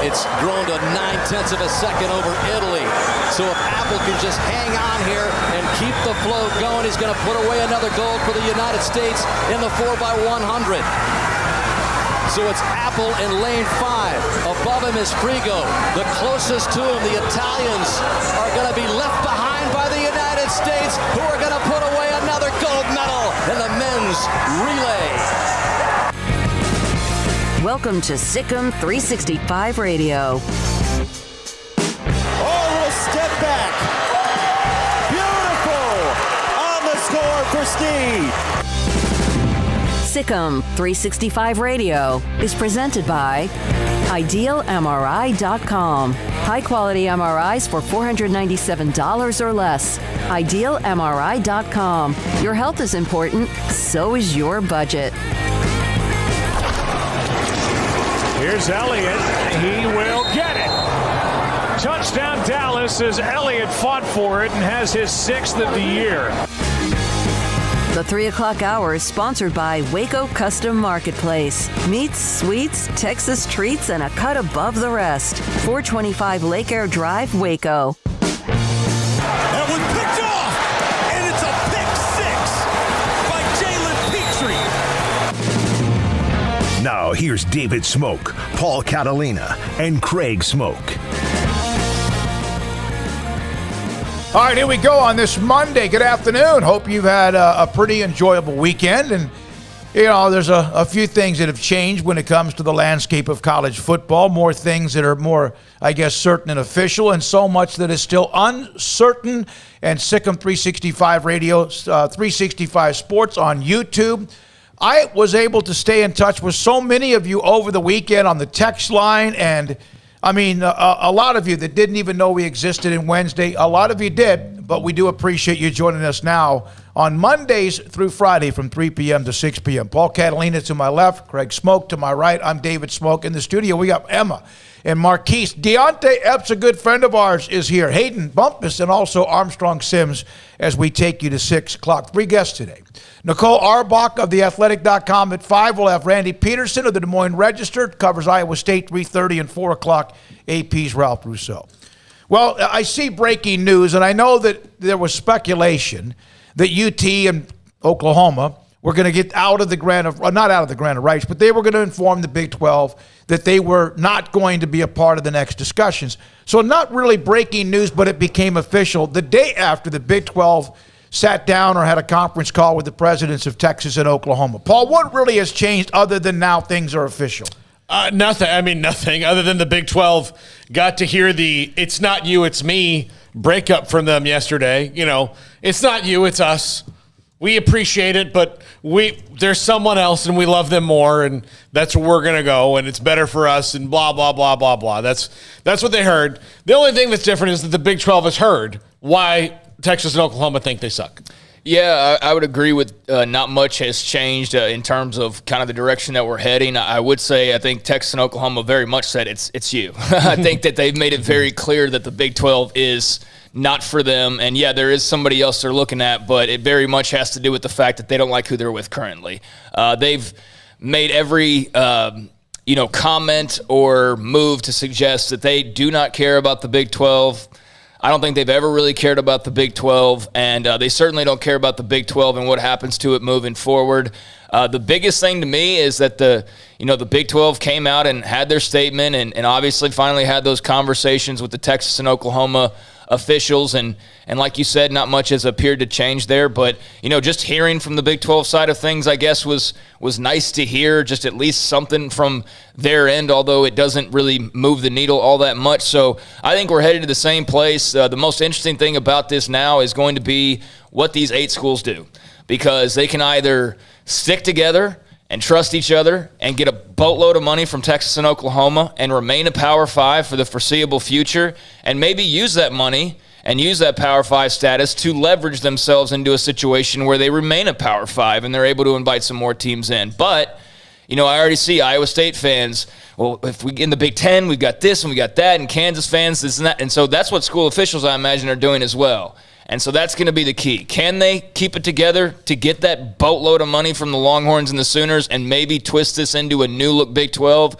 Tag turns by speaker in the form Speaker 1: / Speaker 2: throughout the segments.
Speaker 1: It's grown to 9/10 of a second over Italy. So if Apple can just hang on here and keep the flow going, he's going to put away another gold for the United States in the 4x100. So it's Apple in lane 5. Above him is Frigo. The closest to him, the Italians, are going to be left behind by the United States, who are going to put away another gold medal in the men's relay.
Speaker 2: Welcome to SicEm365 Radio.
Speaker 3: Oh, little step back. Beautiful on the score for Steve.
Speaker 2: SicEm365 Radio is presented by IdealMRI.com. High-quality MRIs for $497 or less. IdealMRI.com. Your health is important, so is your budget.
Speaker 4: Here's Elliott. He will get it. Touchdown Dallas as Elliott fought for it and has his 6th of the year.
Speaker 2: The 3 o'clock hour is sponsored by Waco Custom Marketplace. Meats, sweets, Texas treats, and a cut above the rest. 425 Lake Air Drive, Waco.
Speaker 3: That one picked off, and it's a pick 6 by Jalen Petrie.
Speaker 5: Now here's David Smoak, Paul Catalina, and Craig Smoak.
Speaker 6: All right, here we go on this Monday. Good afternoon. Hope you've had a pretty enjoyable weekend. And, you know, there's a few things that have changed when it comes to the landscape of college football. More things that are more, I guess, certain and official, and so much that is still uncertain. And SicEm365 Radio, 365 Sports on YouTube. I was able to stay in touch with so many of you over the weekend on the text line, and I mean, a lot of you that didn't even know we existed in Wednesday, a lot of you did, but we do appreciate you joining us now on Mondays through Friday from 3 p.m. to 6 p.m. Paul Catalina to my left, Craig Smoak to my right. I'm David Smoak. In the studio, we got Emma and Marquise. Deontay Epps, a good friend of ours, is here. Hayden Bumpus and also Armstrong Sims as we take you to 6 o'clock. 3 guests today. Nicole Arbach of theathletic.com at 5. We'll have Randy Peterson of the Des Moines Register, covers Iowa State, 3:30 and 4 o'clock. AP's Ralph Rousseau. Well, I see breaking news, and I know that there was speculation that UT and Oklahoma were going to get out of the grant of, not out of the grant of rights, but they were going to inform the Big 12 that they were not going to be a part of the next discussions. So not really breaking news, but it became official the day after the Big 12 sat down or had a conference call with the presidents of Texas and Oklahoma. Paul, what really has changed other than now things are official?
Speaker 7: Nothing. I mean, nothing other than the Big 12 got to hear the "it's not you, it's me" breakup from them yesterday. You know, it's not you, it's us. We appreciate it, but there's someone else and we love them more, and that's where we're gonna go, and it's better for us, and blah blah blah blah blah. That's what they heard. The only thing that's different is that the Big 12 has heard why Texas and Oklahoma think they suck.
Speaker 8: Yeah, I would agree with not much has changed in terms of kind of the direction that we're heading. I would say I think Texas and Oklahoma very much said it's you. I think that they've made it very clear that the Big 12 is not for them. And, yeah, there is somebody else they're looking at, but it very much has to do with the fact that they don't like who they're with currently. They've made every comment or move to suggest that they do not care about the Big 12. I don't think they've ever really cared about the Big 12, and they certainly don't care about the Big 12 and what happens to it moving forward. The biggest thing to me is that the Big 12 came out and had their statement and obviously finally had those conversations with the Texas and Oklahoma officials, and like you said, not much has appeared to change there, but just hearing from the Big 12 side of things, I guess was nice to hear, just at least something from their end, although it doesn't really move the needle all that much. So I think we're headed to the same place. The most interesting thing about this now is going to be what these 8 schools do, because they can either stick together and trust each other and get a boatload of money from Texas and Oklahoma and remain a Power 5 for the foreseeable future, and maybe use that money and use that Power 5 status to leverage themselves into a situation where they remain a Power 5 and they're able to invite some more teams in. But, I already see Iowa State fans, well, if we in the Big Ten, we've got this and we got that, and Kansas fans, this and that. And so that's what school officials, I imagine, are doing as well. And so that's going to be the key. Can they keep it together to get that boatload of money from the Longhorns and the Sooners and maybe twist this into a new-look Big 12?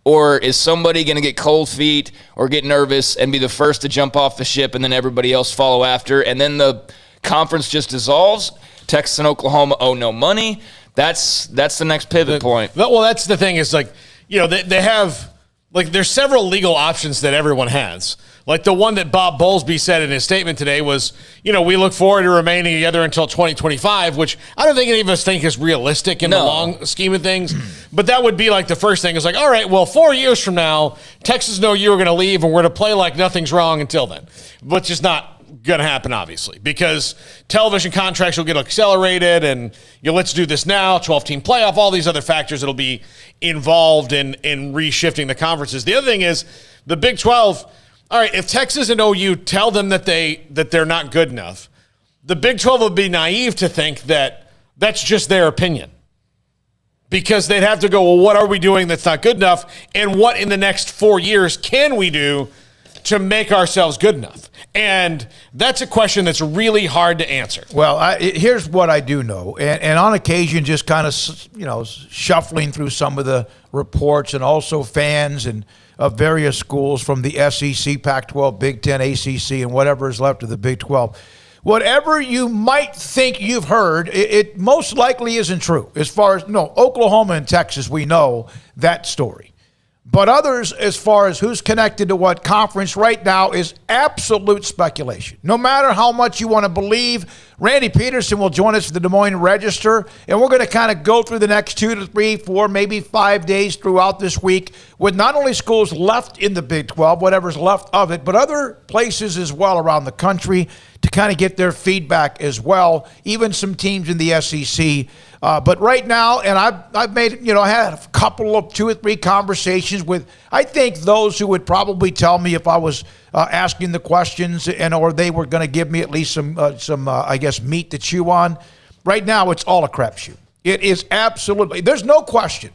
Speaker 8: Or is somebody going to get cold feet or get nervous and be the first to jump off the ship and then everybody else follow after? And then the conference just dissolves. Texas and Oklahoma owe no money. That's the next pivot point.
Speaker 7: Well, that's the thing is they have there's several legal options that everyone has. Like the one that Bob Bowlsby said in his statement today was, we look forward to remaining together until 2025, which I don't think any of us think is realistic in the long scheme of things. But that would be like the first thing is like, all right, well, 4 years from now, Texas know you are going to leave and we're going to play like nothing's wrong until then. Which is not going to happen, obviously, because television contracts will get accelerated and let's do this now, 12-team playoff, all these other factors that'll be involved in reshifting the conferences. The other thing is the Big 12. All right, if Texas and OU tell them that they're not good enough, the Big 12 would be naive to think that that's just their opinion. Because they'd have to go, well, what are we doing that's not good enough? And what in the next 4 years can we do to make ourselves good enough? And that's a question that's really hard to answer.
Speaker 6: Well, here's what I do know. And on occasion, just kind of, shuffling through some of the reports and also fans and of various schools from the SEC, Pac-12, Big Ten, ACC, and whatever is left of the Big 12. Whatever you might think you've heard, it most likely isn't true. As far as, Oklahoma and Texas, we know that story. But others, as far as who's connected to what conference right now, is absolute speculation. No matter how much you want to believe, Randy Peterson will join us for the Des Moines Register, and we're going to kind of go through the next 2 to 3, 4, maybe 5 days throughout this week with not only schools left in the Big 12, whatever's left of it, but other places as well around the country to kind of get their feedback as well, even some teams in the SEC. But right now, and I've made, I had a couple of 2 or 3 conversations with, I think, those who would probably tell me if I was asking the questions or they were going to give me at least some I guess, meat to chew on. Right now, it's all a crapshoot. It is absolutely, there's no question.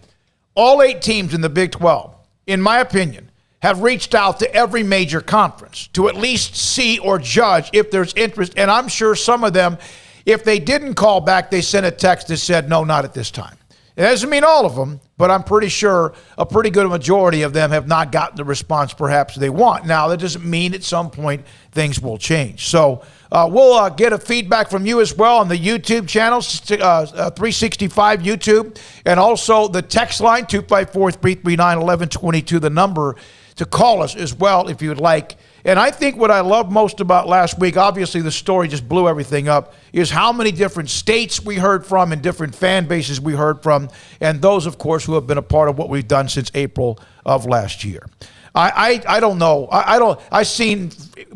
Speaker 6: All 8 teams in the Big 12, in my opinion, have reached out to every major conference to at least see or judge if there's interest. And I'm sure some of them, if they didn't call back, they sent a text that said, no, not at this time. It doesn't mean all of them, but I'm pretty sure a pretty good majority of them have not gotten the response perhaps they want. Now, that doesn't mean at some point things will change. So we'll get a feedback from you as well on the YouTube channel, 365 YouTube, and also the text line, 254-339-1122, the number to call us as well if you would like. And I think what I love most about last week, obviously the story just blew everything up, is how many different states we heard from and different fan bases we heard from, and those, of course, who have been a part of what we've done since April of last year. I don't know. I've seen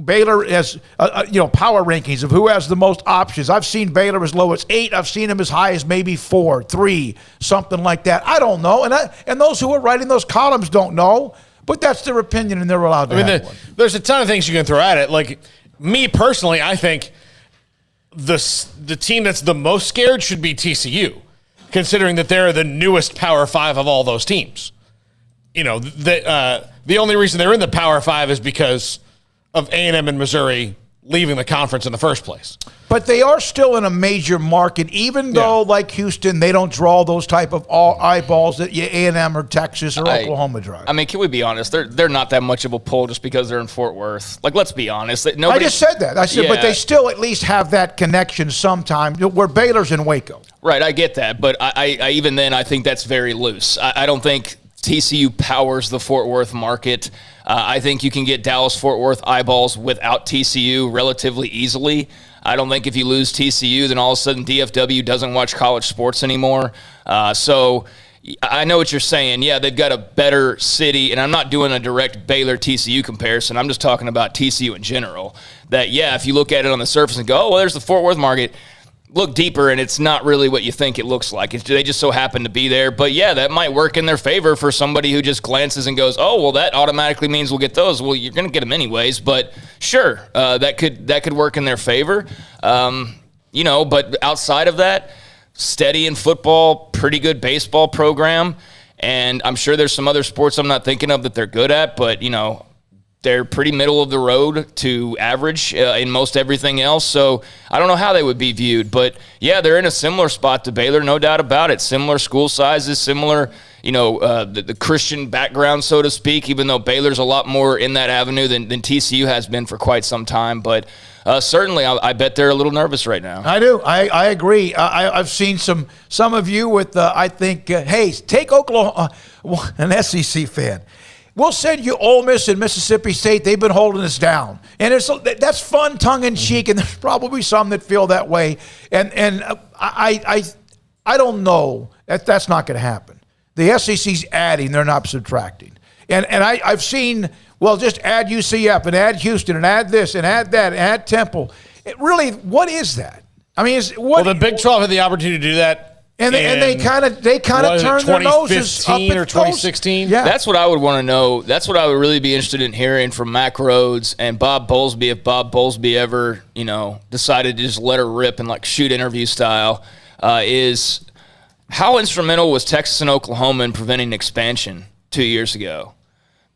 Speaker 6: Baylor as, power rankings of who has the most options. I've seen Baylor as low as 8. I've seen them as high as maybe 4, 3, something like that. I don't know. And those who are writing those columns don't know. But that's their opinion, and they're allowed to have one.
Speaker 7: There's a ton of things you can throw at it. Like, me personally, I think the team that's the most scared should be TCU, considering that they're the newest Power 5 of all those teams. The only reason they're in the Power 5 is because of A&M and Missouri leaving the conference in the first place.
Speaker 6: But they are still in a major market, even though, like Houston, they don't draw those type of eyeballs that A&M or Texas or Oklahoma drive.
Speaker 8: I mean, can we be honest? They're not that much of a pull just because they're in Fort Worth. Like, let's be honest.
Speaker 6: I just said that. But they still at least have that connection sometimes where Baylor's in Waco.
Speaker 8: Right, I get that. But I even then, I think that's very loose. I don't think TCU powers the Fort Worth market. I think you can get Dallas-Fort Worth eyeballs without TCU relatively easily. I don't think if you lose TCU, then all of a sudden DFW doesn't watch college sports anymore. So I know what you're saying. Yeah, they've got a better city, and I'm not doing a direct Baylor-TCU comparison. I'm just talking about TCU in general. That, yeah, if you look at it on the surface and go, oh, well, there's the Fort Worth market, look deeper, and it's not really what you think it looks like. They just so happen to be there. But, yeah, that might work in their favor for somebody who just glances and goes, oh, well, that automatically means we'll get those. Well, you're going to get them anyways. But, sure, that could work in their favor. But outside of that, steady in football, pretty good baseball program. And I'm sure there's some other sports I'm not thinking of that they're good at. But, they're pretty middle of the road to average in most everything else. So I don't know how they would be viewed. But, yeah, they're in a similar spot to Baylor, no doubt about it. Similar school sizes, similar the Christian background, so to speak, even though Baylor's a lot more in that avenue than TCU has been for quite some time. But certainly, I bet they're a little nervous right now.
Speaker 6: I do. I agree. I've seen some of you with, I think, hey, take Oklahoma, an SEC fan. We'll send you Ole Miss and Mississippi State. They've been holding us down. And that's fun, tongue-in-cheek, and there's probably some that feel that way. And I don't know. That's not going to happen. The SEC's adding. They're not subtracting. And I've seen, well, just add UCF and add Houston and add this and add that and add Temple. Really, what is that? I mean,
Speaker 7: the Big 12 had the opportunity to do that.
Speaker 6: And they kind of turned their noses up at
Speaker 7: 2015 or 2016.
Speaker 6: Yeah.
Speaker 8: That's what I would want to know. That's what I would really be interested in hearing from Mac Rhodes and Bob Bowlsby, if Bob Bowlsby ever, decided to just let her rip and shoot interview style, is how instrumental was Texas and Oklahoma in preventing expansion 2 years ago?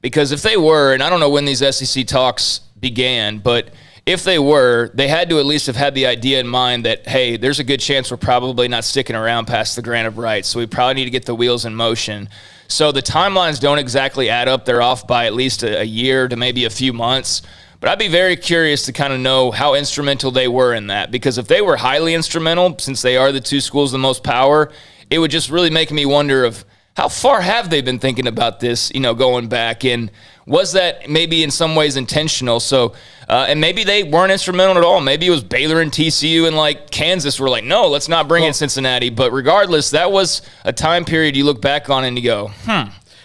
Speaker 8: Because if they were, and I don't know when these SEC talks began, but if they were, they had to at least have had the idea in mind that, hey, there's a good chance we're probably not sticking around past the grant of rights, so we probably need to get the wheels in motion. So the timelines don't exactly add up. They're off by at least a year to maybe a few months. But I'd be very curious to kind of know how instrumental they were in that, because if they were highly instrumental, since they are the two schools with the most power, it would just really make me wonder of how far have they been thinking about this, going back, and was that maybe in some ways intentional? So, and maybe they weren't instrumental at all. Maybe it was Baylor and TCU and Kansas were like, no, let's not bring in Cincinnati. But regardless, that was a time period you look back on and you go,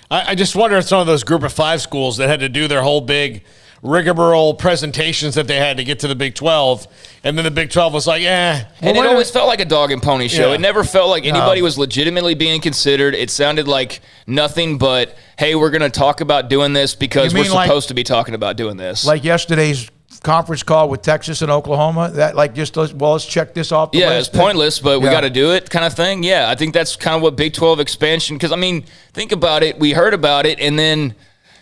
Speaker 7: I just wonder if some of those group of 5 schools that had to do their whole big rigmarole presentations that they had to get to the Big 12, and then the Big 12 was like, And
Speaker 8: it always felt like a dog and pony show.
Speaker 7: Yeah.
Speaker 8: It never felt like anybody was legitimately being considered. It sounded like nothing but, hey, we're going to talk about doing this because we're supposed to be talking about doing this.
Speaker 6: Like yesterday's conference call with Texas and Oklahoma, that let's check this off the list.
Speaker 8: Yeah, it's pointless, but we got to do it kind of thing. Yeah, I think that's kind of what Big 12 expansion, because, think about it. We heard about it, and then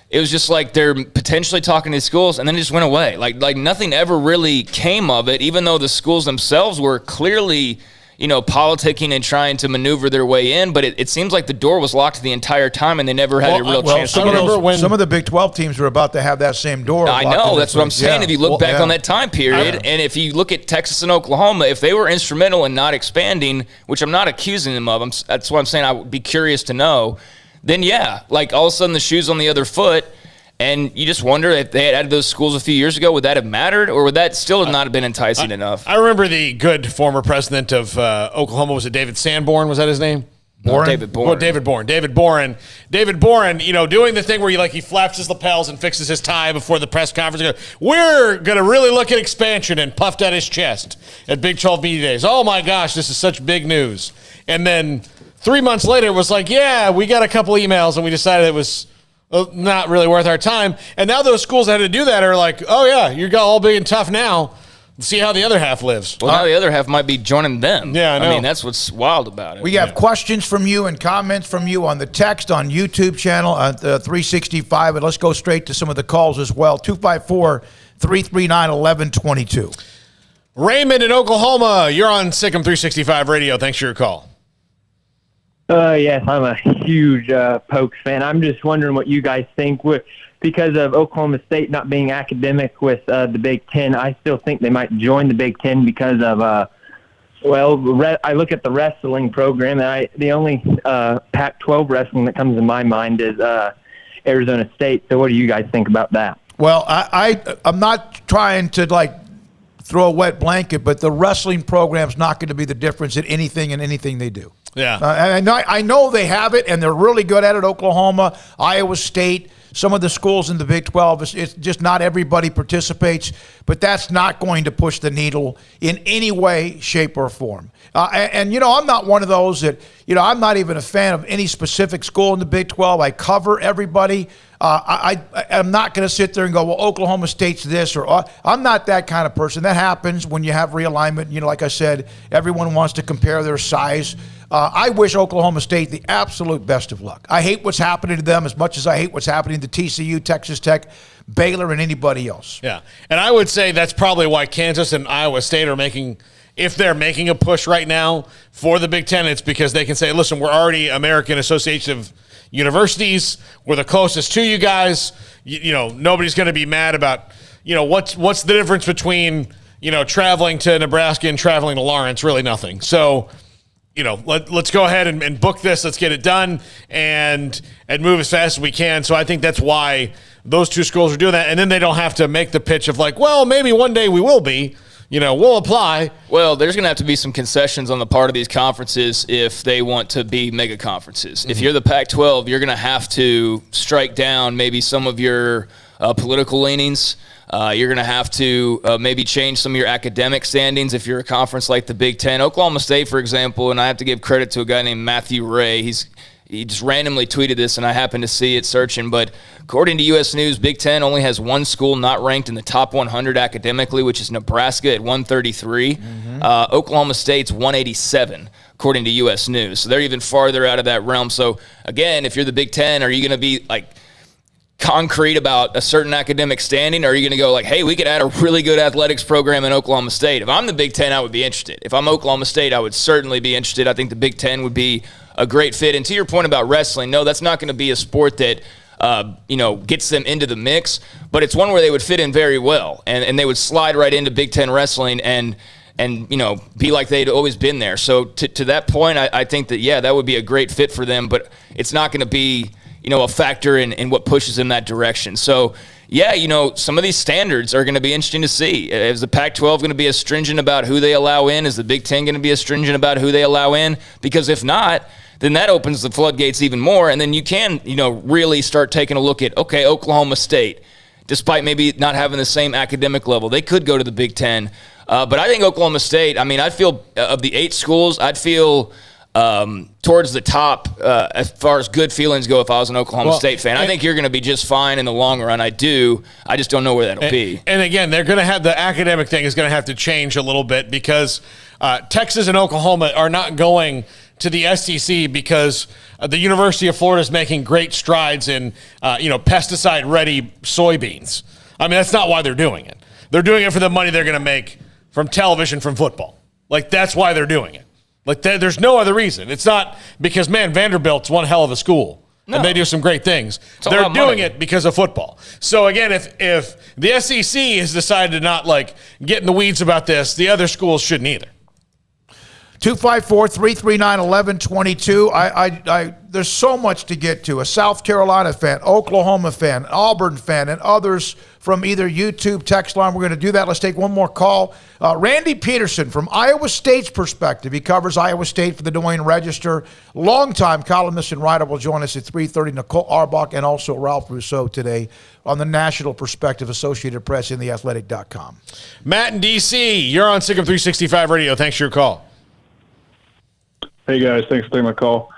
Speaker 8: it was just like they're potentially talking to schools, and then it just went away. Like nothing ever really came of it, even though the schools themselves were clearly, politicking and trying to maneuver their way in. But it seems like the door was locked the entire time, and they never had a real chance to get in.
Speaker 6: Some of the Big 12 teams were about to have that same door.
Speaker 8: I know. That's what I'm saying. If you look back on that time period, and if you look at Texas and Oklahoma, if they were instrumental in not expanding, which I'm not accusing them of, that's what I'm saying. I would be curious to know. Then all of a sudden the shoe's on the other foot, and you just wonder if they had added those schools a few years ago, would that have mattered, or would that still have not have been enticing enough?
Speaker 7: I remember the good former president of Oklahoma, was it David Sanborn? Was that his name?
Speaker 6: Boren?
Speaker 8: David Boren.
Speaker 7: Oh, David Boren. David Boren, doing the thing where he flaps his lapels and fixes his tie before the press conference. We're going to really look at expansion, and puffed out his chest at Big 12 Media Days. Oh, my gosh, this is such big news. And then 3 months later, it was like, we got a couple emails, and we decided it was not really worth our time. And now those schools that had to do that are like, oh, yeah, you got all big and tough now. Let's see how the other half lives.
Speaker 8: Well, now the other half might be joining them.
Speaker 7: Yeah, I know.
Speaker 8: That's what's wild about it.
Speaker 6: We have questions from you and comments from you on the text, on YouTube channel, at 365. And let's go straight to some of the calls as well. 254-339-1122.
Speaker 7: Raymond in Oklahoma, you're on SicEm365 Radio. Thanks for your call.
Speaker 9: Yes, I'm a huge Pokes fan. I'm just wondering what you guys think. Because of Oklahoma State not being academic with the Big Ten, I still think they might join the Big Ten because of, I look at the wrestling program, and the only Pac-12 wrestling that comes to my mind is Arizona State. So what do you guys think about that?
Speaker 6: Well, I'm not trying to, throw a wet blanket, but the wrestling program's not going to be the difference in anything they do.
Speaker 7: Yeah.
Speaker 6: And I know they have it, and they're really good at it. Oklahoma, Iowa State, some of the schools in the Big 12, it's just not everybody participates, but that's not going to push the needle in any way, shape, or form. I'm not one of those that, I'm not even a fan of any specific school in the Big 12. I cover everybody. I'm not going to sit there and go, well, Oklahoma State's this, or I'm not that kind of person. That happens when you have realignment. Like I said, everyone wants to compare their size. I wish Oklahoma State the absolute best of luck. I hate what's happening to them as much as I hate what's happening to TCU, Texas Tech, Baylor, and anybody else.
Speaker 7: Yeah, and I would say that's probably why Kansas and Iowa State are making, if they're making a push right now for the Big Ten, it's because they can say, listen, we're already American Association of universities were the closest to you guys. You know, nobody's going to be mad about, you know, what's the difference between, you know, traveling to Nebraska and traveling to Lawrence? Really nothing. So, you know, let's go ahead and book this. Let's get it done and move as fast as we can. So I think that's why those two schools are doing that. And then they don't have to make the pitch of like, well, maybe one day we will be. You know, we'll apply.
Speaker 8: Well, there's going to have to be some concessions on the part of these conferences if they want to be mega conferences. Mm-hmm. If you're the Pac-12, you're going to have to strike down maybe some of your political leanings. You're going to have to maybe change some of your academic standings if you're a conference like the Big Ten. Oklahoma State, for example, and I have to give credit to a guy named Matthew Ray. He just randomly tweeted this, and I happened to see it searching. But according to U.S. News, Big Ten only has one school not ranked in the top 100 academically, which is Nebraska at 133. Mm-hmm. Oklahoma State's 187, according to U.S. News. So they're even farther out of that realm. So, again, if you're the Big Ten, are you going to be, like, concrete about a certain academic standing, or are you going to go like, hey, we could add a really good athletics program in Oklahoma State? If I'm the Big Ten, I would be interested. If I'm Oklahoma State, I would certainly be interested. I think the Big Ten would be a great fit. And to your point about wrestling, no, that's not going to be a sport that gets them into the mix, but it's one where they would fit in very well, and they would slide right into Big Ten wrestling and be like they'd always been there. So to that point, I think that, yeah, that would be a great fit for them, but it's not going to be, a factor in what pushes in that direction. So, yeah, some of these standards are going to be interesting to see. Is the Pac-12 going to be as stringent about who they allow in? Is the Big Ten going to be as stringent about who they allow in? Because if not, then that opens the floodgates even more, and then you can, really start taking a look at, okay, Oklahoma State, despite maybe not having the same academic level, they could go to the Big Ten. But I think Oklahoma State, I feel of the 8 schools, I'd feel towards the top as far as good feelings go if I was an Oklahoma State fan. I think you're going to be just fine in the long run. I just don't know where that'll be.
Speaker 7: And again, they're going to have the academic thing is going to have to change a little bit because Texas and Oklahoma are not going to the SEC because the University of Florida is making great strides in, pesticide-ready soybeans. That's not why they're doing it. They're doing it for the money they're going to make from television, from football. Like, that's why they're doing it. Like, there's no other reason. It's not because, man, Vanderbilt's one hell of a school. No. And they do some great things. They're doing it because of football. So, again, if the SEC has decided to not, get in the weeds about this, the other schools shouldn't either.
Speaker 6: 254-339-1122. There's so much to get to. A South Carolina fan, Oklahoma fan, Auburn fan, and others from either YouTube, text line. We're going to do that. Let's take one more call. Randy Peterson from Iowa State's perspective. He covers Iowa State for the Des Moines Register. Longtime columnist and writer will join us at 3:30. Nicole Arbach and also Ralph Rousseau today on the National Perspective, Associated Press, and theathletic.com.
Speaker 7: Matt in D.C., you're on SicEm365 Radio. Thanks for your call.
Speaker 10: Hey, guys. Thanks for taking my call.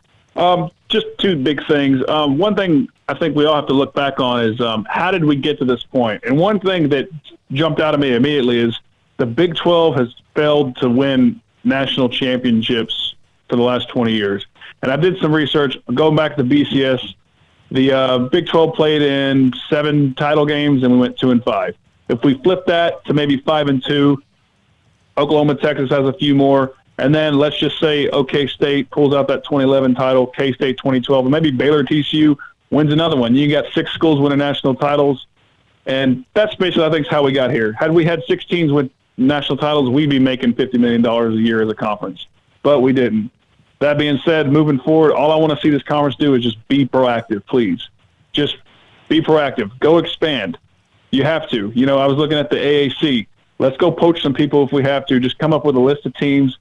Speaker 10: Just two big things. One thing I think we all have to look back on is how did we get to this point? And one thing that jumped out at me immediately is the Big 12 has failed to win national championships for the last 20 years. And I did some research. Going back to the BCS, the Big 12 played in 7 title games, and we went 2-5. If we flip that to maybe 5-2, Oklahoma, Texas has a few more. And then let's just say OK State pulls out that 2011 title, K-State 2012, and maybe Baylor TCU wins another one. You got 6 schools winning national titles, and that's basically, I think, how we got here. Had we had 6 teams with national titles, we'd be making $50 million a year as a conference, but we didn't. That being said, moving forward, all I want to see this conference do is just be proactive, please. Just be proactive. Go expand. You have to. I was looking at the AAC. Let's go poach some people if we have to. Just come up with a list of teams,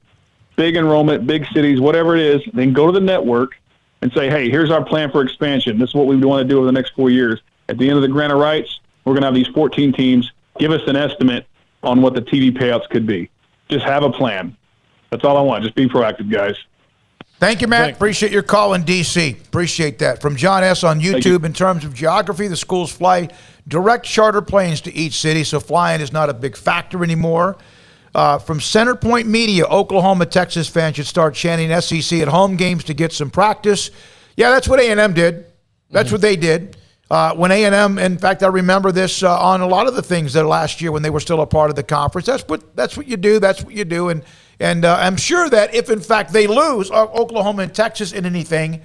Speaker 10: big enrollment, big cities, whatever it is, then go to the network and say, hey, here's our plan for expansion. This is what we want to do over the next 4 years. At the end of the grant of rights, we're going to have these 14 teams. Give us an estimate on what the TV payouts could be. Just have a plan. That's all I want. Just be proactive, guys.
Speaker 6: Thank you, Matt. Appreciate your call in D.C. Appreciate that. From John S. on YouTube, in terms of geography, the schools fly direct charter planes to each city, so flying is not a big factor anymore. From Centerpoint Media, Oklahoma, Texas fans should start chanting SEC at home games to get some practice. Yeah, that's what A&M did. That's what they did. When A&M, in fact, I remember this on a lot of the things that last year when they were still a part of the conference. That's what you do. That's what you do. And I'm sure that if, in fact, they lose Oklahoma and Texas in anything,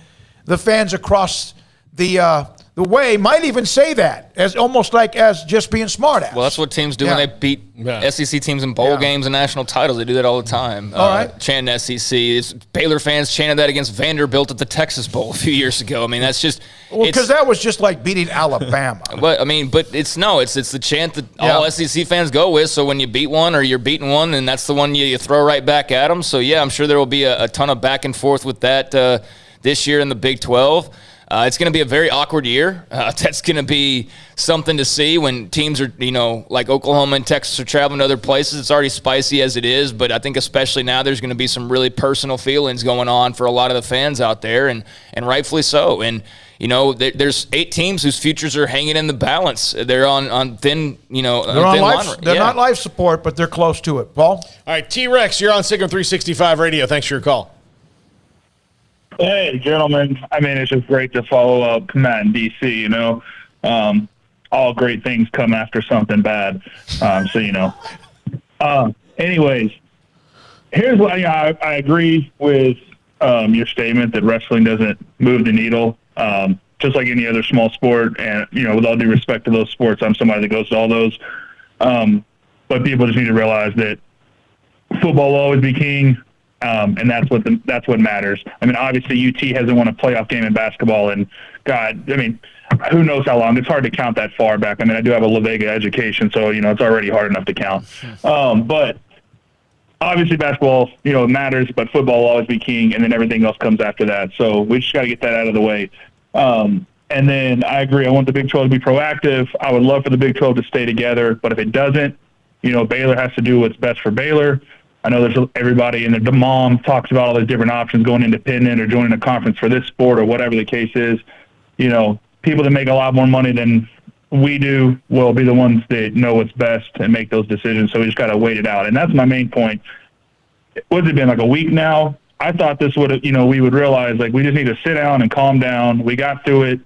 Speaker 6: the fans across the way might even say that as almost like as just being smart ass.
Speaker 8: Well, that's what teams do when they beat SEC teams in bowl games and national titles. They do that all the time.
Speaker 6: All right.
Speaker 8: Chanting SEC. Baylor fans chanted that against Vanderbilt at the Texas Bowl a few years ago. I mean, that's just
Speaker 6: because that was just like beating Alabama.
Speaker 8: But it's the chant that all SEC fans go with. So when you beat one or you're beating one, and that's the one you throw right back at them. So yeah, I'm sure there will be a ton of back and forth with that this year in the Big 12. It's going to be a very awkward year. That's going to be something to see when teams are, like Oklahoma and Texas are traveling to other places. It's already spicy as it is, but I think especially now there's going to be some really personal feelings going on for a lot of the fans out there, and rightfully so. And, there's 8 teams whose futures are hanging in the balance. They're on thin, they're on
Speaker 6: life. They're not life support, but they're close to it. Paul?
Speaker 7: All right, T-Rex, you're on SicEm365 Radio. Thanks for your call.
Speaker 10: Hey, gentlemen. I mean, it's just great to follow up Matt in D.C., all great things come after something bad. Anyways, here's what I agree with your statement that wrestling doesn't move the needle, just like any other small sport. And, with all due respect to those sports, I'm somebody that goes to all those. But people just need to realize that football will always be king. And that's what matters. I mean, obviously UT hasn't won a playoff game in basketball, and who knows how long? It's hard to count that far back. I mean, I do have a La Vega education, so it's already hard enough to count. But obviously basketball, matters, but football will always be king, and then everything else comes after that. So we just got to get that out of the way. And then I agree. I want the Big 12 to be proactive. I would love for the Big 12 to stay together, but if it doesn't, Baylor has to do what's best for Baylor. I know there's everybody, and the mom talks about all the different options, going independent or joining a conference for this sport or whatever the case is. People that make a lot more money than we do will be the ones that know what's best and make those decisions. So we just got to wait it out. And that's my main point. What's it been, like a week now? I thought this would have, we would realize, like, we just need to sit down and calm down. We got through it,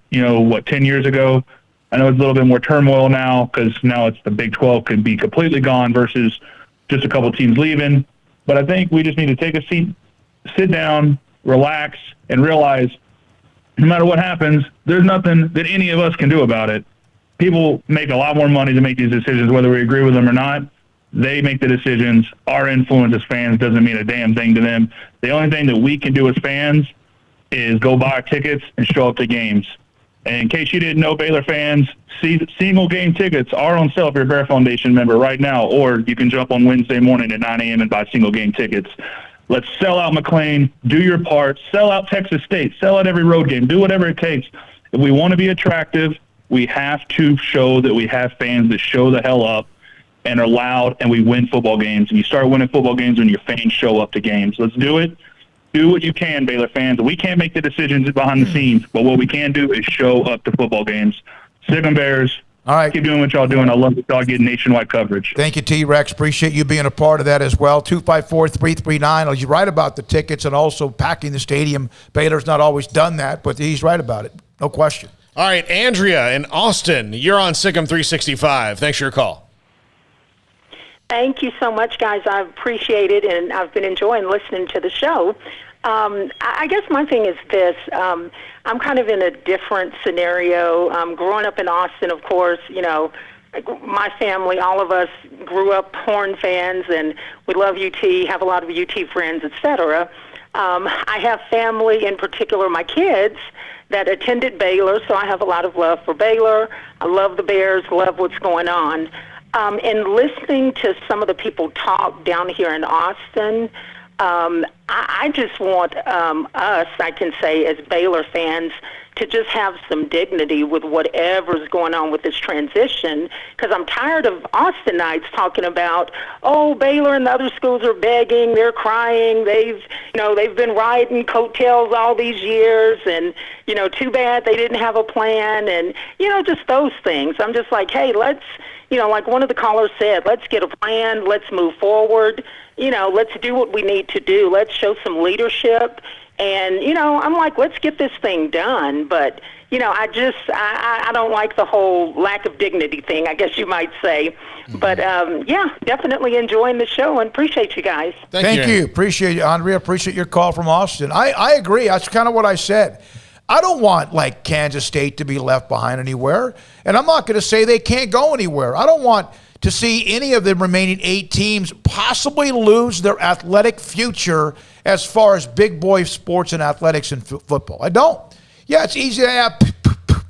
Speaker 10: 10 years ago. I know it's a little bit more turmoil now because now it's the Big 12 could be completely gone versus just a couple teams leaving. But I think we just need to take a seat, sit down, relax, and realize no matter what happens, there's nothing that any of us can do about it. People make a lot more money to make these decisions, whether we agree with them or not. They make the decisions. Our influence as fans doesn't mean a damn thing to them. The only thing that we can do as fans is go buy tickets and show up to games. And in case you didn't know, Baylor fans, single game tickets are on sale if you're a Bear Foundation member right now, or you can jump on Wednesday morning at 9 a.m. and buy single game tickets. Let's sell out McLean, do your part, sell out Texas State, sell out every road game, do whatever it takes. If we want to be attractive, we have to show that we have fans that show the hell up and are loud, and we win football games. And you start winning football games when your fans show up to games. Let's do it. Do what you can, Baylor fans. We can't make the decisions behind the scenes, but what we can do is show up to football games. SicEm Bears.
Speaker 6: All right.
Speaker 10: Keep doing what y'all doing. I love that y'all get nationwide coverage.
Speaker 6: Thank you, T-Rex. Appreciate you being a part of that as well. 254-339. You're right about the tickets and also packing the stadium. Baylor's not always done that, but he's right about it. No question.
Speaker 7: All right, Andrea in Austin, you're on SicEm365. Thanks for your call.
Speaker 11: Thank you so much, guys. I appreciate it, and I've been enjoying listening to the show. I guess my thing is this. I'm kind of in a different scenario. Growing up in Austin, of course, my family, all of us grew up Horn fans, and we love UT, have a lot of UT friends, etc. I have family, in particular my kids, that attended Baylor, so I have a lot of love for Baylor. I love the Bears, love what's going on. And listening to some of the people talk down here in Austin, I just want us, I can say, as Baylor fans, to just have some dignity with whatever's going on with this transition, because I'm tired of Austinites talking about, oh, Baylor and the other schools are begging, they're crying, they've been riding coattails all these years, and, too bad they didn't have a plan, and, just those things. I'm just like, hey, let's, like one of the callers said, let's get a plan, let's move forward, let's do what we need to do, let's show some leadership. And, I'm like, let's get this thing done. But, I don't like the whole lack of dignity thing, I guess you might say. Mm-hmm. But, definitely enjoying the show and appreciate you guys.
Speaker 6: Thank you. Appreciate you, Andrea. Appreciate your call from Austin. I agree. That's kind of what I said. I don't want, like, Kansas State to be left behind anywhere, and I'm not going to say they can't go anywhere. I don't want to see any of the remaining 8 teams possibly lose their athletic future as far as big boy sports and athletics and football. I don't. Yeah, it's easy to have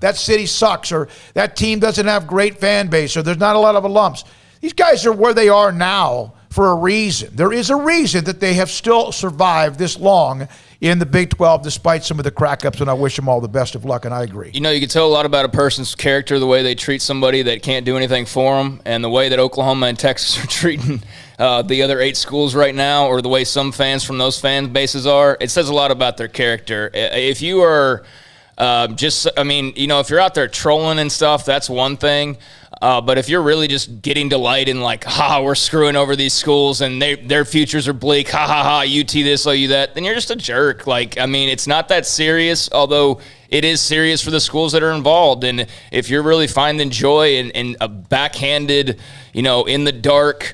Speaker 6: that city sucks, or that team doesn't have great fan base, or there's not a lot of alums. These guys are where they are now for a reason. There is a reason that they have still survived this long in the Big 12, despite some of the crack-ups, and I wish them all the best of luck, and I agree.
Speaker 8: You know, you can tell a lot about a person's character, the way they treat somebody that can't do anything for them, and the way that Oklahoma and Texas are treating the other 8 schools right now, or the way some fans from those fan bases are. It says a lot about their character. If you are if you're out there trolling and stuff, that's one thing. But if you're really just getting delight in, like, we're screwing over these schools and their futures are bleak, UT this, OU that, then you're just a jerk. Like, I mean, it's not that serious, although it is serious for the schools that are involved. And if you're really finding joy in a backhanded, in the dark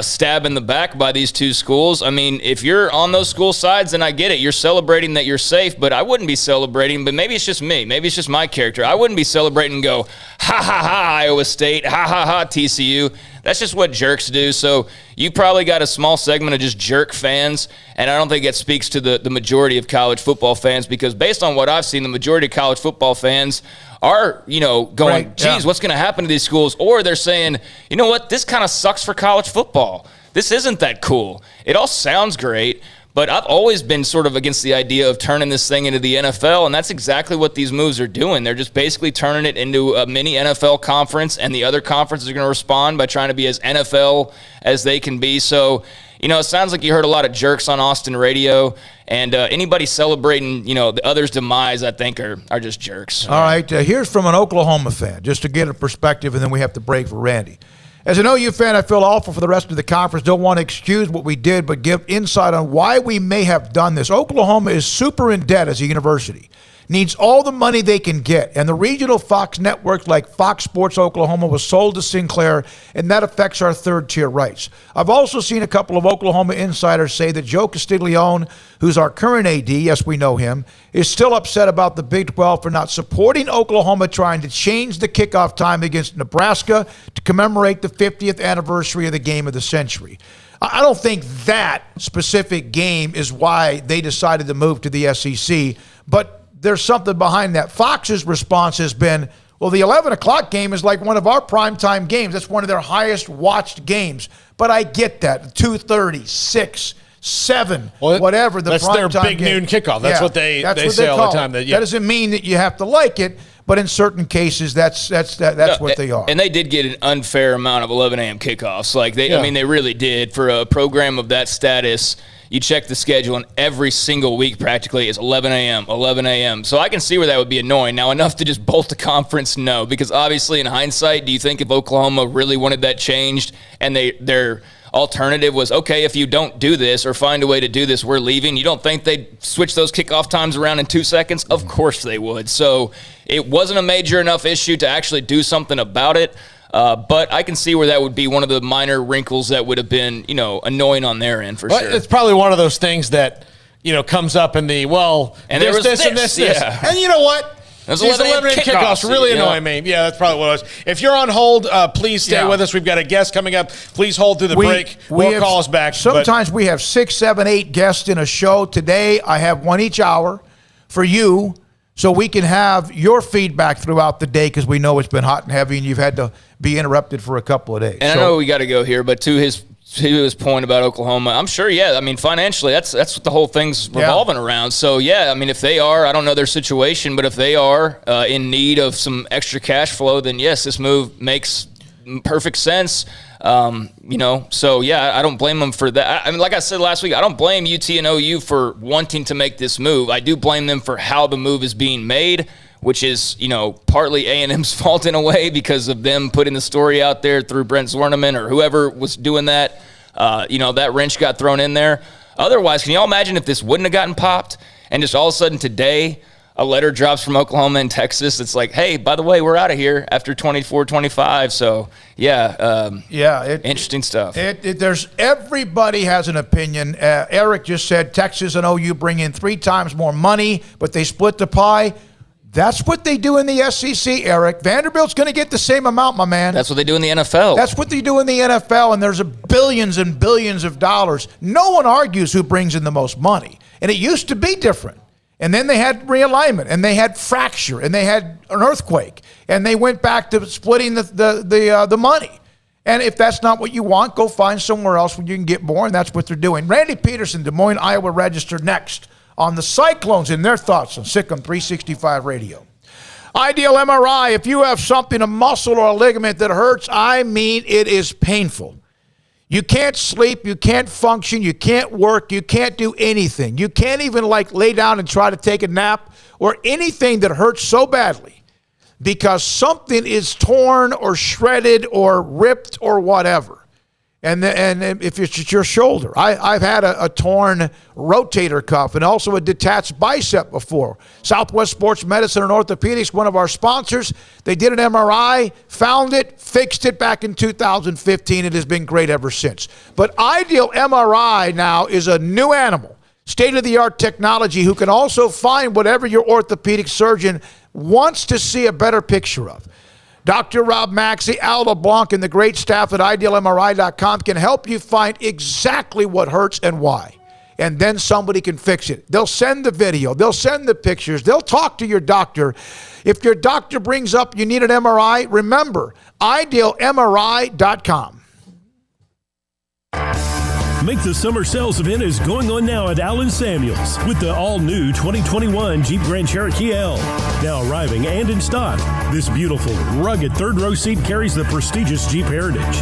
Speaker 8: stab in the back by these 2 schools, I mean, if you're on those school sides, then I get it. You're celebrating that you're safe, but I wouldn't be celebrating. But maybe it's just me. Maybe it's just my character. I wouldn't be celebrating and go, Iowa State, TCU. That's just what jerks do. So you probably got a small segment of just jerk fans, and I don't think it speaks to the majority of college football fans, because based on what I've seen, the majority of college football fans are, going, geez, what's going to happen to these schools? Or they're saying, you know what, this kind of sucks for college football. This isn't that cool. It all sounds great, but I've always been sort of against the idea of turning this thing into the NFL, and that's exactly what these moves are doing. They're just basically turning it into a mini NFL conference, and the other conferences are going to respond by trying to be as NFL as they can be. So, it sounds like you heard a lot of jerks on Austin radio, and anybody celebrating, the other's demise, I think, are just jerks.
Speaker 6: All right, here's from an Oklahoma fan, just to get a perspective, and then we have to break for Randy. As an OU fan, I feel awful for the rest of the conference. Don't want to excuse what we did, but give insight on why we may have done this. Oklahoma is super in debt as a university. Needs all the money they can get. And the regional Fox networks like Fox Sports Oklahoma was sold to Sinclair, and that affects our third-tier rights. I've also seen a couple of Oklahoma insiders say that Joe Castiglione, who's our current AD, yes, we know him, is still upset about the Big 12 for not supporting Oklahoma trying to change the kickoff time against Nebraska to commemorate the 50th anniversary of the game of the century. I don't think that specific game is why they decided to move to the SEC, but there's something behind that. Fox's response has been, well, the 11 o'clock game is like one of our primetime games. That's one of their highest watched games. But I get that. 2:30, 6, 7, whatever.
Speaker 7: That's their big
Speaker 6: game.
Speaker 7: Noon kickoff. That's what they say all the time.
Speaker 6: That doesn't mean that you have to like it, but in certain cases, that's what they are.
Speaker 8: And they did get an unfair amount of 11 a.m. kickoffs. They really did. For a program of that status, you check the schedule, and every single week practically is 11 a.m. So I can see where that would be annoying. Now, enough to just bolt the conference, no. Because obviously, in hindsight, do you think if Oklahoma really wanted that changed and their alternative was, okay, if you don't do this or find a way to do this, we're leaving, you don't think they'd switch those kickoff times around in 2 seconds? Of course they would. So it wasn't a major enough issue to actually do something about it. But I can see where that would be one of the minor wrinkles that would have been, annoying on their end for sure.
Speaker 7: It's probably one of those things that, comes up in the, and
Speaker 8: there was
Speaker 7: this and this. Yeah. And you know what? These 11 kickoffs really annoy me. Yeah, that's probably what it was. If you're on hold, please stay with us. We've got a guest coming up. Please hold through the break or call us back.
Speaker 6: Sometimes we have 6, 7, 8 guests in a show. Today, I have one each hour for you, so we can have your feedback throughout the day, because we know it's been hot and heavy and you've had to be interrupted for a couple of days.
Speaker 8: And I know we got to go here, but to his point about Oklahoma, I'm sure, financially, that's what the whole thing's revolving around. So, if they are, I don't know their situation, but if they are in need of some extra cash flow, then yes, this move makes perfect sense. I don't blame them for that. I mean, like I said last week, I don't blame UT and OU for wanting to make this move. I do blame them for how the move is being made, which is, partly A&M's fault in a way because of them putting the story out there through Brent Zwerneman or whoever was doing that. That wrench got thrown in there. Otherwise, can you all imagine if this wouldn't have gotten popped and just all of a sudden today a letter drops from Oklahoma and Texas. It's like, hey, by the way, we're out of here after 24-25. So, interesting stuff.
Speaker 6: Everybody has an opinion. Eric just said Texas and OU bring in 3 times more money, but they split the pie. That's what they do in the SEC, Eric. Vanderbilt's going to get the same amount, my man.
Speaker 8: That's what they do in the NFL.
Speaker 6: That's what they do in the NFL, and there's billions and billions of dollars. No one argues who brings in the most money, and it used to be different. And then they had realignment, and they had fracture, and they had an earthquake, and they went back to splitting the money. And if that's not what you want, go find somewhere else where you can get more, and that's what they're doing. Randy Peterson, Des Moines, Iowa Register, next on the Cyclones and their thoughts on SicEm365 Radio. Ideal MRI, if you have something, a muscle or a ligament that hurts, I mean it is painful. You can't sleep, you can't function, you can't work, you can't do anything. You can't even lay down and try to take a nap or anything that hurts so badly because something is torn or shredded or ripped or whatever. And if it's your shoulder, I've had a torn rotator cuff and also a detached bicep before. Southwest Sports Medicine and Orthopedics, one of our sponsors, they did an MRI, found it, fixed it back in 2015. It has been great ever since. But Ideal MRI now is a new animal, state-of-the-art technology who can also find whatever your orthopedic surgeon wants to see a better picture of. Dr. Rob Maxey, Al LeBlanc, and the great staff at IdealMRI.com can help you find exactly what hurts and why. And then somebody can fix it. They'll send the video. They'll send the pictures. They'll talk to your doctor. If your doctor brings up you need an MRI, remember, IdealMRI.com.
Speaker 3: Make the summer sales event is going on now at Allen Samuels with the all-new 2021 Jeep Grand Cherokee L. Now arriving and in stock, this beautiful, rugged third-row seat carries the prestigious Jeep heritage.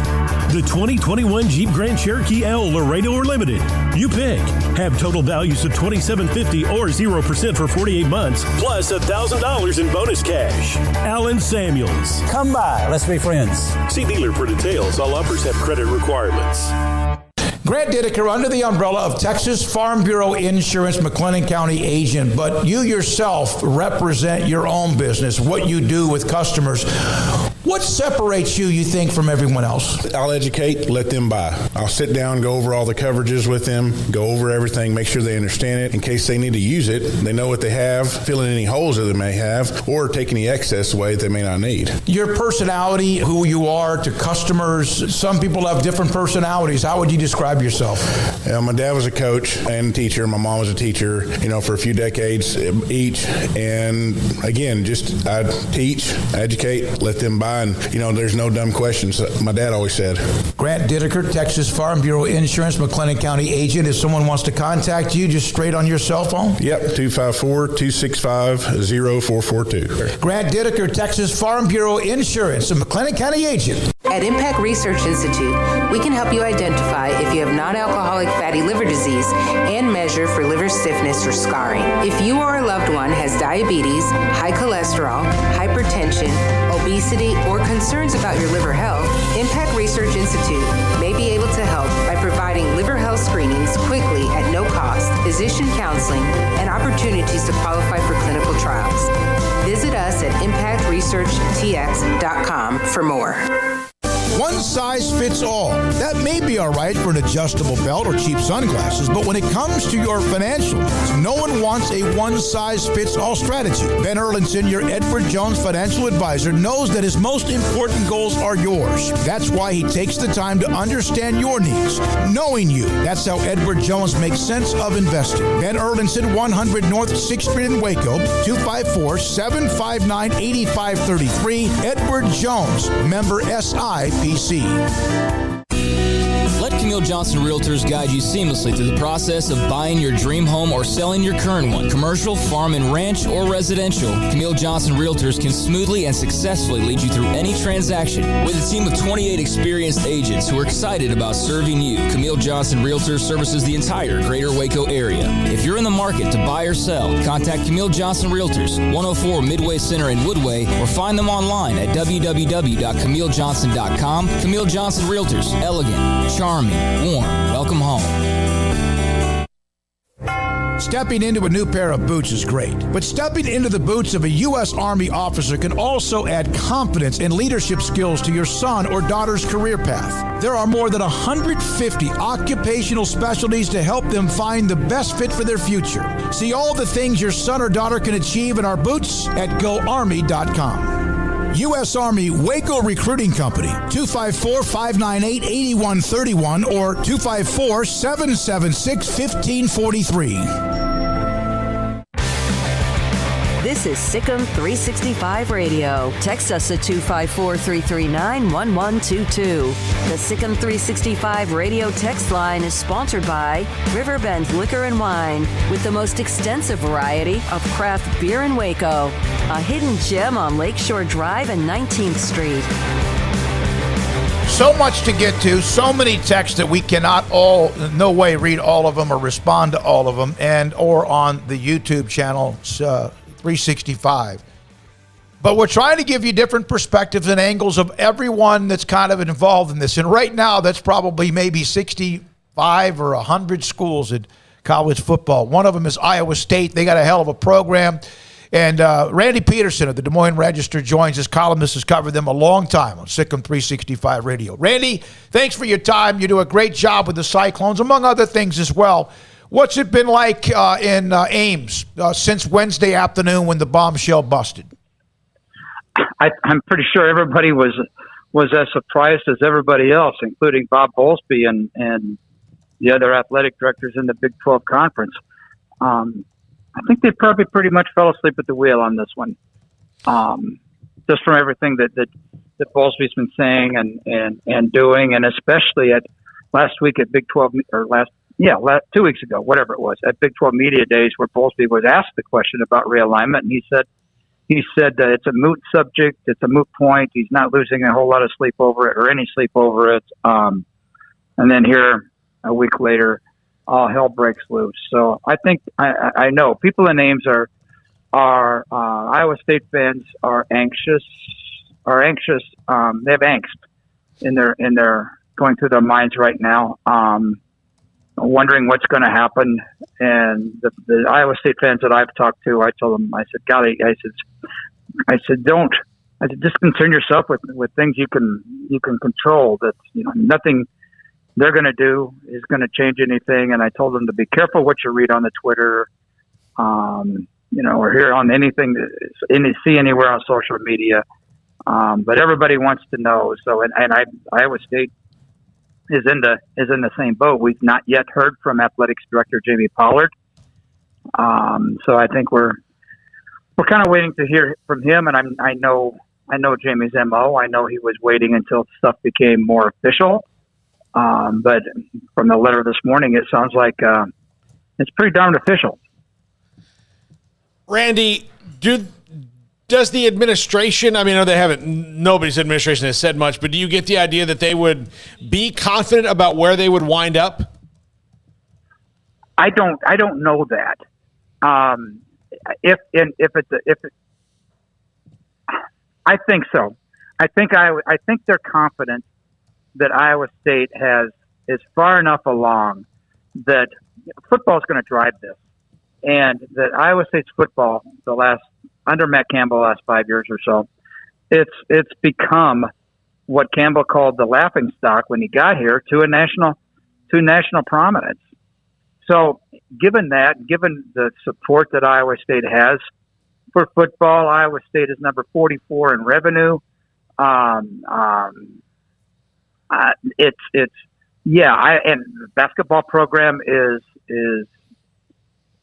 Speaker 3: The 2021 Jeep Grand Cherokee L Laredo or Limited. You pick. Have total values of $2,750 or 0% for 48 months, plus $1,000 in bonus cash. Allen Samuels.
Speaker 12: Come by. Let's be friends.
Speaker 3: See dealer for details. All offers have credit requirements.
Speaker 6: Grant Dideker, under the umbrella of Texas Farm Bureau Insurance, McLennan County agent, but you yourself represent your own business, what you do with customers. What separates you think, from everyone else?
Speaker 13: I'll educate, let them buy. I'll sit down, go over all the coverages with them, go over everything, make sure they understand it. In case they need to use it, they know what they have, fill in any holes that they may have, or take any excess away that they may not need.
Speaker 6: Your personality, who you are to customers, some people have different personalities. How would you describe yourself?
Speaker 13: My dad was a coach and teacher. My mom was a teacher, for a few decades each. And again, just I teach, educate, let them buy. And, there's no dumb questions. My dad always said.
Speaker 6: Grant Dideker, Texas Farm Bureau Insurance, McLennan County agent. If someone wants to contact you, just straight on your cell phone?
Speaker 13: Yep, 254-265-0442.
Speaker 6: Grant Dideker, Texas Farm Bureau Insurance, a McLennan County agent.
Speaker 14: At Impact Research Institute, we can help you identify if you have non-alcoholic fatty liver disease and measure for liver stiffness or scarring. If you or a loved one has diabetes, high cholesterol, hypertension, obesity, or concerns about your liver health, Impact Research Institute may be able to help by providing liver health screenings quickly at no cost, physician counseling, and opportunities to qualify for clinical trials. Visit us at impactresearchtx.com for more.
Speaker 6: One size fits all. That may be all right for an adjustable belt or cheap sunglasses, but when it comes to your financial needs, no one wants a one-size-fits-all strategy. Ben Erlinson, your Edward Jones financial advisor, knows that his most important goals are yours. That's why he takes the time to understand your needs, knowing you. That's how Edward Jones makes sense of investing. Ben Erlinson, 100 North 6th Street in Waco, 254-759-8533. Edward Jones, member SIPC.
Speaker 8: Let Camille Johnson Realtors guide you seamlessly through the process of buying your dream home or selling your current one. Commercial, farm and ranch, or residential, Camille Johnson Realtors can smoothly and successfully lead you through any transaction. With a team of 28 experienced agents who are excited about serving you, Camille Johnson Realtors services the entire greater Waco area. If you're in the market to buy or sell, contact Camille Johnson Realtors, 104 Midway Center in Woodway, or find them online at www.camillejohnson.com. Camille Johnson Realtors, elegant, charming, warm. Welcome home.
Speaker 6: Stepping into a new pair of boots is great, but stepping into the boots of a U.S. Army officer can also add confidence and leadership skills to your son or daughter's career path. There are more than 150 occupational specialties to help them find the best fit for their future. See all the things your son or daughter can achieve in our boots at GoArmy.com. U.S. Army Waco Recruiting Company, 254-598-8131 or 254-776-1543.
Speaker 2: This is SicEm365 Radio. Text us at 254-339-1122. The SicEm365 Radio text line is sponsored by Riverbend Liquor and Wine, with the most extensive variety of craft beer in Waco. A hidden gem on Lakeshore Drive and 19th Street.
Speaker 6: So much to get to, so many texts that we cannot no way read all of them or respond to all of them, and or on the YouTube channel 365. But we're trying to give you different perspectives and angles of everyone that's kind of involved in this. And right now, that's probably maybe 65 or 100 schools in college football. One of them is Iowa State. They got a hell of a program. And Randy Peterson of the Des Moines Register joins us. Columnist has covered them a long time on SicEm365 Radio. Randy, thanks for your time. You do a great job with the Cyclones, among other things as well. What's it been like in Ames since Wednesday afternoon when the bombshell busted?
Speaker 12: I'm pretty sure everybody was as surprised as everybody else, including Bob Bowlsby and the other athletic directors in the Big 12 Conference. I think they probably pretty much fell asleep at the wheel on this one, just from everything that Bowlsby's been saying and doing, and especially at last week at Big 12 or 2 weeks ago, whatever it was, at Big 12 Media Days, where Bowlsby was asked the question about realignment, and he said that it's a moot subject, it's a moot point. He's not losing a whole lot of sleep over it or any sleep over it. And then here a week later, all hell breaks loose. So I think I know people in Ames are Iowa State fans are anxious. They have angst in their going through their minds right now. Wondering what's going to happen. And the Iowa State fans that I've talked to, I told them, I said, golly, just concern yourself with things you can control. That nothing they're going to do is going to change anything. And I told them to be careful what you read on the Twitter, or hear on anything see anywhere on social media. But everybody wants to know. So, and Iowa State is in the same boat. We've not yet heard from athletics director Jamie Pollard. So I think we're kind of waiting to hear from him. And I know Jamie's MO. I know he was waiting until stuff became more official. But from the letter this morning, it sounds like it's pretty darn official.
Speaker 7: Randy, does the administration, I mean, nobody's administration has said much, but do you get the idea that they would be confident about where they would wind up?
Speaker 12: I don't know that. I think so. I think they're confident that Iowa State is far enough along that football is going to drive this, and that Iowa State's football under Matt Campbell the last 5 years or so, it's become what Campbell called the laughing stock when he got here to national prominence. So given the support that Iowa State has for football, Iowa State is number 44 in revenue. And the basketball program is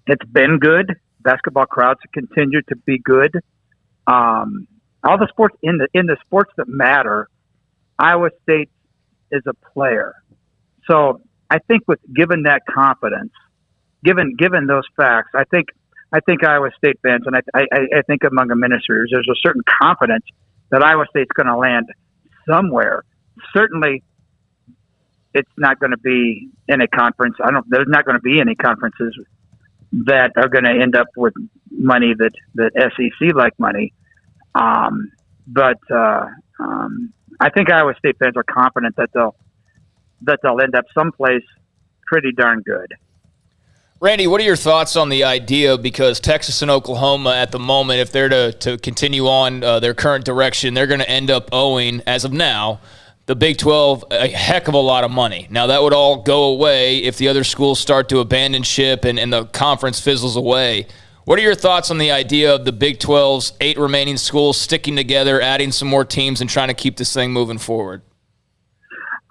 Speaker 12: it's been good. Basketball crowds continue to be good. All the sports in the sports that matter, Iowa State is a player. So I think given that confidence, given those facts, I think Iowa State fans, and I think among administrators, there's a certain confidence that Iowa State's going to land somewhere. Certainly, it's not going to be in a conference. There's not going to be any conferences that are going to end up with money that SEC like money. But I think Iowa State fans are confident that they'll end up someplace pretty darn good.
Speaker 8: Randy, what are your thoughts on the idea, because Texas and Oklahoma at the moment, if they're to continue on their current direction, they're going to end up owing, as of now, the Big 12 a heck of a lot of money. Now, that would all go away if the other schools start to abandon ship and the conference fizzles away. What are your thoughts on the idea of the Big 12's 8 remaining schools sticking together, adding some more teams, and trying to keep this thing moving forward?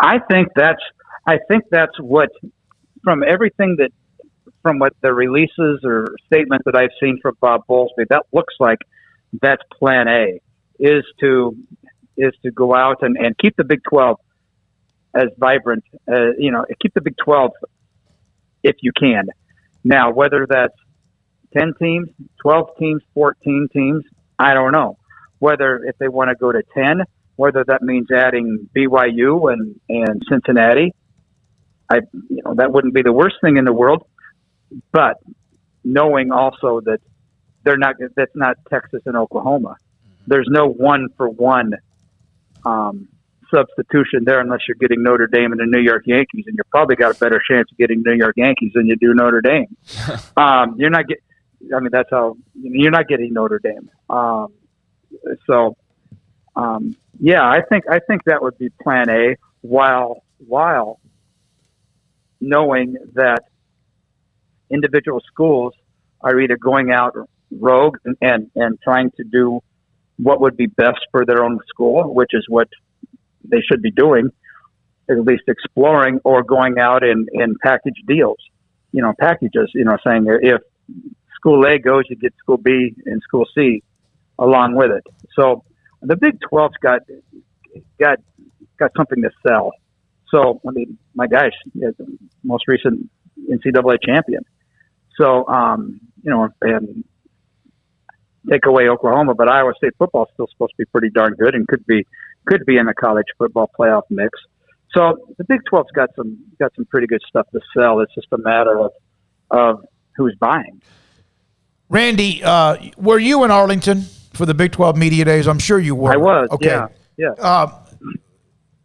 Speaker 12: I think that's what, from what the releases or statements that I've seen from Bob Bowlsby, that looks like that's plan A, is to go out and keep the Big 12 as vibrant, keep the Big 12 if you can. Now, whether that's 10 teams, 12 teams, 14 teams, I don't know. Whether if they want to go to 10, whether that means adding BYU and Cincinnati, that wouldn't be the worst thing in the world. But knowing also that that's not Texas and Oklahoma. There's no 1-for-1 substitution there unless you're getting Notre Dame and the New York Yankees, and you probably got a better chance of getting New York Yankees than you do Notre Dame. You're not getting Notre Dame. I think that would be plan A, while knowing that individual schools are either going out rogue and trying to do what would be best for their own school, which is what they should be doing, at least exploring, or going out and package deals, packages, saying if school A goes, you get school B and school C along with it. So the Big 12's got something to sell. So, my gosh, the most recent NCAA champion. So, and take away Oklahoma, but Iowa State football is still supposed to be pretty darn good and could be in the college football playoff mix. So the Big 12's got some pretty good stuff to sell. It's just a matter of who's buying.
Speaker 6: Randy, were you in Arlington for the Big 12 Media Days? I'm sure you were.
Speaker 12: I was.
Speaker 6: Okay.
Speaker 12: Yeah.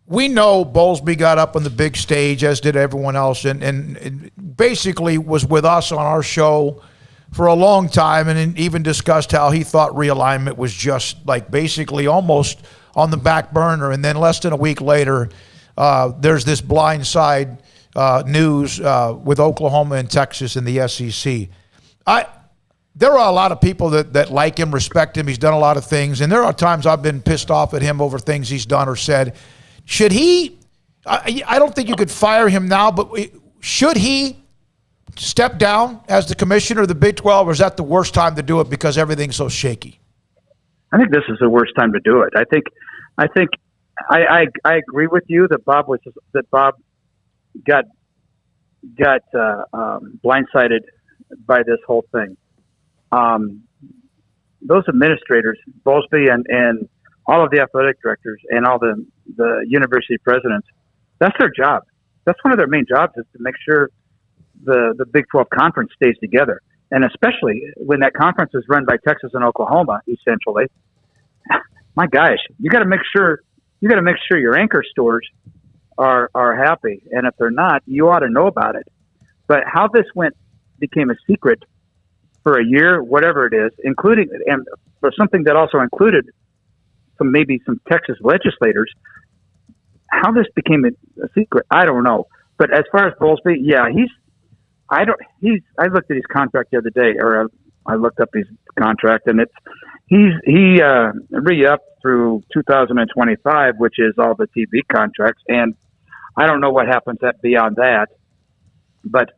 Speaker 6: We know Bowlsby got up on the big stage, as did everyone else, and basically was with us on our show for a long time, and even discussed how he thought realignment was just like basically almost on the back burner. And then less than a week later, there's this blindside news with Oklahoma and Texas in the SEC. There are a lot of people that like him, respect him. He's done a lot of things, and there are times I've been pissed off at him over things he's done or said. Should he? I don't think you could fire him now, but should he step down as the commissioner of the Big 12, or is that the worst time to do it because everything's so shaky?
Speaker 12: I think this is the worst time to do it. I agree with you that Bob got blindsided by this whole thing. Those administrators, Bowlsby and all of the athletic directors and all the university presidents, that's their job. That's one of their main jobs, is to make sure the Big 12 conference stays together. And especially when that conference is run by Texas and Oklahoma, essentially, my gosh, you got to make sure your anchor stores are happy. And if they're not, you ought to know about it. But how this became a secret for a year, whatever it is, including, and for something that also included maybe some Texas legislators, how this became a secret, I don't know. But as far as Bowlsby, yeah, I looked at his contract the other day, or I looked up his contract, and he re-upped through 2025, which is all the TV contracts, and I don't know what happens beyond that. But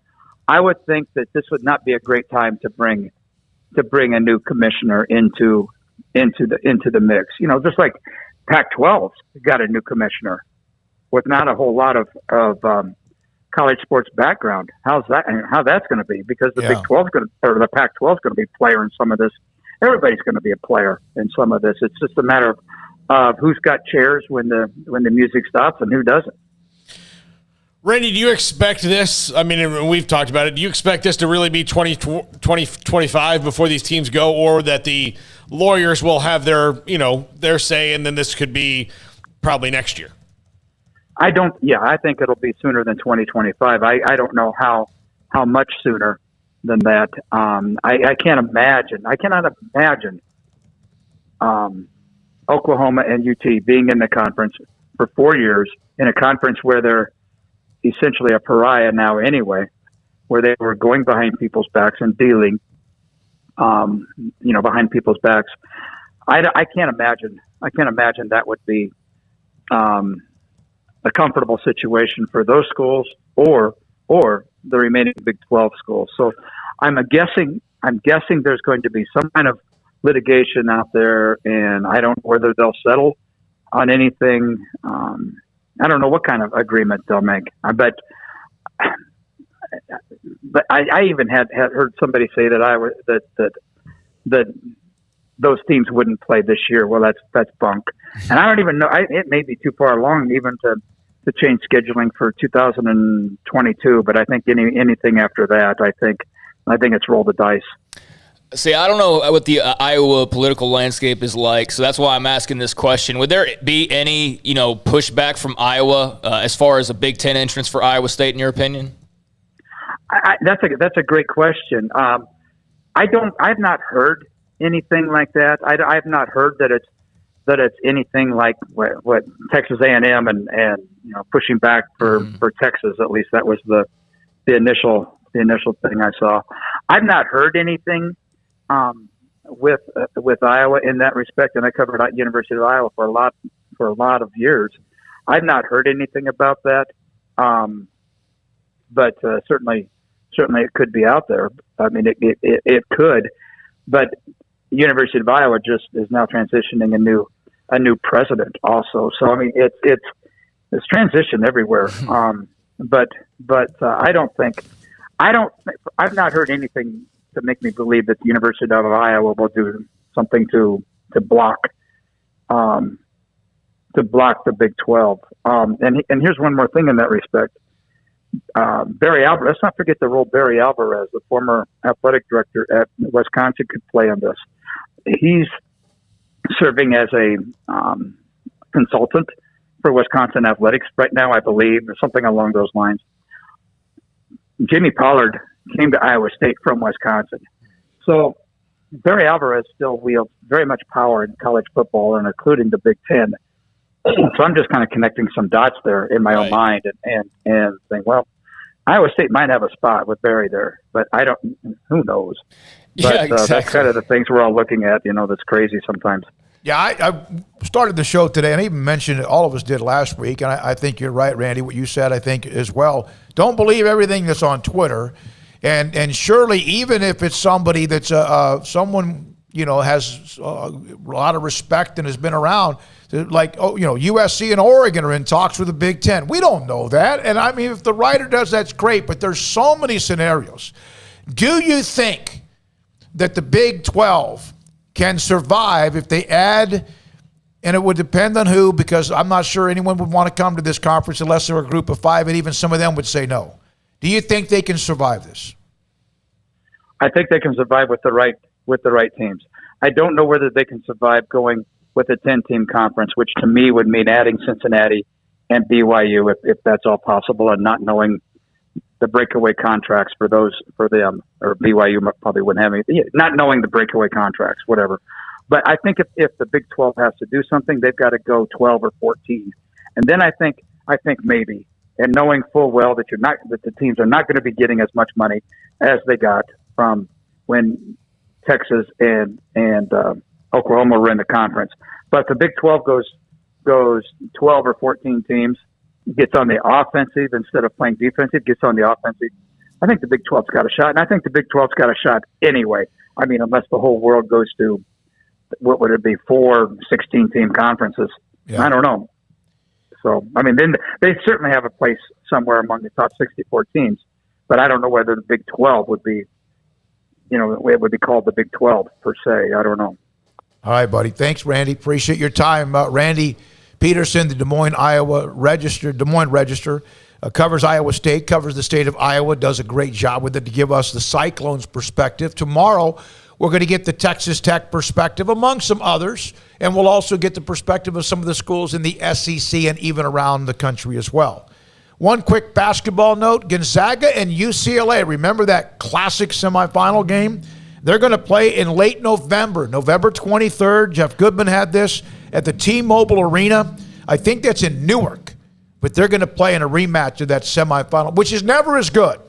Speaker 12: I would think that this would not be a great time to bring a new commissioner into the mix. Just like Pac-12 got a new commissioner with not a whole lot of college sports background. How that's going to be? Because the Big 12 or the Pac-12 is going to be a player in some of this. Everybody's going to be a player in some of this. It's just a matter of who's got chairs when the music stops and who doesn't.
Speaker 7: Randy, do you expect this? I mean, we've talked about it. Do you expect this to really be 2025 before these teams go, or that the lawyers will have their say, and then this could be probably next year?
Speaker 12: I think it'll be sooner than 2025. I don't know how much sooner. than that. I can't imagine. I cannot imagine Oklahoma and UT being in the conference for 4 years, in a conference where they're essentially a pariah now anyway, where they were going behind people's backs and dealing, behind people's backs. I can't imagine. I can't imagine that would be a comfortable situation for those schools or the remaining Big 12 schools. So I'm guessing there's going to be some kind of litigation out there, and I don't know whether they'll settle on anything. I don't know what kind of agreement they'll make. I bet. But I even had heard somebody say that that those teams wouldn't play this year. Well, that's bunk. And I don't even know. It may be too far along even to change scheduling for 2022. But I think anything after that, I think it's roll the dice.
Speaker 8: See, I don't know what the Iowa political landscape is like, so that's why I'm asking this question. Would there be any, pushback from Iowa as far as a Big Ten entrance for Iowa State, in your opinion?
Speaker 12: That's a great question. I've not heard anything like that. I've not heard that it's anything like what Texas A&M and pushing back for Texas. At least that was the initial thing I saw. I've not heard anything with Iowa in that respect, and I covered University of Iowa for a lot of years. I've not heard anything about that, but certainly it could be out there. I mean, it could, but University of Iowa just is now transitioning a new president also. So I mean, it's transition everywhere. But I've not heard anything to make me believe that the University of Iowa will do something to block the Big 12. And here's one more thing in that respect. Barry Alvarez, let's not forget the role Barry Alvarez, the former athletic director at Wisconsin, could play on this. He's serving as a consultant for Wisconsin athletics right now, I believe, or something along those lines. Jimmy Pollard came to Iowa State from Wisconsin. So Barry Alvarez still wields very much power in college football, and including the Big Ten. So I'm just kind of connecting some dots there in my own mind and saying, well, Iowa State might have a spot with Barry there, but who knows? But
Speaker 8: exactly.
Speaker 12: That's kind of the things we're all looking at, that's crazy sometimes.
Speaker 6: Yeah, I started the show today, and I even mentioned it, all of us did last week, and I think you're right, Randy, what you said, I think as well. Don't believe everything that's on Twitter, and surely even if it's somebody that's someone, has a lot of respect and has been around, like, USC and Oregon are in talks with the Big Ten. We don't know that, and I mean, if the writer does, that's great, but there's so many scenarios. Do you think that the Big 12 can survive if they add, and it would depend on who, because I'm not sure anyone would want to come to this conference unless they're a group of five, and even some of them would say no. Do you think they can survive this?
Speaker 12: I think they can survive with the right teams. I don't know whether they can survive going with a 10-team conference, which to me would mean adding Cincinnati and BYU if that's all possible, and not knowing the breakaway contracts for them, or BYU probably wouldn't have any, not knowing the breakaway contracts, whatever. But I think if the Big 12 has to do something, they've got to go 12 or 14. And then I think maybe, and knowing full well that that the teams are not going to be getting as much money as they got from when Texas and Oklahoma were in the conference. But the Big 12 goes 12 or 14 teams, gets on the offensive instead of playing defensive, gets on the offensive. I think the Big 12's got a shot, and I think the Big 12's got a shot anyway. I mean, unless the whole world goes to, what would it be, 4 16-team conferences? Yeah. I don't know. So, I mean, then they certainly have a place somewhere among the top 64 teams, but I don't know whether the Big 12 would be, it would be called the Big 12 per se. I don't know.
Speaker 6: All right, buddy. Thanks, Randy. Appreciate your time. Randy Peterson, the Des Moines Register, covers Iowa State, covers the state of Iowa, does a great job with it to give us the Cyclones perspective. Tomorrow, we're going to get the Texas Tech perspective, among some others, and we'll also get the perspective of some of the schools in the SEC and even around the country as well. One quick basketball note, Gonzaga and UCLA, remember that classic semifinal game? They're going to play in late November, November 23rd. Jeff Goodman had this at the T-Mobile Arena. I think that's in Newark, but they're going to play in a rematch of that semifinal, which is never as good,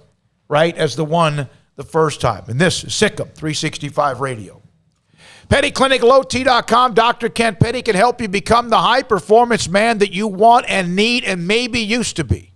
Speaker 6: right, as the one the first time. And this is SicEm365 Radio. PettyClinicLowT.com. Dr. Kent Petty can help you become the high-performance man that you want and need and maybe used to be.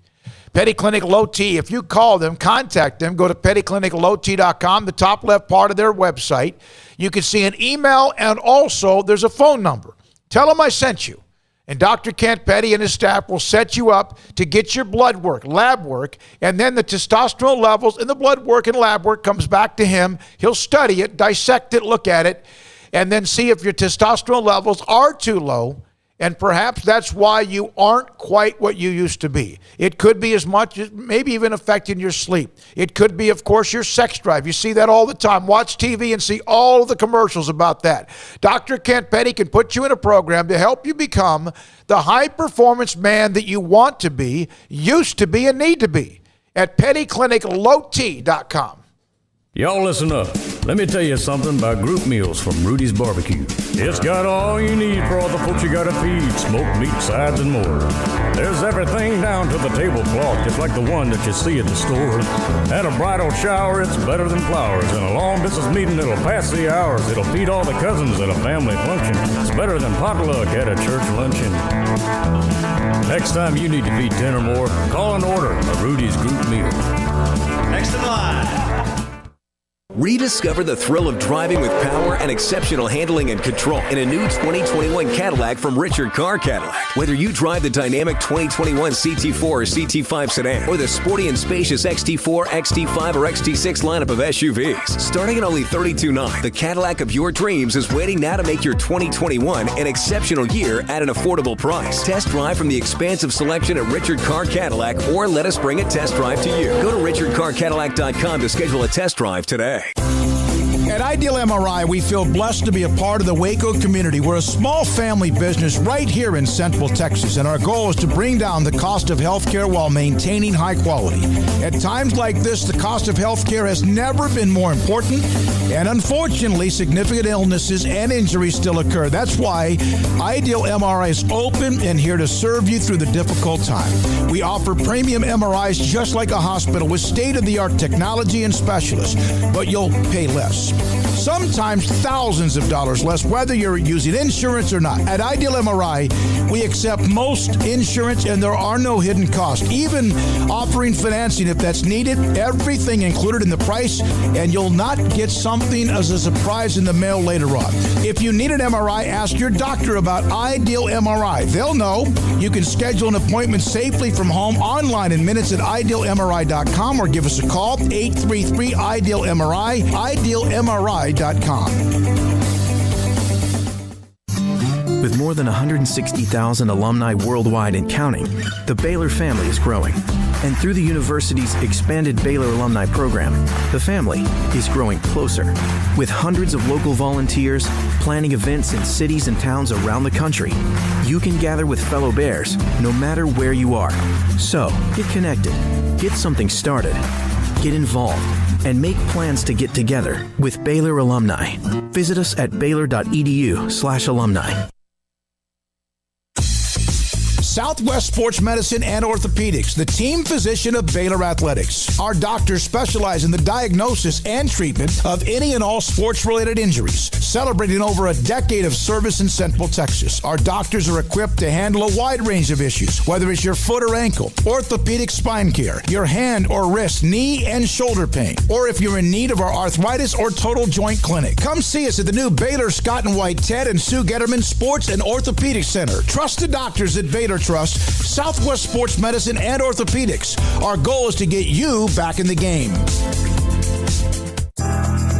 Speaker 6: Petty Clinic Low T. If you call them, contact them, go to PettyClinicLowT.com, the top left part of their website. You can see an email, and also there's a phone number. Tell them I sent you. And Dr. Kent Petty and his staff will set you up to get your blood work, lab work, and then the testosterone levels in the blood work and lab work comes back to him. He'll study it, dissect it, look at it, and then see if your testosterone levels are too low. And perhaps that's why you aren't quite what you used to be. It could be as much as maybe even affecting your sleep. It could be, of course, your sex drive. You see that all the time. Watch TV and see all of the commercials about that. Dr. Kent Petty can put you in a program to help you become the high-performance man that you want to be, used to be, and need to be at PettyClinicLowT.com.
Speaker 15: Y'all listen up. Let me tell you something about group meals from Rudy's Barbecue. It's got all you need for all the folks you gotta feed, smoked meat, sides, and more. There's everything down to the tablecloth, just like the one that you see at the store. At a bridal shower, it's better than flowers. And a long distance meeting, it'll pass the hours. It'll feed all the cousins at a family function. It's better than potluck at a church luncheon. Next time you need to feed 10 or more, call and order a Rudy's group meal.
Speaker 16: Next in line. Rediscover the thrill of driving with power and exceptional handling and control in a new 2021 Cadillac from Richard Car Cadillac. Whether you drive the dynamic 2021 CT4 or CT5 sedan or the sporty and spacious XT4, XT5, or XT6 lineup of SUVs, starting at only $32,900, the Cadillac of your dreams is waiting now to make your 2021 an exceptional year at an affordable price. Test drive from the expansive selection at Richard Car Cadillac or let us bring a test drive to you. Go to richardcarcadillac.com to schedule a test drive today.
Speaker 6: At Ideal MRI, we feel blessed to be a part of the Waco community. We're a small family business right here in Central Texas, and our goal is to bring down the cost of healthcare while maintaining high quality. At times like this, the cost of healthcare has never been more important, and unfortunately, significant illnesses and injuries still occur. That's why Ideal MRI is open and here to serve you through the difficult time. We offer premium MRIs just like a hospital with state-of-the-art technology and specialists, but you'll pay less. Sometimes thousands of dollars less, whether you're using insurance or not. At Ideal MRI, we accept most insurance and there are no hidden costs, even offering financing if that's needed. Everything included in the price, and you'll not get something as a surprise in the mail later on. If you need an MRI, ask your doctor about Ideal MRI. They'll know. You can schedule an appointment safely from home online in minutes at idealmri.com or give us a call, 833-IDEAL-MRI, idealmri.com.
Speaker 17: With more than 160,000 alumni worldwide and counting, the Baylor family is growing. And through the university's expanded Baylor alumni program, the family is growing closer. With hundreds of local volunteers planning events in cities and towns around the country, you can gather with fellow Bears no matter where you are. So, get connected, get something started, get involved, and make plans to get together with Baylor alumni. Visit us at baylor.edu/alumni.
Speaker 6: Southwest Sports Medicine and Orthopedics, the team physician of Baylor Athletics. Our doctors specialize in the diagnosis and treatment of any and all sports-related injuries. Celebrating over a decade of service in Central Texas, our doctors are equipped to handle a wide range of issues, whether it's your foot or ankle, orthopedic spine care, your hand or wrist, knee and shoulder pain, or if you're in need of our arthritis or total joint clinic. Come see us at the new Baylor Scott and White Ted and Sue Getterman Sports and Orthopedic Center. Trusted doctors at Baylor Trust, Southwest Sports Medicine and Orthopedics. Our goal is to get you back in the game.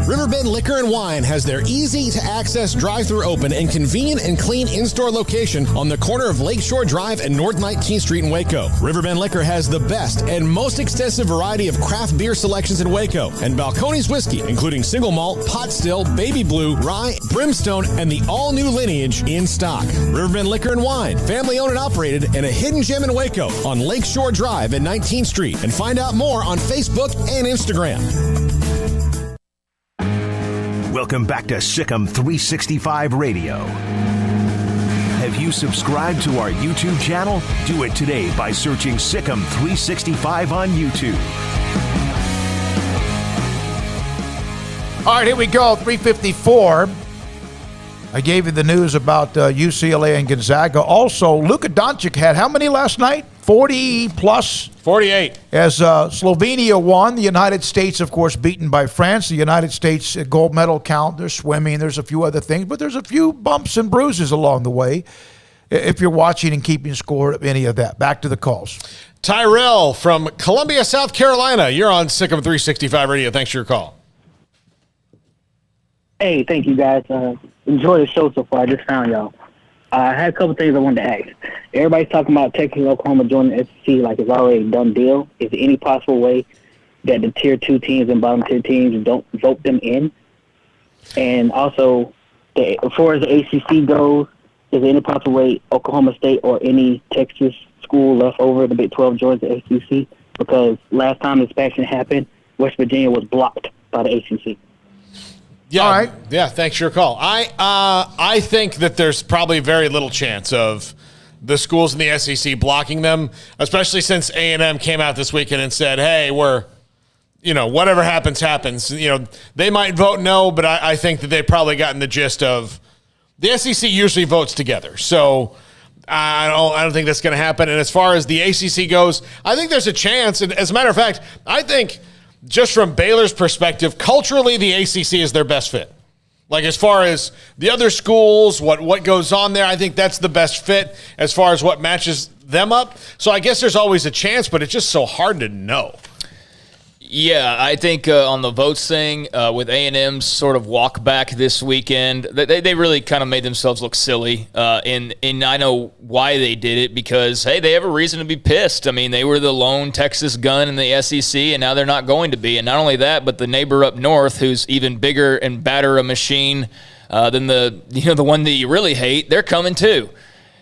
Speaker 18: Riverbend Liquor and Wine has their easy-to-access drive-thru open and convenient and clean in-store location on the corner of Lakeshore Drive and North 19th Street in Waco. Riverbend Liquor has the best and most extensive variety of craft beer selections in Waco, and Balcones whiskey, including single malt, pot still, baby blue, rye, brimstone, and the all-new lineage in stock. Riverbend Liquor and Wine, family-owned and operated, and a hidden gem in Waco on Lakeshore Drive and 19th Street. And find out more on Facebook and Instagram.
Speaker 5: Welcome back to SicEm365 Radio. Have you subscribed to our YouTube channel? Do it today by searching SicEm365 on YouTube.
Speaker 6: All right, here we go, 3:54. I gave you the news about UCLA and Gonzaga. Also, Luka Doncic had how many last night? 40 plus?
Speaker 7: 48.
Speaker 6: As Slovenia won, the United States, of course, beaten by France. The United States gold medal count. There's swimming. There's a few other things. But there's a few bumps and bruises along the way if you're watching and keeping score of any of that. Back to the calls.
Speaker 7: Tyrell from Columbia, South Carolina. You're on SicEm365 Radio. Thanks for your call.
Speaker 19: Hey, thank you, guys. Enjoy the show so far. I just found y'all. I had a couple things I wanted to ask. Everybody's talking about Texas and Oklahoma joining the SEC like it's already a done deal. Is there any possible way that the Tier 2 teams and bottom-tier teams don't vote them in? And also, as far as the ACC goes, is there any possible way Oklahoma State or any Texas school left over the Big 12 joins the ACC? Because last time this expansion happened, West Virginia was blocked by the ACC.
Speaker 7: Yeah, all right. Yeah, thanks for your call. I think that there's probably very little chance of the schools in the SEC blocking them, especially since A&M came out this weekend and said, hey, we're, whatever happens, happens. They might vote no, but I think that they've probably gotten the gist of the SEC usually votes together. So I don't think that's going to happen. And as far as the ACC goes, I think there's a chance. And as a matter of fact, I think just from Baylor's perspective, culturally, the ACC is their best fit. Like as far as the other schools, what goes on there, I think that's the best fit as far as what matches them up. So I guess there's always a chance, but it's just so hard to know.
Speaker 8: Yeah, I think on the votes thing, with A&M's sort of walk back this weekend, they really kind of made themselves look silly. And I know why they did it because, hey, they have a reason to be pissed. I mean, they were the lone Texas gun in the SEC, and now they're not going to be. And not only that, but the neighbor up north, who's even bigger and badder a machine than the one that you really hate, they're coming too.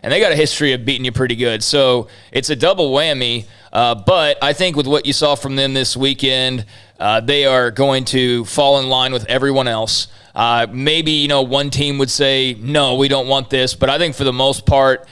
Speaker 8: And they got a history of beating you pretty good. So it's a double whammy. But I think with what you saw from them this weekend, they are going to fall in line with everyone else. Maybe, one team would say, no, we don't want this. But I think for the most part,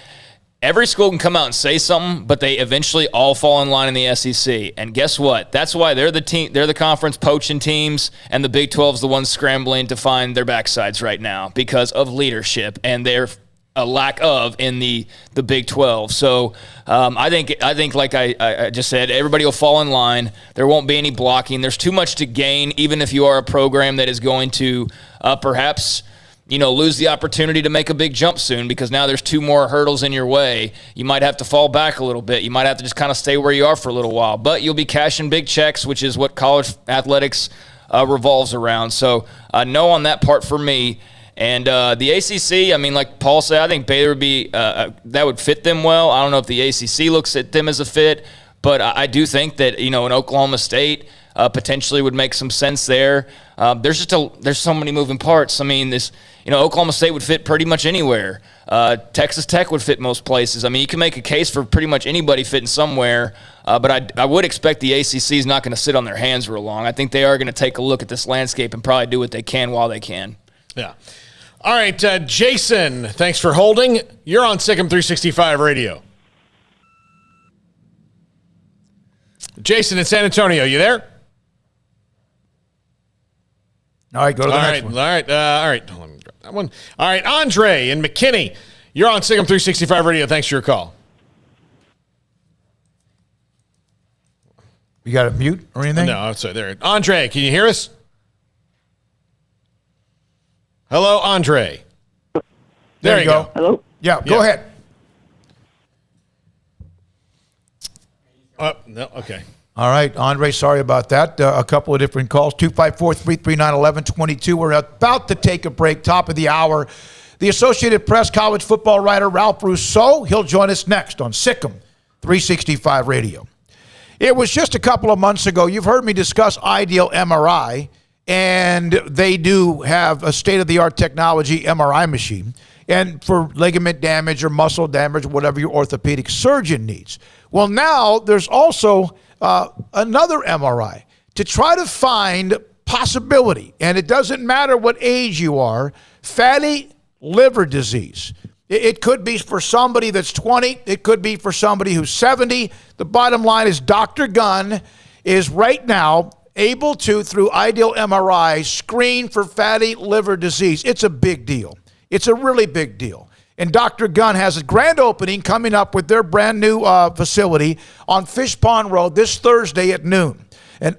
Speaker 8: every school can come out and say something, but they eventually all fall in line in the SEC. And guess what? That's why they're the team. They're the conference poaching teams, and the Big 12's the ones scrambling to find their backsides right now because of leadership and their a lack of in the Big 12. So I think like I just said, everybody will fall in line. There won't be any blocking. There's too much to gain, even if you are a program that is going to perhaps lose the opportunity to make a big jump soon because now there's two more hurdles in your way. You might have to fall back a little bit. You might have to just kind of stay where you are for a little while. But you'll be cashing big checks, which is what college athletics revolves around. So no on that part for me. And the ACC, I mean, like Paul said, I think Baylor would be that would fit them well. I don't know if the ACC looks at them as a fit, but I do think that an Oklahoma State potentially would make some sense there. There's so many moving parts. I mean, Oklahoma State would fit pretty much anywhere. Texas Tech would fit most places. I mean, you can make a case for pretty much anybody fitting somewhere. But I would expect the ACC is not going to sit on their hands real long. I think they are going to take a look at this landscape and probably do what they can while they can.
Speaker 7: Yeah. All right, Jason, thanks for holding. You're on SicEm365 Radio. Jason in San Antonio, you there?
Speaker 6: All right, go to the next one.
Speaker 7: All right. Let me drop that one. All right, Andre in McKinney, you're on SicEm365 Radio. Thanks for your call.
Speaker 6: You got it mute or anything?
Speaker 7: No, sorry. There. Andre, can you hear us? Hello, Andre.
Speaker 6: There you go.
Speaker 19: Hello?
Speaker 6: Yeah, go ahead.
Speaker 7: No, okay.
Speaker 6: All right, Andre, sorry about that. A couple of different calls. 254-339-1122. We're about to take a break, top of the hour. The Associated Press college football writer Ralph Rousseau, he'll join us next on SicEm365 Radio. It was just a couple of months ago. You've heard me discuss Ideal MRI, and they do have a state-of-the-art technology MRI machine, and for ligament damage or muscle damage, whatever your orthopedic surgeon needs. Well, now there's also another MRI to try to find possibility, and it doesn't matter what age you are, fatty liver disease. It could be for somebody that's 20. It could be for somebody who's 70. The bottom line is Dr. Gunn is right now able to, through Ideal MRI, screen for fatty liver disease. It's a big deal. It's a really big deal. And Dr. Gunn has a grand opening coming up with their brand new facility on Fish Pond Road this Thursday at noon. And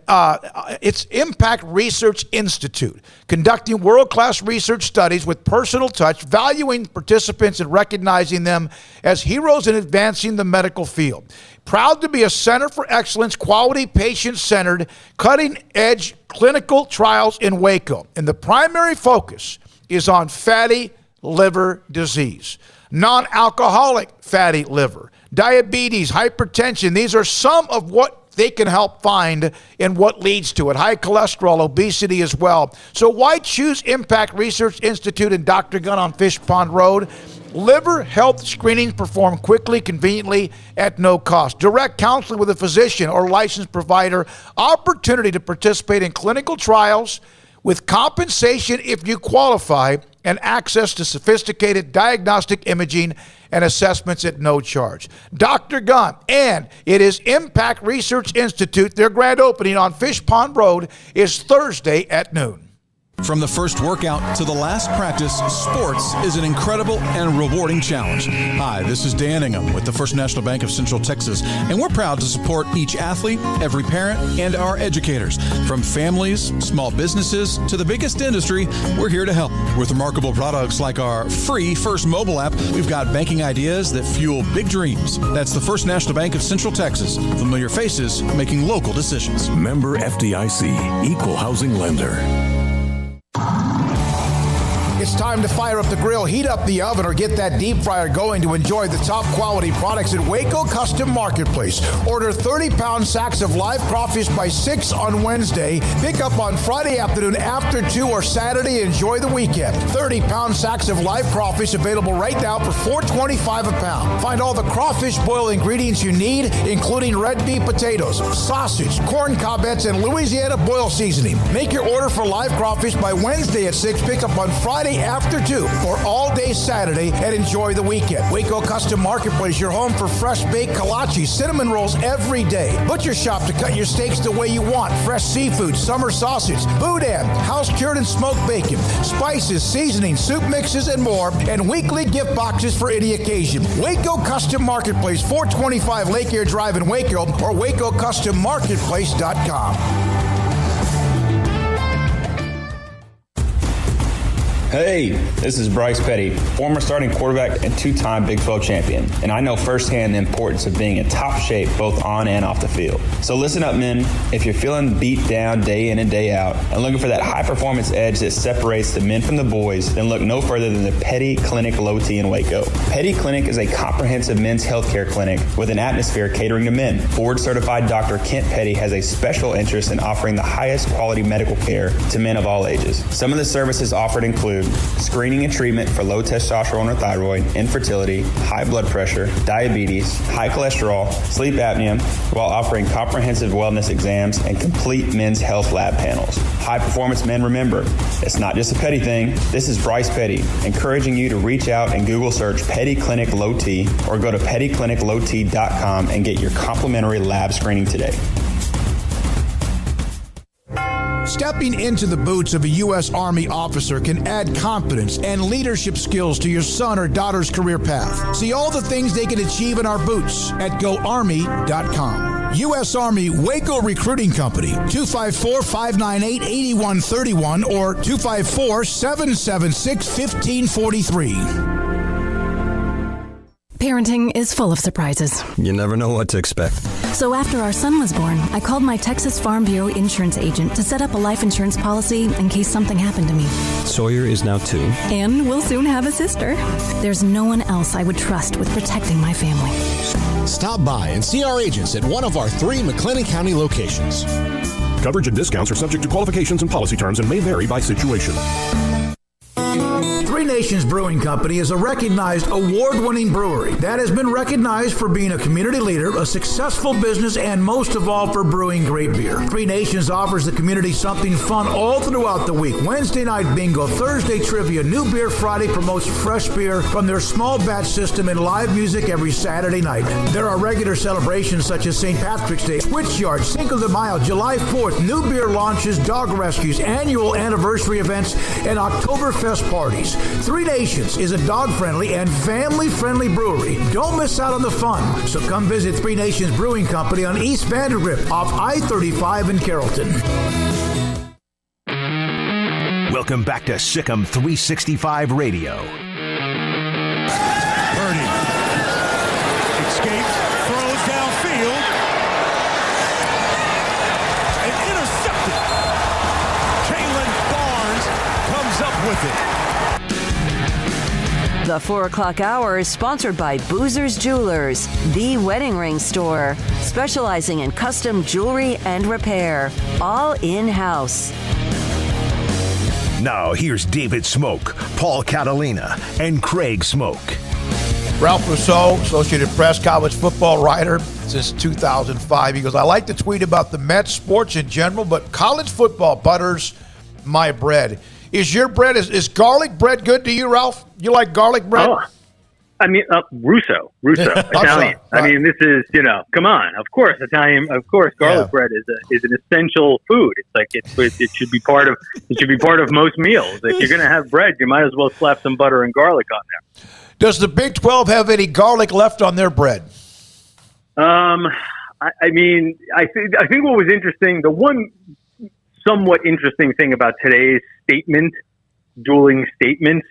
Speaker 6: it's Impact Research Institute, conducting world-class research studies with personal touch, valuing participants and recognizing them as heroes in advancing the medical field. Proud to be a center for excellence, quality, patient-centered, cutting-edge clinical trials in Waco. And the primary focus is on fatty liver disease, non-alcoholic fatty liver, diabetes, hypertension. These are some of what they can help find and what leads to it. High cholesterol, obesity as well. So why choose Impact Research Institute and Dr. Gunn on Fish Pond Road? Liver health screenings performed quickly, conveniently, at no cost. Direct counseling with a physician or licensed provider. Opportunity to participate in clinical trials with compensation if you qualify, and access to sophisticated diagnostic imaging and assessments at no charge. Dr. Gunn, and it is Impact Research Institute. Their grand opening on Fish Pond Road is Thursday at noon.
Speaker 20: From the first workout to the last practice, sports is an incredible and rewarding challenge. Hi, this is Dan Ingham with the First National Bank of Central Texas, and we're proud to support each athlete, every parent, and our educators. From families, small businesses, to the biggest industry, we're here to help. With remarkable products like our free First mobile app, we've got banking ideas that fuel big dreams. That's the First National Bank of Central Texas. Familiar faces making local decisions.
Speaker 21: Member FDIC, Equal Housing Lender.
Speaker 6: It's time to fire up the grill, heat up the oven, or get that deep fryer going to enjoy the top quality products at Waco Custom Marketplace. Order 30-pound sacks of live crawfish by 6 on Wednesday. Pick up on Friday afternoon after 2 or Saturday. Enjoy the weekend. 30-pound sacks of live crawfish available right now for $4.25 a pound. Find all the crawfish boil ingredients you need, including red beef potatoes, sausage, corn cobettes, and Louisiana boil seasoning. Make your order for live crawfish by Wednesday at 6. Pick up on Friday after 2 or all day Saturday, and enjoy the weekend. Waco Custom Marketplace, your home for fresh baked kolache, cinnamon rolls every day. Butcher shop to cut your steaks the way you want. Fresh seafood, summer sausage, boudin, house-cured and smoked bacon, spices, seasonings, soup mixes, and more, and weekly gift boxes for any occasion. Waco Custom Marketplace, 425 Lake Air Drive in Waco, or WacoCustomMarketplace.com.
Speaker 22: Hey, this is Bryce Petty, former starting quarterback and two-time Big 12 champion, and I know firsthand the importance of being in top shape both on and off the field. So listen up, men. If you're feeling beat down day in and day out and looking for that high-performance edge that separates the men from the boys, then look no further than the Petty Clinic Low T in Waco. Petty Clinic is a comprehensive men's healthcare clinic with an atmosphere catering to men. Board-certified Dr. Kent Petty has a special interest in offering the highest quality medical care to men of all ages. Some of the services offered include screening and treatment for low testosterone or thyroid, infertility, high blood pressure, diabetes, high cholesterol, sleep apnea, while offering comprehensive wellness exams and complete men's health lab panels. High performance men, remember, it's not just a Petty thing. This is Bryce Petty, encouraging you to reach out and Google search Petty Clinic Low T or go to pettycliniclowt.com and get your complimentary lab screening today.
Speaker 6: Stepping into the boots of a U.S. Army officer can add confidence and leadership skills to your son or daughter's career path. See all the things they can achieve in our boots at GoArmy.com. U.S. Army Waco Recruiting Company, 254-598-8131 or 254-776-1543.
Speaker 23: Parenting is full of surprises.
Speaker 24: You never know what to expect.
Speaker 1: So after our son was born, I called my Texas Farm Bureau insurance agent to set up a life insurance policy in case something happened to me.
Speaker 4: Sawyer is now 2.
Speaker 1: And we'll soon have a sister. There's no one else I would trust with protecting my family.
Speaker 18: Stop by and see our agents at one of our 3 McLennan County locations.
Speaker 23: Coverage and discounts are subject to qualifications and policy terms and may vary by situation.
Speaker 6: Three Nations Brewing Company is a recognized award-winning brewery that has been recognized for being a community leader, a successful business, and most of all for brewing great beer. Three Nations offers the community something fun all throughout the week. Wednesday night bingo, Thursday trivia, New Beer Friday promotes fresh beer from their small batch system and live music every Saturday night. There are regular celebrations such as St. Patrick's Day, Switchyard, Cinco de Mayo, July 4th, new beer launches, dog rescues, annual anniversary events, and Oktoberfest parties. Three Nations is a dog-friendly and family-friendly brewery. Don't miss out on the fun. So come visit Three Nations Brewing Company on East Vandergrift off I-35 in Carrollton.
Speaker 5: Welcome back to SicEm365 Radio.
Speaker 24: Purdy escapes, throws downfield, and intercepted. Jalen Barnes comes up with it.
Speaker 2: The 4 o'clock hour is sponsored by Boozer's Jewelers, the wedding ring store, specializing in custom jewelry and repair, all in-house.
Speaker 5: Now here's David Smoak, Paul Catalina, and Craig Smoak.
Speaker 6: Ralph Rousseau, Associated Press, college football writer since 2005. He goes, I like to tweet about the Mets, sports in general, but college football butters my bread. Is your bread, is garlic bread good to you, Ralph? You like garlic bread?
Speaker 12: Oh, I mean, Russo, Italian. I mean, this is, come on. Of course, Italian. Of course, garlic bread is an essential food. It's like it should be part of most meals. If you're going to have bread, you might as well slap some butter and garlic on there.
Speaker 6: Does the Big 12 have any garlic left on their bread?
Speaker 12: I think what was interesting, the one somewhat interesting thing about today's dueling statements,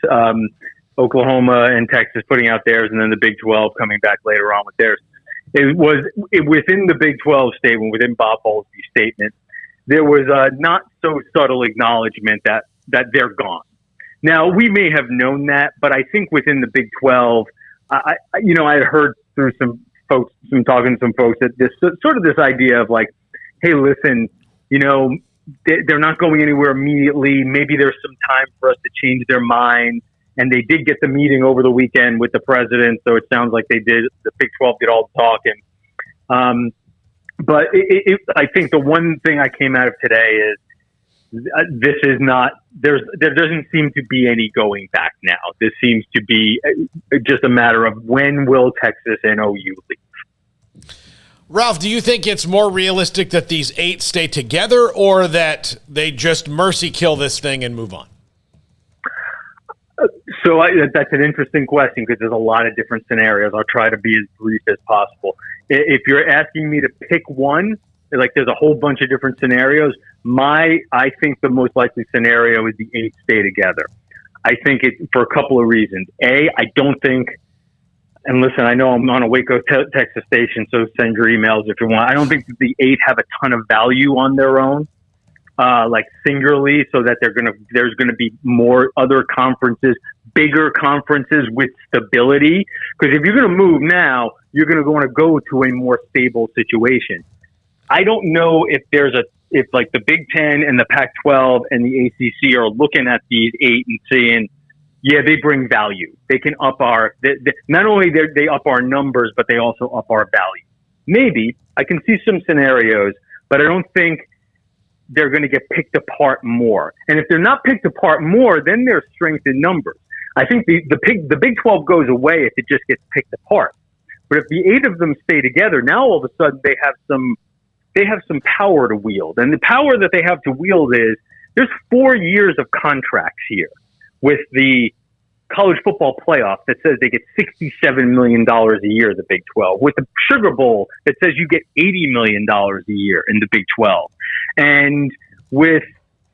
Speaker 12: Oklahoma and Texas putting out theirs, and then the Big 12 coming back later on with theirs. It was within the Big 12 statement, within Bob Bowlsby's statement, there was a not so subtle acknowledgement that they're gone. Now, we may have known that, but I think within the Big 12, I had heard through some talking to some folks that this idea of like, hey, listen, they're not going anywhere immediately. Maybe there's some time for us to change their mind. And they did get the meeting over the weekend with the president, so it sounds like they did. The Big 12 did all the talking. But I think the one thing I came out of today is this is not. There doesn't seem to be any going back now. This seems to be just a matter of when will Texas and OU leave.
Speaker 7: Ralph, do you think it's more realistic that these 8 stay together or that they just mercy kill this thing and move on?
Speaker 12: So that's an interesting question because there's a lot of different scenarios. I'll try to be as brief as possible. If you're asking me to pick one, like there's a whole bunch of different scenarios. I think the most likely scenario is the 8 stay together. I think it for a couple of reasons. I don't think, and listen, I know I'm on a Waco, Texas station, so send your emails if you want. I don't think that the 8 have a ton of value on their own, like singularly, so that there's gonna be more other conferences, bigger conferences with stability. Because if you're gonna move now, you're gonna want to go to a more stable situation. I don't know if if like the Big Ten and the Pac-12 and the ACC are looking at these 8 and saying, yeah, they bring value. They can up not only they up our numbers, but they also up our value. Maybe I can see some scenarios, but I don't think they're going to get picked apart more. And if they're not picked apart more, then there's strength in numbers. I think the Big 12 goes away if it just gets picked apart. But if the 8 of them stay together, now all of a sudden they have some power to wield. And the power that they have to wield is there's 4 years of contracts here with the college football playoff that says they get $67 million a year, the Big 12, with the Sugar Bowl that says you get $80 million a year in the Big 12, and with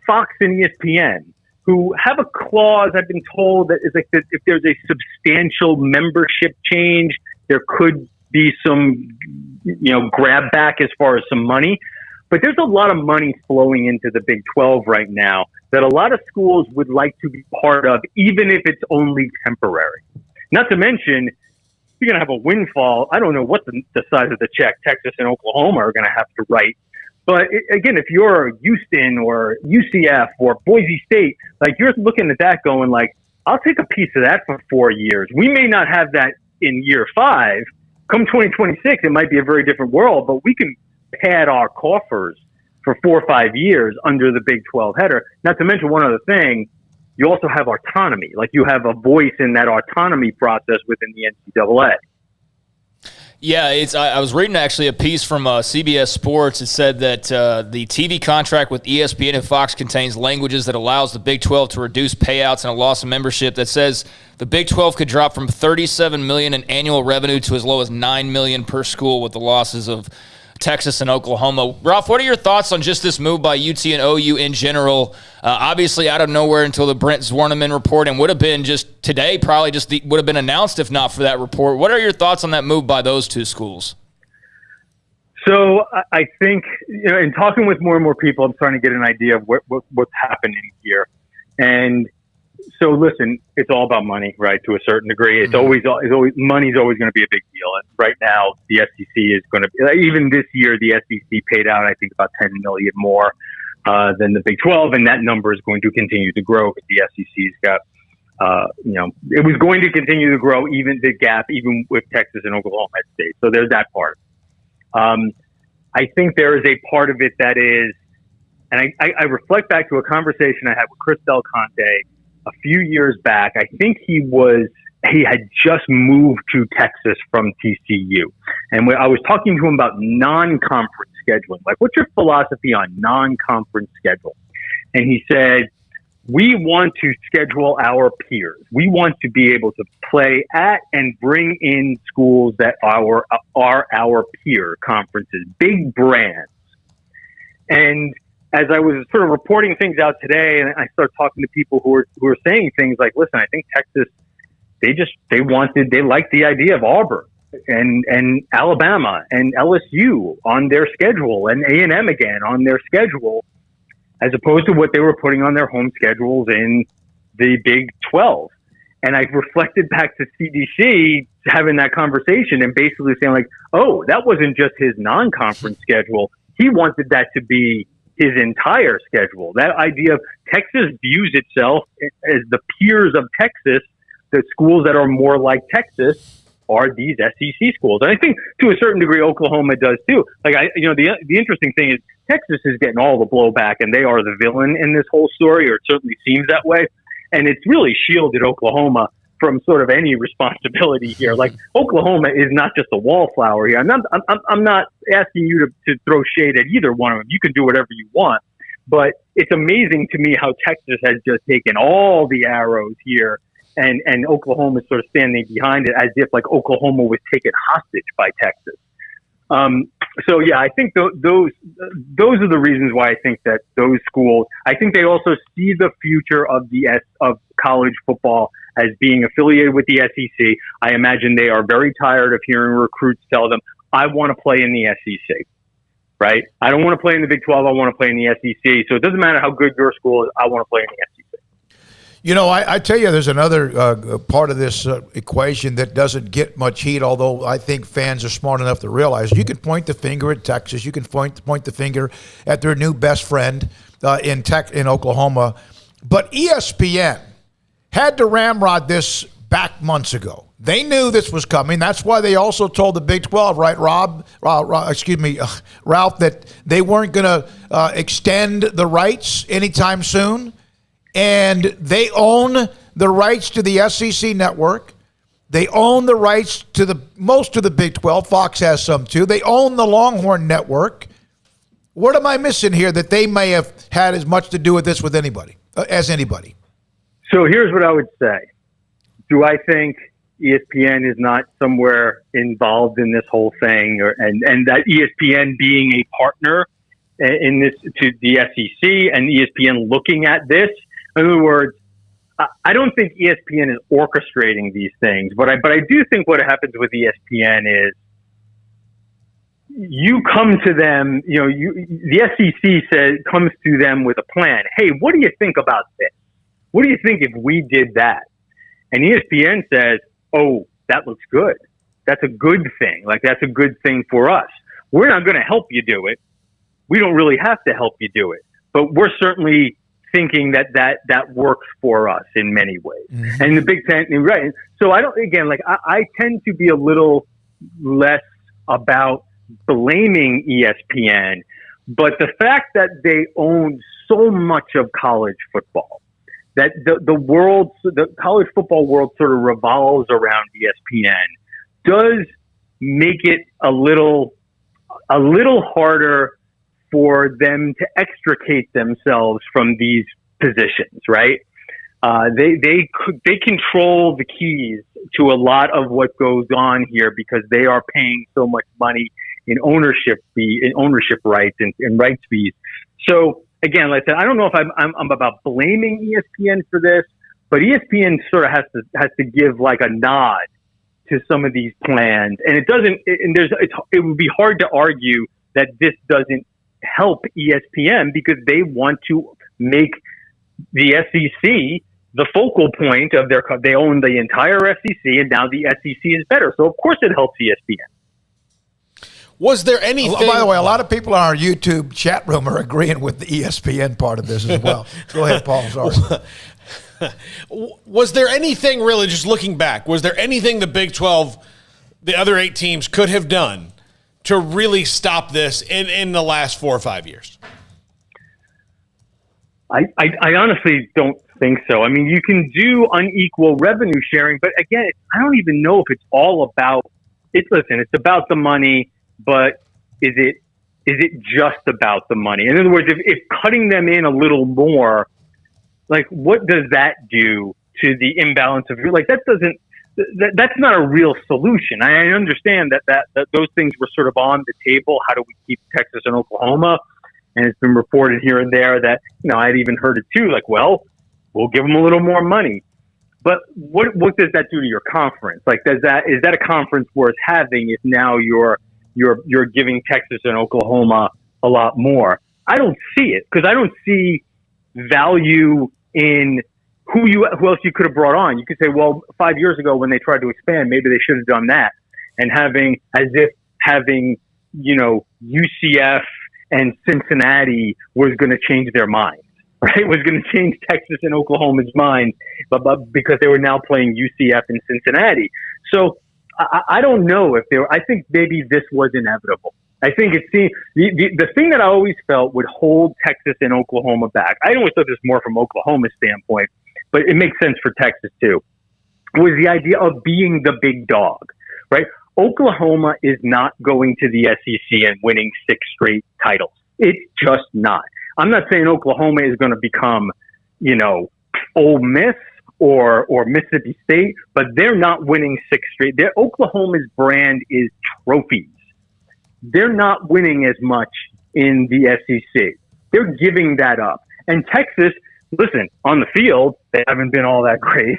Speaker 12: Fox and ESPN, who have a clause, I've been told, that is like that if there's a substantial membership change, there could
Speaker 4: be some, grab back as far as some money. But there's a lot of money flowing into the Big 12 right now that a lot of schools would like to be part of, even if it's only temporary. Not to mention, you're going to have a windfall. I don't know what the size of the check Texas and Oklahoma are going to have to write. But again, if you're Houston or UCF or Boise State, like you're looking at that going like, I'll take a piece of that for 4 years. We may not have that in year 5. Come 2026, it might be a very different world, but we can pad our coffers for 4 or 5 years under the Big 12 header. Not to mention one other thing, you also have autonomy. Like you have a voice in that autonomy process within the NCAA.
Speaker 8: Yeah, I was reading actually a piece from CBS Sports. It said that the TV contract with ESPN and Fox contains languages that allows the Big 12 to reduce payouts and a loss of membership. That says the Big 12 could drop from $37 million in annual revenue to as low as $9 million per school with the losses of Texas and Oklahoma. Ralph, what are your thoughts on just this move by UT and OU in general? Obviously out of nowhere until the Brent Zwerneman report, and would have been just today, probably just would have been announced if not for that report. What are your thoughts on that move by those two schools?
Speaker 4: So I think, in talking with more and more people, I'm starting to get an idea of what's happening here. And so listen, it's all about money, right? To a certain degree, it's always money's always going to be a big deal. And right now, the SEC is going to be, even this year, the SEC paid out, I think, about $10 million more than the Big 12, and that number is going to continue to grow because the SEC's got, it was going to continue to grow, even the gap, even with Texas and Oklahoma State. So there's that part. I think there is a part of it that is, and I reflect back to a conversation I had with Chris Del Conte a few years back. I think he had just moved to Texas from TCU. And I was talking to him about non-conference scheduling. Like, what's your philosophy on non-conference schedule? And he said, we want to schedule our peers. We want to be able to play at and bring in schools that are our peer conferences, big brands. And as I was sort of reporting things out today, and I started talking to people who were saying things like, listen, I think Texas, they liked the idea of Auburn and Alabama and LSU on their schedule and A&M again on their schedule, as opposed to what they were putting on their home schedules in the Big 12. And I reflected back to CDC having that conversation and basically saying like, oh, that wasn't just his non-conference schedule. He wanted that to be his entire schedule. That idea of Texas views itself as the peers of Texas, the schools that are more like Texas are these SEC schools. And I think to a certain degree, Oklahoma does too. Like, the interesting thing is Texas is getting all the blowback and they are the villain in this whole story, or it certainly seems that way. And it's really shielded Oklahoma from sort of any responsibility here. Like, Oklahoma is not just a wallflower here. I'm not asking you to throw shade at either one of them. You can do whatever you want. But it's amazing to me how Texas has just taken all the arrows here, and Oklahoma is sort of standing behind it as if like Oklahoma was taken hostage by Texas. So yeah, I think those are the reasons why I think that those schools, I think they also see the future of of college football as being affiliated with the SEC. I imagine they are very tired of hearing recruits tell them, I want to play in the SEC, right? I don't want to play in the Big 12. I want to play in the SEC. So it doesn't matter how good your school is. I want to play in the SEC.
Speaker 6: I tell you, there's another part of this equation that doesn't get much heat, although I think fans are smart enough to realize you can point the finger at Texas. You can point the finger at their new best friend in Oklahoma. But ESPN had to ramrod this back months ago. They knew this was coming. That's why they also told the Big 12, right, Ralph, that they weren't going to extend the rights anytime soon. And they own the rights to the SEC network. They own the rights to most of the Big 12. Fox has some too. They own the Longhorn network. What am I missing here that they may have had as much to do with this with anybody, as anybody?
Speaker 4: So here's what I would say. Do I think ESPN is not somewhere involved in this whole thing, and that ESPN being a partner in this to the SEC and ESPN looking at this? In other words, I don't think ESPN is orchestrating these things, but I do think what happens with ESPN is you come to them, the SEC comes to them with a plan. Hey, what do you think about this? What do you think if we did that? And ESPN says, oh, that looks good. That's a good thing. Like, that's a good thing for us. We're not going to help you do it. We don't really have to help you do it. But we're certainly thinking that works for us in many ways. Mm-hmm. And the Big Ten, right? So I tend to be a little less about blaming ESPN, but the fact that they own so much of college football, that the college football world sort of revolves around ESPN, does make it a little harder for them to extricate themselves from these positions, right? They control the keys to a lot of what goes on here because they are paying so much money in ownership rights and rights fees. So again, like I said, I don't know if I'm about blaming ESPN for this, but ESPN sort of has to give like a nod to some of these plans, and it doesn't. And it would be hard to argue that this doesn't help ESPN because they want to make the SEC the focal point of their. They own the entire SEC, and now the SEC is better. So of course it helps ESPN.
Speaker 7: Was there anything?
Speaker 6: By the way, a lot of people in our YouTube chat room are agreeing with the ESPN part of this as well. Go ahead, Paul. Sorry.
Speaker 7: Was there anything really, just looking back, was there anything the Big 12, the other 8 teams could have done to really stop this in the last 4 or 5 years?
Speaker 4: I honestly don't think so. I mean, you can do unequal revenue sharing, but again, I don't even know if it's all about it. Listen, it's about the money, but is it just about the money? In other words, if cutting them in a little more, like, what does that do to the imbalance of that's not a real solution. I understand that those things were sort of on the table. How do we keep Texas and Oklahoma? And it's been reported here and there that, I'd even heard it too. Like, well, we'll give them a little more money. But what does that do to your conference? Like, is that a conference worth having if now you're giving Texas and Oklahoma a lot more? I don't see it because I don't see value in who else you could have brought on. You could say, well, 5 years ago when they tried to expand, maybe they should have done that. And having UCF and Cincinnati was going to change their minds, right? Was going to change Texas and Oklahoma's minds, but because they were now playing UCF and Cincinnati. So I don't know if I think maybe this was inevitable. I think the thing that I always felt would hold Texas and Oklahoma back. I always thought this more from Oklahoma's standpoint, but it makes sense for Texas too, was the idea of being the big dog, right? Oklahoma is not going to the SEC and winning 6 straight titles. It's just not. I'm not saying Oklahoma is going to become, Ole Miss or Mississippi State, but they're not winning 6 straight. Oklahoma's brand is trophies. They're not winning as much in the SEC. They're giving that up. And Texas, listen, on the field, they haven't been all that great,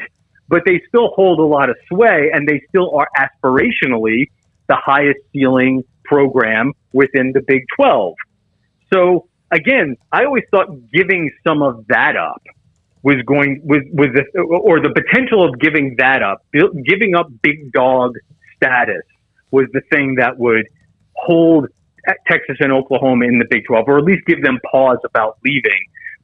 Speaker 4: but they still hold a lot of sway, and they still are aspirationally the highest ceiling program within the Big 12. So again, I always thought giving some of that up or the potential of giving that up, giving up big dog status was the thing that would hold Texas and Oklahoma in the Big 12, or at least give them pause about leaving.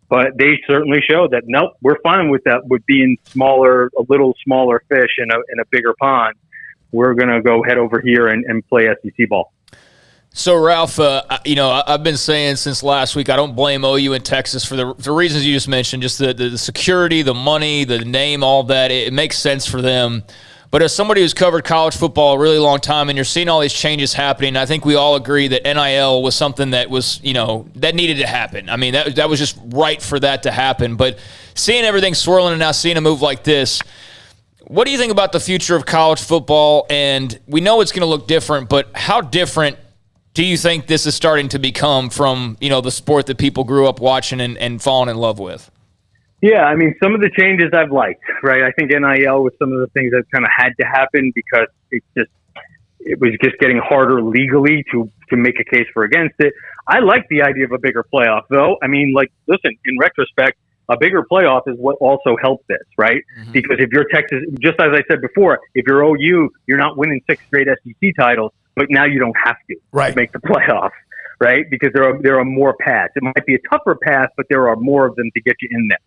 Speaker 4: But they certainly showed that, nope, we're fine with that, with being a little smaller fish in a bigger pond. We're going to go head over here and play SEC ball.
Speaker 8: So, Ralph, I've been saying since last week, I don't blame OU and Texas for the reasons you just mentioned, just the security, the money, the name, all that. It makes sense for them. But as somebody who's covered college football a really long time, and you're seeing all these changes happening, I think we all agree that NIL was something that was, that needed to happen. I mean, that was just right for that to happen. But seeing everything swirling and now seeing a move like this, what do you think about the future of college football? And we know it's going to look different, but how different do you think this is starting to become from, the sport that people grew up watching and falling in love with?
Speaker 4: Yeah, I mean, some of the changes I've liked, right? I think NIL was some of the things that kind of had to happen because it was just getting harder legally to make a case for against it. I like the idea of a bigger playoff, though. I mean, like, listen, in retrospect, a bigger playoff is what also helped this, right? Mm-hmm. Because if you're Texas, just as I said before, if you're OU, you're not winning 6 straight SEC titles, but now you don't have to make the playoffs, right? Because there are more paths. It might be a tougher path, but there are more of them to get you in there.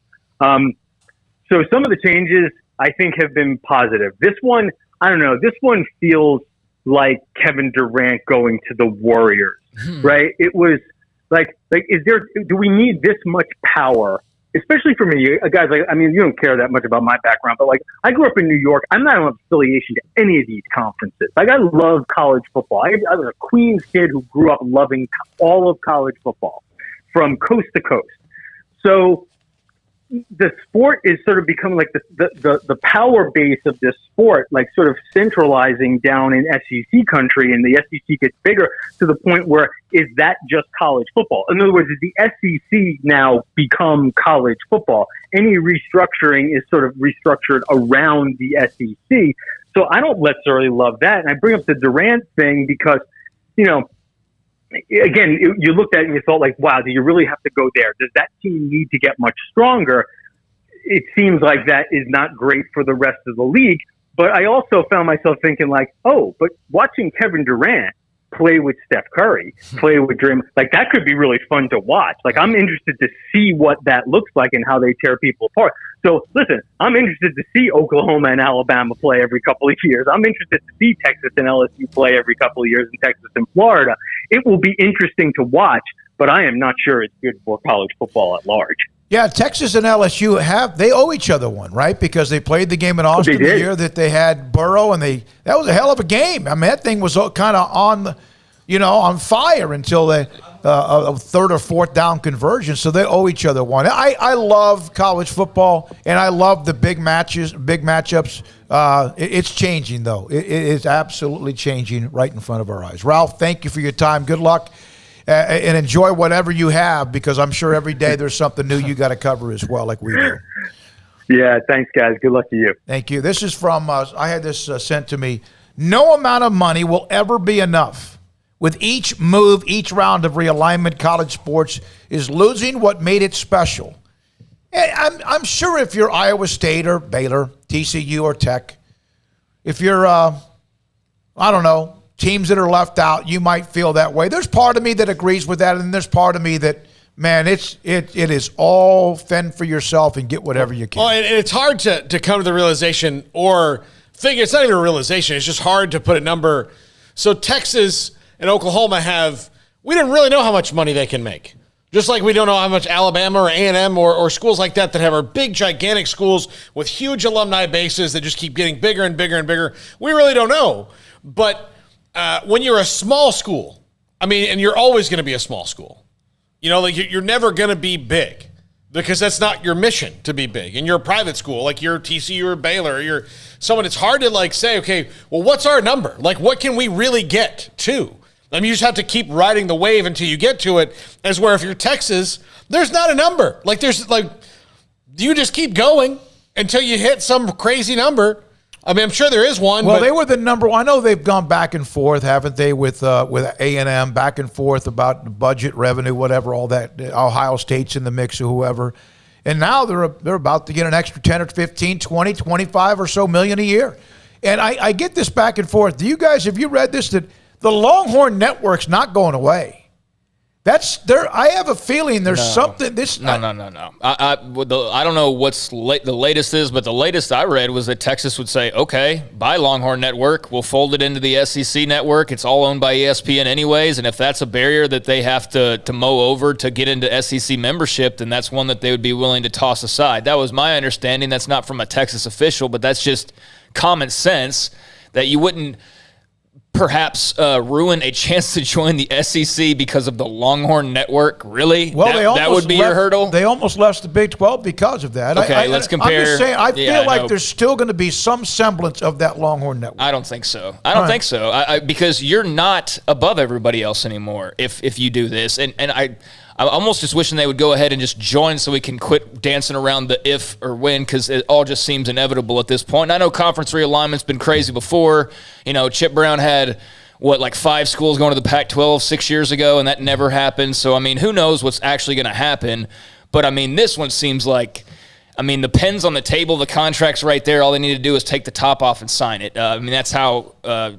Speaker 4: So some of the changes I think have been positive. This one, I don't know. This one feels like Kevin Durant going to the Warriors, right? It was like, do we need this much power? Especially for me, guys, like, I mean, you don't care that much about my background, but like, I grew up in New York. I'm not an affiliation to any of these conferences. Like, I love college football. I was a Queens kid who grew up loving all of college football from coast to coast. So the sport is sort of becoming like the power base of this sport, like sort of centralizing down in SEC country, and the SEC gets bigger to the point where, is that just college football? In other words, is the SEC now become college football? Any restructuring is sort of restructured around the SEC. So I don't necessarily love that. And I bring up the Durant thing because, you know, again, you looked at it and you thought like, wow, do you really have to go there? Does that team need to get much stronger? It seems like that is not great for the rest of the league. But I also found myself thinking like, oh, but watching Kevin Durant play with Steph Curry, play with Draymond, like that could be really fun to watch. Like, I'm interested to see what that looks like and how they tear people apart. So listen, I'm interested to see Oklahoma and Alabama play every couple of years. I'm interested to see Texas and LSU play every couple of years, and Texas and Florida. It will be interesting to watch, but I am not sure it's good for college football at large. Yeah, Texas and LSU they owe each other one, right? Because they played the game in Austin the year that they had Burrow, and that was a hell of a game. I mean, that thing was kind of on fire until a third or fourth down conversion. So they owe each other one. I love college football, and I love the big matchups. It's changing though. It is absolutely changing right in front of our eyes. Ralph, thank you for your time. Good luck. And enjoy whatever you have, because I'm sure every day there's something new you got to cover as well, like we do. Yeah, thanks, guys. Good luck to you. Thank you. This is from, I had this sent to me. No amount of money will ever be enough. With each move, each round of realignment, college sports is losing what made it special. And I'm sure if you're Iowa State or Baylor, TCU or Tech, if you're, I don't know, teams that are left out, you might feel that way. There's part of me that agrees with that, and there's part of me that, man, it is all fend for yourself and get whatever you can. Well, and it's hard to come to the realization or figure. It's not even a realization. It's just hard to put a number. So Texas and Oklahoma we didn't really know how much money they can make. Just like we don't know how much Alabama or A&M or schools like that have our big, gigantic schools with huge alumni bases that just keep getting bigger and bigger and bigger. We really don't know. But when you're a small school, I mean, and you're always going to be a small school, you know, like you're never going to be big because that's not your mission to be big. And you're a private school, like you're TCU or Baylor, or you're someone. It's hard to like say, okay, well, what's our number? Like, what can we really get to? I mean, you just have to keep riding the wave until you get to it. As where if you're Texas, there's not a number. Like you just keep going until you hit some crazy number. I mean, I'm sure there is one. Well, they were the number one. I know they've gone back and forth, haven't they, with A&M, back and forth about the budget, revenue, whatever, all that. Ohio State's in the mix or whoever. And now they're about to get an extra 10 or 15, 20, 25 or so million a year. And I get this back and forth. Do you guys, have you read this, that the Longhorn Network's not going away? That's there. I have a feeling there's something. No. I don't know what's the latest is, but the latest I read was that Texas would say, okay, buy Longhorn Network. We'll fold it into the SEC network. It's all owned by ESPN anyways. And if that's a barrier that they have to mow over to get into SEC membership, then that's one that they would be willing to toss aside. That was my understanding. That's not from a Texas official, but that's just common sense that you wouldn't perhaps ruin a chance to join the SEC because of the Longhorn Network? Really? Well, that would be your hurdle? They almost left the Big 12 because of that. Okay, let's compare. I'm just saying, I feel like there's still going to be some semblance of that Longhorn Network. I don't think so. I don't think so. Because you're not above everybody else anymore if you do this. And
Speaker 8: I'm almost just wishing they would go ahead and just join so we can quit dancing around the if or when, because it all just seems inevitable at this point. And I know conference realignment's been crazy before. Chip Brown had, 5 schools going to the Pac-12 6 years ago, and that never happened. So, who knows what's actually going to happen. But, this one seems like, the pen's on the table, the contract's right there. All they need to do is take the top off and sign it. That's how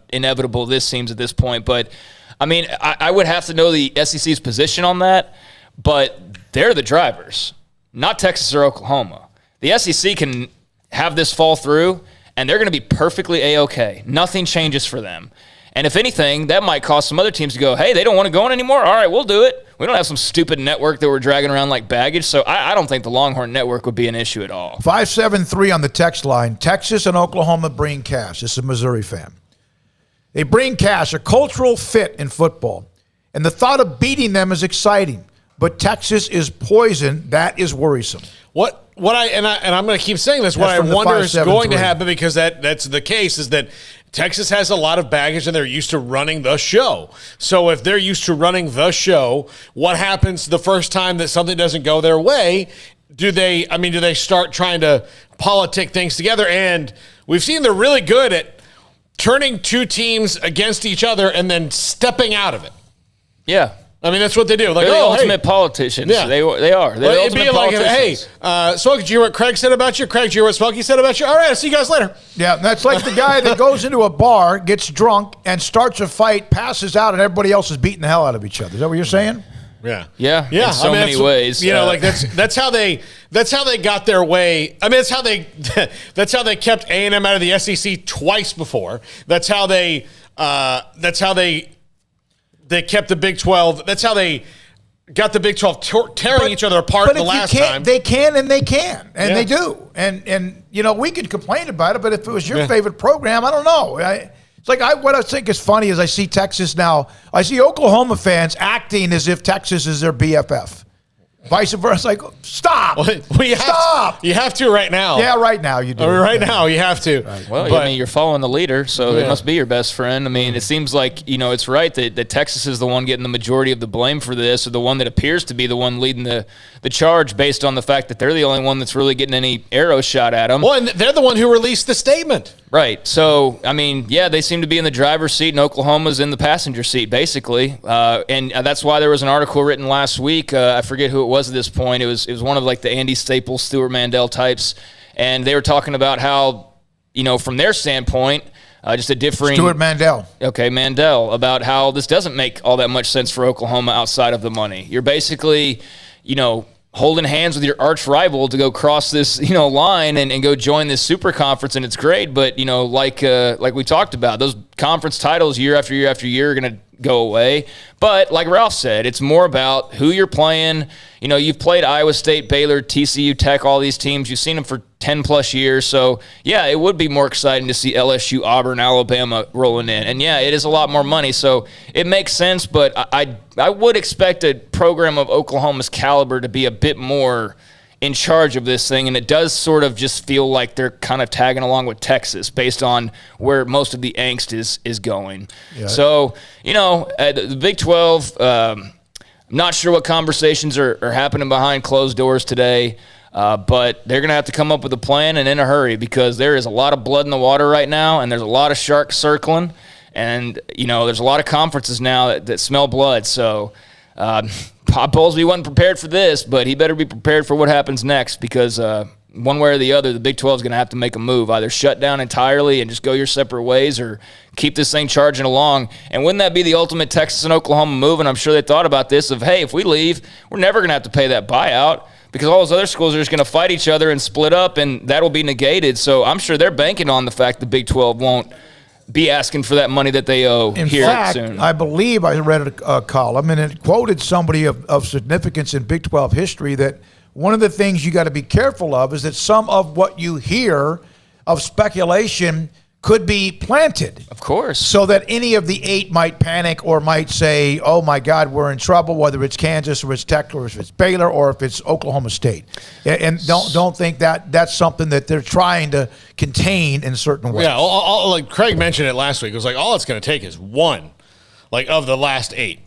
Speaker 8: inevitable this seems at this point. But, I would have to know the SEC's position on that, but they're the drivers, not Texas or Oklahoma. The SEC can have this fall through, and they're going to be perfectly A-OK. Nothing changes for them. And if anything, that might cause some other teams to go, hey, they don't want to go in anymore? All right, we'll do it. We don't have some stupid network that we're dragging around like baggage, so I don't think the Longhorn Network would be an issue at all.
Speaker 6: 573 on the text line. Texas and Oklahoma bring cash. This is a Missouri fan. They bring cash, a cultural fit in football. And the thought of beating them is exciting. But Texas is poison. That is worrisome.
Speaker 7: I'm going to keep saying this. What I wonder is going to happen, because that's the case, is that Texas has a lot of baggage and they're used to running the show. So if they're used to running the show, what happens the first time that something doesn't go their way? Do they start trying to politic things together? And we've seen they're really good at turning two teams against each other and then stepping out of it.
Speaker 8: Yeah.
Speaker 7: That's what they do.
Speaker 8: They're the ultimate politicians. Yeah. They are. They're the ultimate politicians.
Speaker 7: Smoak, did you hear what Craig said about you? Craig, did you hear what Smokey said about you? All right, I'll see you guys later.
Speaker 6: Yeah, that's like the guy that goes into a bar, gets drunk, and starts a fight, passes out, and everybody else is beating the hell out of each other. Is that what you're saying?
Speaker 7: Yeah.
Speaker 8: In so many ways.
Speaker 7: That's how they got their way. That's how they kept A&M out of the SEC twice before. That's how they kept the Big 12. That's how they got the Big 12 tearing each other apart the last time.
Speaker 6: They can, and they do. And we could complain about it, but if it was your favorite program, I don't know. What I think is funny is I see Texas now. I see Oklahoma fans acting as if Texas is their BFF. Vice versa. Stop. Stop.
Speaker 7: You have to right now.
Speaker 6: Yeah, right now you do.
Speaker 7: Now you have to.
Speaker 6: Right.
Speaker 8: Well, you're following the leader, so it must be your best friend. It seems like, it's right that Texas is the one getting the majority of the blame for this, or the one that appears to be the one leading the charge, based on the fact that they're the only one that's really getting any arrows shot at them.
Speaker 7: Well, and they're the one who released the statement.
Speaker 8: Right. So, they seem to be in the driver's seat, and Oklahoma's in the passenger seat, basically. And that's why there was an article written last week. I forget who it was at this point. It was one of the Andy Staples, Stuart Mandel types. And they were talking about how, from their standpoint, just a differing...
Speaker 6: Stuart Mandel.
Speaker 8: Okay, Mandel, about how this doesn't make all that much sense for Oklahoma outside of the money. You're basically, holding hands with your arch rival to go cross this, line and go join this super conference, and it's great. But, like we talked about, those conference titles year after year after year are going to go away. But like Ralph said, it's more about who you're playing. You've played Iowa State, Baylor, TCU, Tech, all these teams. You've seen them for 10 plus years. So yeah, it would be more exciting to see LSU, Auburn, Alabama rolling in. And yeah, it is a lot more money. So it makes sense, but I would expect a program of Oklahoma's caliber to be a bit more in charge of this thing, and it does sort of just feel like they're kind of tagging along with Texas based on where most of the angst is going. Yeah. So, the Big 12, I'm not sure what conversations are happening behind closed doors today, but they're going to have to come up with a plan and in a hurry, because there is a lot of blood in the water right now, and there's a lot of sharks circling, and, there's a lot of conferences now that smell blood. So, Bob Bowlsby wasn't prepared for this, but he better be prepared for what happens next, because one way or the other, the Big 12 is going to have to make a move. Either shut down entirely and just go your separate ways, or keep this thing charging along. And wouldn't that be the ultimate Texas and Oklahoma move? And I'm sure they thought about this of, hey, if we leave, we're never going to have to pay that buyout, because all those other schools are just going to fight each other and split up, and that'll be negated. So I'm sure they're banking on the fact the Big 12 won't be asking for that money that they owe
Speaker 6: in
Speaker 8: here
Speaker 6: fact,
Speaker 8: soon.
Speaker 6: I believe I read a column, and it quoted somebody of significance in Big 12 history, that one of the things you got to be careful of is that some of what you hear of speculation could be planted.
Speaker 8: Of course.
Speaker 6: So that any of the 8 might panic or might say, oh my God, we're in trouble, whether it's Kansas or it's Tech or if it's Baylor or if it's Oklahoma State. And don't think that that's something that they're trying to contain in certain ways.
Speaker 7: Yeah, like Craig mentioned it last week. It was like, all it's going to take is one, of the last 8.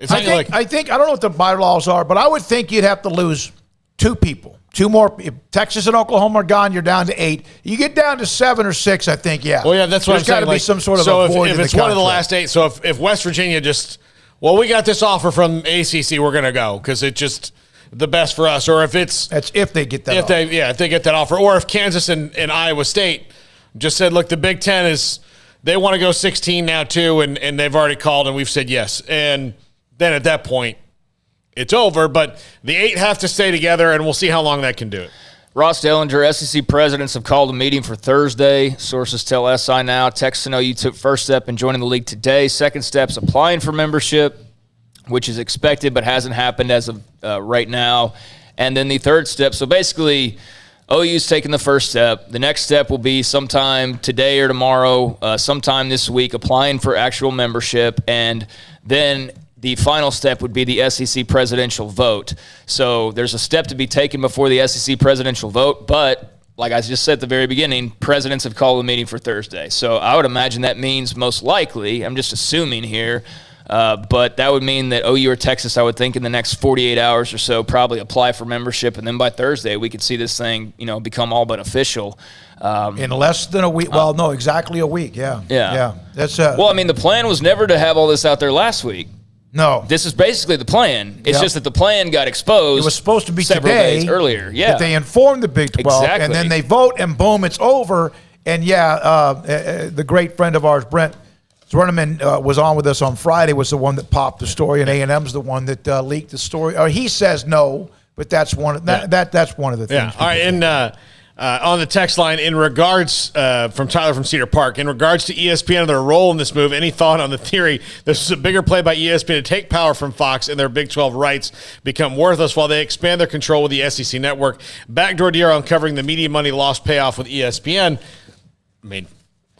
Speaker 6: I think I don't know what the bylaws are, but I would think you'd have to lose 2 people. 2 more. If Texas and Oklahoma are gone, you're down to 8. You get down to 7 or 6, I think. Yeah.
Speaker 7: Well, yeah, that's what
Speaker 6: There's
Speaker 7: I'm saying.
Speaker 6: got to be some sort of
Speaker 7: so
Speaker 6: a void
Speaker 7: if
Speaker 6: in
Speaker 7: it's
Speaker 6: the
Speaker 7: one of the
Speaker 6: contract.
Speaker 7: last 8, so if West Virginia just, well, we got this offer from ACC, we're going to go because it's just the best for us. Or if it's
Speaker 6: if they get that,
Speaker 7: if they get that offer, or if Kansas and Iowa State just said, look, the Big Ten is, they want to go 16 now too, and they've already called and we've said yes, and then at that point it's over. But the 8 have to stay together, and we'll see how long that can do it.
Speaker 8: Ross Dellinger, SEC presidents have called a meeting for Thursday. Sources tell SI Now. Texas and OU took first step in joining the league today. Second step's applying for membership, which is expected but hasn't happened as of right now. And then the third step, so basically OU's taking the first step. The next step will be sometime today or tomorrow, sometime this week, applying for actual membership. And then the final step would be the SEC presidential vote. So there's a step to be taken before the SEC presidential vote, but like I just said at the very beginning, presidents have called a meeting for Thursday. So I would imagine that means most likely, I'm just assuming here, but that would mean that OU or Texas, I would think in the next 48 hours or so, probably apply for membership, and then by Thursday we could see this thing, become all but official.
Speaker 6: In less than a week. Well, no, exactly a week. Yeah. That's
Speaker 8: well, I mean, the plan was never to have all this out there last week.
Speaker 6: No.
Speaker 8: This is basically the plan. It's just that the plan got exposed.
Speaker 6: It was supposed to be
Speaker 8: several
Speaker 6: today,
Speaker 8: days earlier. Yeah.
Speaker 6: That they informed the Big 12,
Speaker 8: exactly.
Speaker 6: and then they vote, and boom, it's over. And the great friend of ours, Brent Zwerneman, was on with us on Friday, was the one that popped the story, and A&M's the one that leaked the story. Or he says no, but that's one of that's one of the things.
Speaker 7: Yeah. All right, and on the text line, in regards from Tyler from Cedar Park, in regards to ESPN and their role in this move, any thought on the theory this is a bigger play by ESPN to take power from Fox and their Big 12 rights become worthless while they expand their control with the SEC network? Backdoor deal uncovering the media money lost payoff with ESPN. I mean,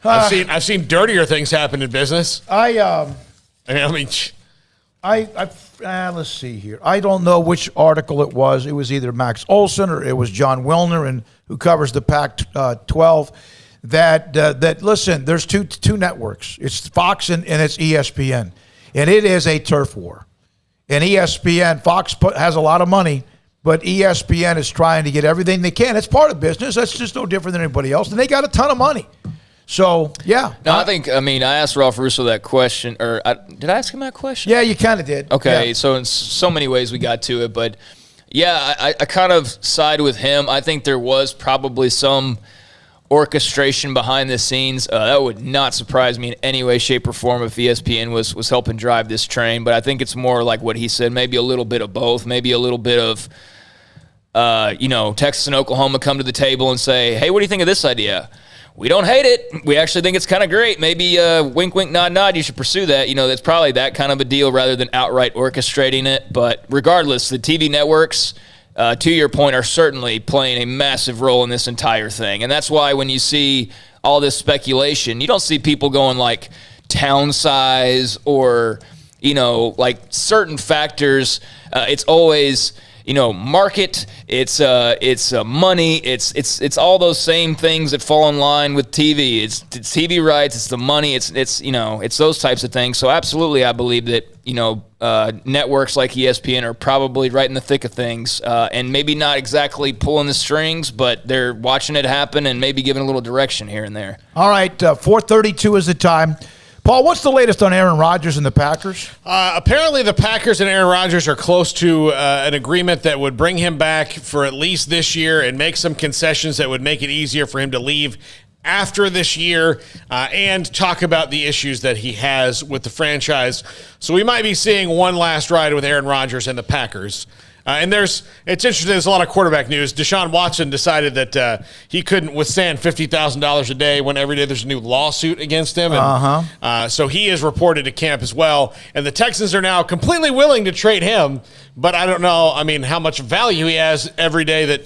Speaker 7: I've seen dirtier things happen in business.
Speaker 6: Let's see here. I don't know which article it was. It was either Max Olson or it was John Wilner, and who covers the Pac-12. That listen, there's two networks. It's Fox and it's ESPN, and it is a turf war. And ESPN, Fox has a lot of money, but ESPN is trying to get everything they can. It's part of business. That's just no different than anybody else, and they got a ton of money. So, yeah.
Speaker 8: No, I asked Ralph Russo that question, or did I ask him that question?
Speaker 6: Yeah, you kind of did.
Speaker 8: Okay,
Speaker 6: yeah.
Speaker 8: So in so many ways we got to it, but yeah, I kind of side with him. I think there was probably some orchestration behind the scenes. That would not surprise me in any way, shape, or form if ESPN was helping drive this train, but I think it's more like what he said, maybe a little bit of both, maybe a little bit of, Texas and Oklahoma come to the table and say, hey, what do you think of this idea? We don't hate it. We actually think it's kind of great. Maybe wink, wink, nod, nod. You should pursue that. That's probably that kind of a deal rather than outright orchestrating it. But regardless, the TV networks, to your point, are certainly playing a massive role in this entire thing. And that's why when you see all this speculation, you don't see people going like town size or, like certain factors. It's always market, it's money, it's all those same things that fall in line with TV. It's TV rights, it's the money, it's those types of things. So absolutely, I believe that networks like ESPN are probably right in the thick of things, and maybe not exactly pulling the strings, but they're watching it happen and maybe giving a little direction here and there.
Speaker 6: All right, 4:32 is the time. Paul, what's the latest on Aaron Rodgers and the Packers?
Speaker 7: Apparently the Packers and Aaron Rodgers are close to an agreement that would bring him back for at least this year and make some concessions that would make it easier for him to leave after this year and talk about the issues that he has with the franchise. So we might be seeing one last ride with Aaron Rodgers and the Packers. And it's interesting, there's a lot of quarterback news. Deshaun Watson decided that he couldn't withstand $50,000 a day when every day there's a new lawsuit against him. And, so he is reported to camp as well. And the Texans are now completely willing to trade him, but I don't know, how much value he has every day that,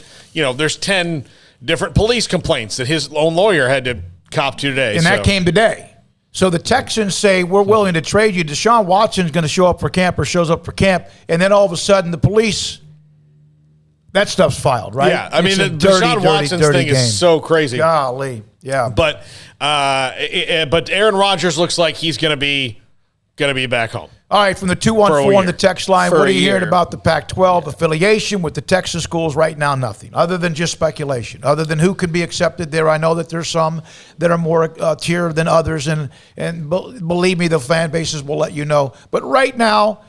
Speaker 7: there's 10 different police complaints that his own lawyer had to cop to today.
Speaker 6: And that came today. So the Texans say, we're willing to trade you. Deshaun Watson's going to show up for camp or shows up for camp, and then all of a sudden the police, that stuff's filed, right?
Speaker 7: Yeah, the Deshaun Watson's thing is so crazy.
Speaker 6: Golly, yeah.
Speaker 7: But Aaron Rodgers looks like he's going to be back home.
Speaker 6: All right, from the 214 on the text line, what are you hearing about the Pac-12 affiliation with the Texas schools right now? Nothing, other than just speculation, other than who could be accepted there. I know that there's some that are more tier than others, and believe me, the fan bases will let you know. But right now,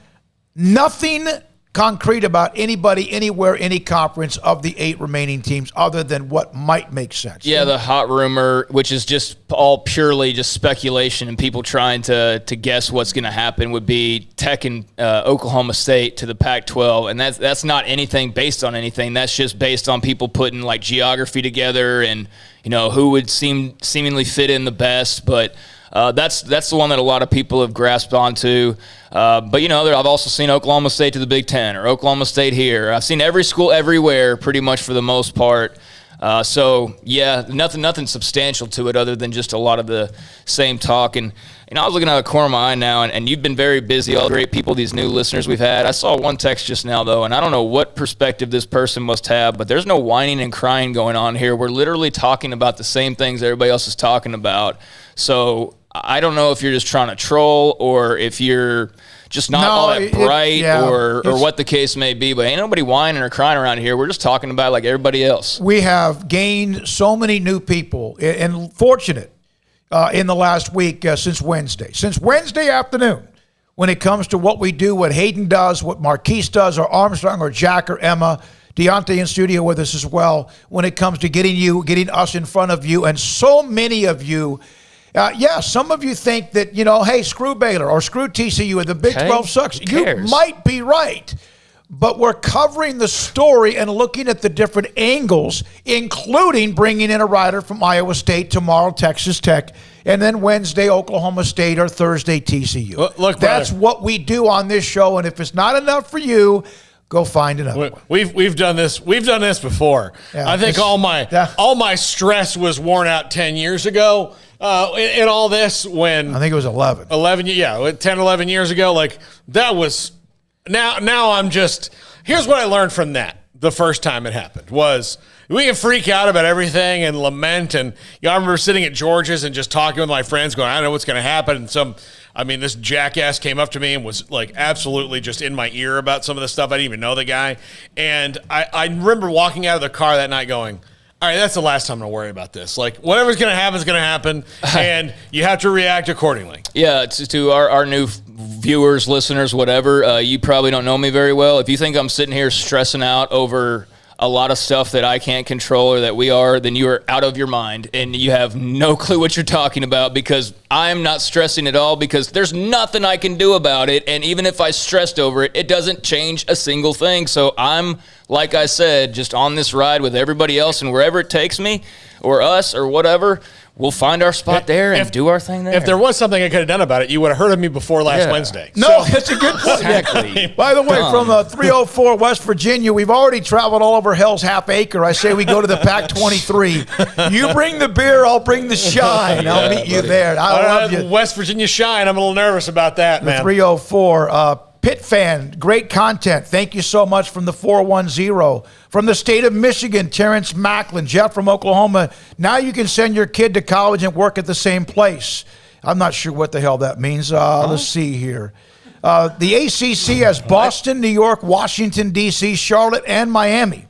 Speaker 6: nothing concrete about anybody, anywhere, any conference of the 8 remaining teams other than what might make sense.
Speaker 8: Yeah, the hot rumor, which is just all purely just speculation and people trying to guess what's going to happen, would be Tech and Oklahoma State to the Pac-12, and that's not anything based on anything. That's just based on people putting like geography together and who would seemingly fit in the best, but that's the one that a lot of people have grasped onto. But I've also seen Oklahoma State to the Big Ten or Oklahoma State here. I've seen every school everywhere pretty much for the most part. So yeah, nothing substantial to it other than just a lot of the same talk. And I was looking at a corner of my eye now, and you've been very busy. All the great people, these new listeners we've had. I saw one text just now though, and I don't know what perspective this person must have, but there's no whining and crying going on here. We're literally talking about the same things everybody else is talking about. So I don't know if you're just trying to troll or if you're just not all that bright or what the case may be, but ain't nobody whining or crying around here. We're just talking about like everybody else.
Speaker 6: We have gained so many new people, and fortunate in the last week since Wednesday. Since Wednesday afternoon, when it comes to what we do, what Hayden does, what Marquise does, or Armstrong, or Jack, or Emma, Deontay in studio with us as well, when it comes to getting us in front of you, and so many of you. Some of you think that, hey, screw Baylor or screw TCU and the Big 12 sucks. You might be right, but we're covering the story and looking at the different angles, including bringing in a writer from Iowa State tomorrow, Texas Tech, and then Wednesday, Oklahoma State, or Thursday, TCU.
Speaker 7: Look,
Speaker 6: that's what we do on this show, and if it's not enough for you, go find another one.
Speaker 7: We've done this. We've done this before. Yeah, I think all my stress was worn out 10 years ago. In all this, when
Speaker 6: I think it was 11,
Speaker 7: 10, 11 years ago, like that was now I'm just, here's what I learned from that. The first time it happened was we can freak out about everything and lament. And I remember sitting at George's and just talking with my friends going, I don't know what's going to happen. And this jackass came up to me and was like absolutely just in my ear about some of the stuff. I didn't even know the guy. And I remember walking out of the car that night going, all right, that's the last time I'm going to worry about this. Like, whatever's going to happen is going to happen, and you have to react accordingly.
Speaker 8: Yeah, to our new viewers, listeners, whatever, you probably don't know me very well. If you think I'm sitting here stressing out over a lot of stuff that I can't control or that we are, then you are out of your mind, and you have no clue what you're talking about, because I'm not stressing at all, because there's nothing I can do about it, and even if I stressed over it, it doesn't change a single thing. So I'm, like I said, just on this ride with everybody else, and wherever it takes me or us or whatever, we'll find our spot there and do our thing there.
Speaker 7: If there was something I could have done about it, you would have heard of me before last Wednesday.
Speaker 6: No, that's a good point. Exactly. By the way, from 304 West Virginia, we've already traveled all over Hell's Half Acre. I say we go to the Pac-23. You bring the beer, I'll bring the shine. I'll meet you there. I love you.
Speaker 7: West Virginia shine. I'm a little nervous about that, man.
Speaker 6: 304. Pit fan, great content. Thank you so much from the 410. From the state of Michigan, Terrence Macklin. Jeff from Oklahoma. Now you can send your kid to college and work at the same place. I'm not sure what the hell that means. Let's see here. The ACC has Boston, New York, Washington, D.C., Charlotte, and Miami.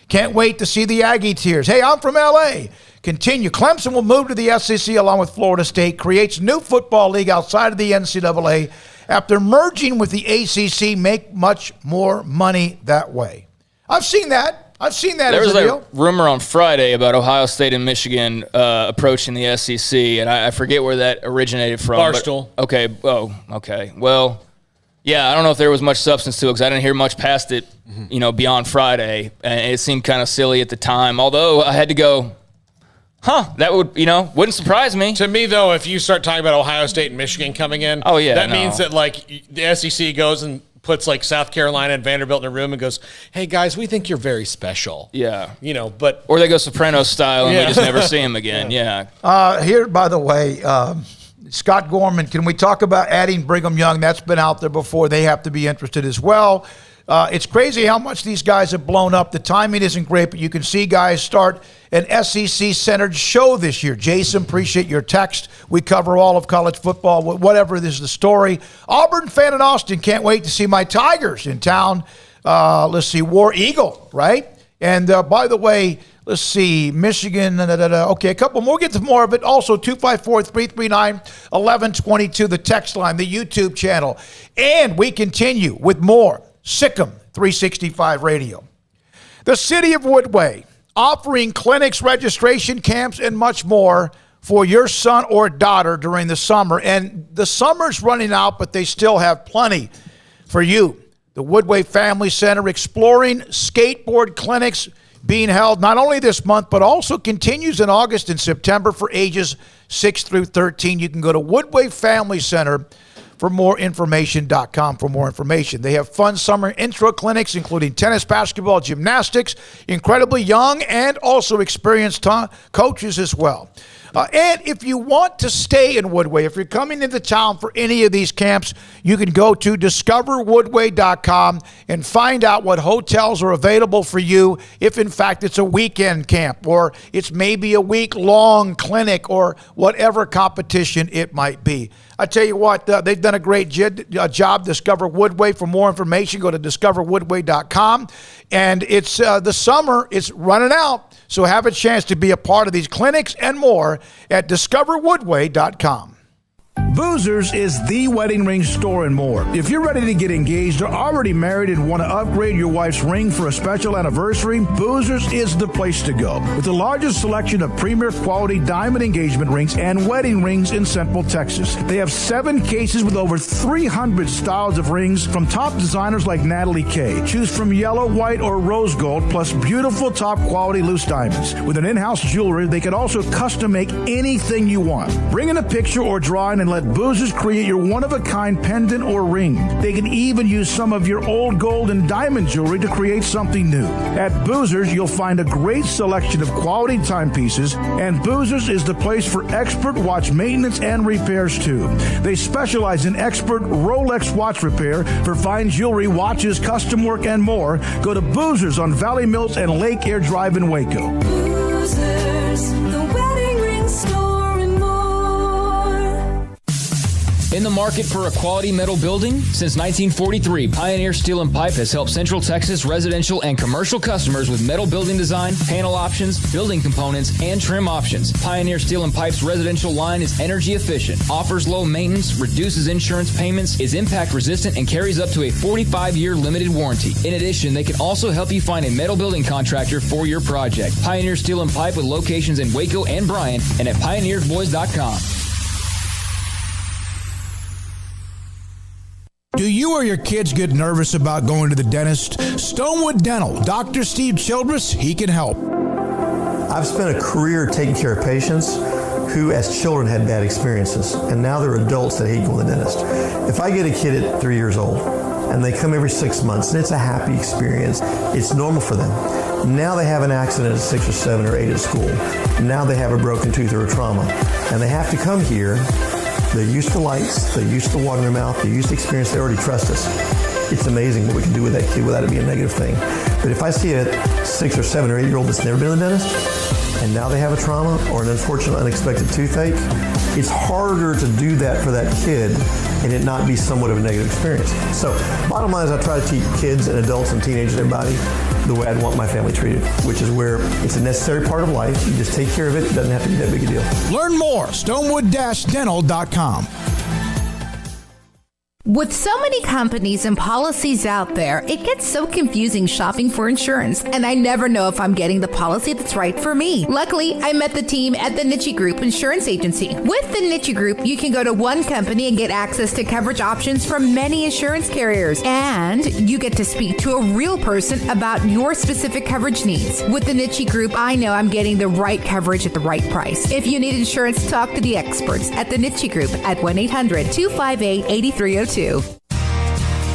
Speaker 6: Can't wait to see the Aggie Tears. Hey, I'm from L.A. Continue. Clemson will move to the SEC along with Florida State. Creates new football league outside of the NCAA. After merging with the ACC, make much more money that way. I've seen that.
Speaker 8: There was a rumor on Friday about Ohio State and Michigan approaching the SEC, and I forget where that originated from.
Speaker 7: Barstool.
Speaker 8: Okay. Oh, okay. Well, yeah, I don't know if there was much substance to it because I didn't hear much past it, beyond Friday, and it seemed kind of silly at the time. Although I had to go, that would, wouldn't surprise me.
Speaker 7: To me, though, if you start talking about Ohio State and Michigan coming in, that means that, like, the SEC goes and puts, like, South Carolina and Vanderbilt in a room and goes, hey, guys, we think you're very special.
Speaker 8: Yeah.
Speaker 7: But...
Speaker 8: Or they go Sopranos style and we just never see them again. Yeah.
Speaker 6: Here, by the way, Scott Gorman, can we talk about adding Brigham Young? That's been out there before. They have to be interested as well. It's crazy how much these guys have blown up. The timing isn't great, but you can see guys start an SEC-centered show this year. Jason, appreciate your text. We cover all of college football, whatever is the story. Auburn fan in Austin, can't wait to see my Tigers in town. Let's see, War Eagle, right? And by the way, let's see, Michigan, okay, a couple more. We'll get to more of it. Also, 254-339-1122, the text line, the YouTube channel. And we continue with more SicEm365 Radio. The city of Woodway, offering clinics, registration camps, and much more for your son or daughter during the summer. And the summer's running out, but they still have plenty for you. The Woodway Family Center exploring skateboard clinics being held not only this month, but also continues in August and September for ages 6 through 13. You can go to Woodway Family Center for more information.com for more information. They have fun summer intro clinics, including tennis, basketball, gymnastics, incredibly young and also experienced coaches as well. And if you want to stay in Woodway, if you're coming into town for any of these camps, you can go to discoverwoodway.com and find out what hotels are available for you if, in fact, it's a weekend camp or it's maybe a week-long clinic or whatever competition it might be. I tell you what, they've done a great job, Discover Woodway. For more information, go to discoverwoodway.com. And it's the summer is running out, so have a chance to be a part of these clinics and more at discoverwoodway.com.
Speaker 3: Boozers is the wedding ring store and more. If you're ready to get engaged or already married and want to upgrade your wife's ring for a special anniversary, Boozers is the place to go. With the largest selection of premier quality diamond engagement rings and wedding rings in Central Texas. They have 7 cases with over 300 styles of rings from top designers like Natalie Kay. Choose from yellow, white, or rose gold, plus beautiful top quality loose diamonds. With an in-house jewelry, they can also custom make anything you want. Bring in a picture or drawing and let Boozers create your one-of-a-kind pendant or ring. They can even use some of your old gold and diamond jewelry to create something new. At Boozers, you'll find a great selection of quality timepieces, and Boozers is the place for expert watch maintenance and repairs too. They specialize in expert Rolex watch repair for fine jewelry, watches, custom work, and more. Go to Boozers on Valley Mills and Lake Air Drive in Waco.
Speaker 9: Boozers, the wedding ring store.
Speaker 8: In the market for a quality metal building? Since 1943, Pioneer Steel and Pipe has helped Central Texas residential and commercial customers with metal building design, panel options, building components, and trim options. Pioneer Steel and Pipe's residential line is energy efficient, offers low maintenance, reduces insurance payments, is impact resistant, and carries up to a 45-year limited warranty. In addition, they can also help you find a metal building contractor for your project. Pioneer Steel and Pipe with locations in Waco and Bryan and at pioneersboys.com.
Speaker 3: Do you or your kids get nervous about going to the dentist? Stonewood Dental, Dr. Steve Childress, he can help.
Speaker 10: I've spent a career taking care of patients who as children had bad experiences, and now they're adults that hate going to the dentist. If I get a kid at 3 years old and they come every 6 months and it's a happy experience, it's normal for them. Now they have an accident at 6 or 7 or 8 at school. Now they have a broken tooth or a trauma, and they have to come here. They're used to lights, they're used to water in their mouth, they're used to experience, they already trust us. It's amazing what we can do with that kid without it being a negative thing. But if I see a 6 or 7 or 8 year old that's never been to the dentist, and now they have a trauma or an unfortunate unexpected toothache, it's harder to do that for that kid and it not be somewhat of a negative experience. So bottom line is I try to teach kids and adults and teenagers and everybody the way I'd want my family treated, which is where it's a necessary part of life. You just take care of it. It doesn't have to be that big a deal.
Speaker 3: Learn more, stonewood-dental.com.
Speaker 11: With so many companies and policies out there, it gets so confusing shopping for insurance, and I never know if I'm getting the policy that's right for me. Luckily, I met the team at the Niche Group Insurance Agency. With the Niche Group, you can go to one company and get access to coverage options from many insurance carriers, and you get to speak to a real person about your specific coverage needs. With the Niche Group, I know I'm getting the right coverage at the right price. If you need insurance, talk to the experts at the Niche Group at 1-800-258-8302.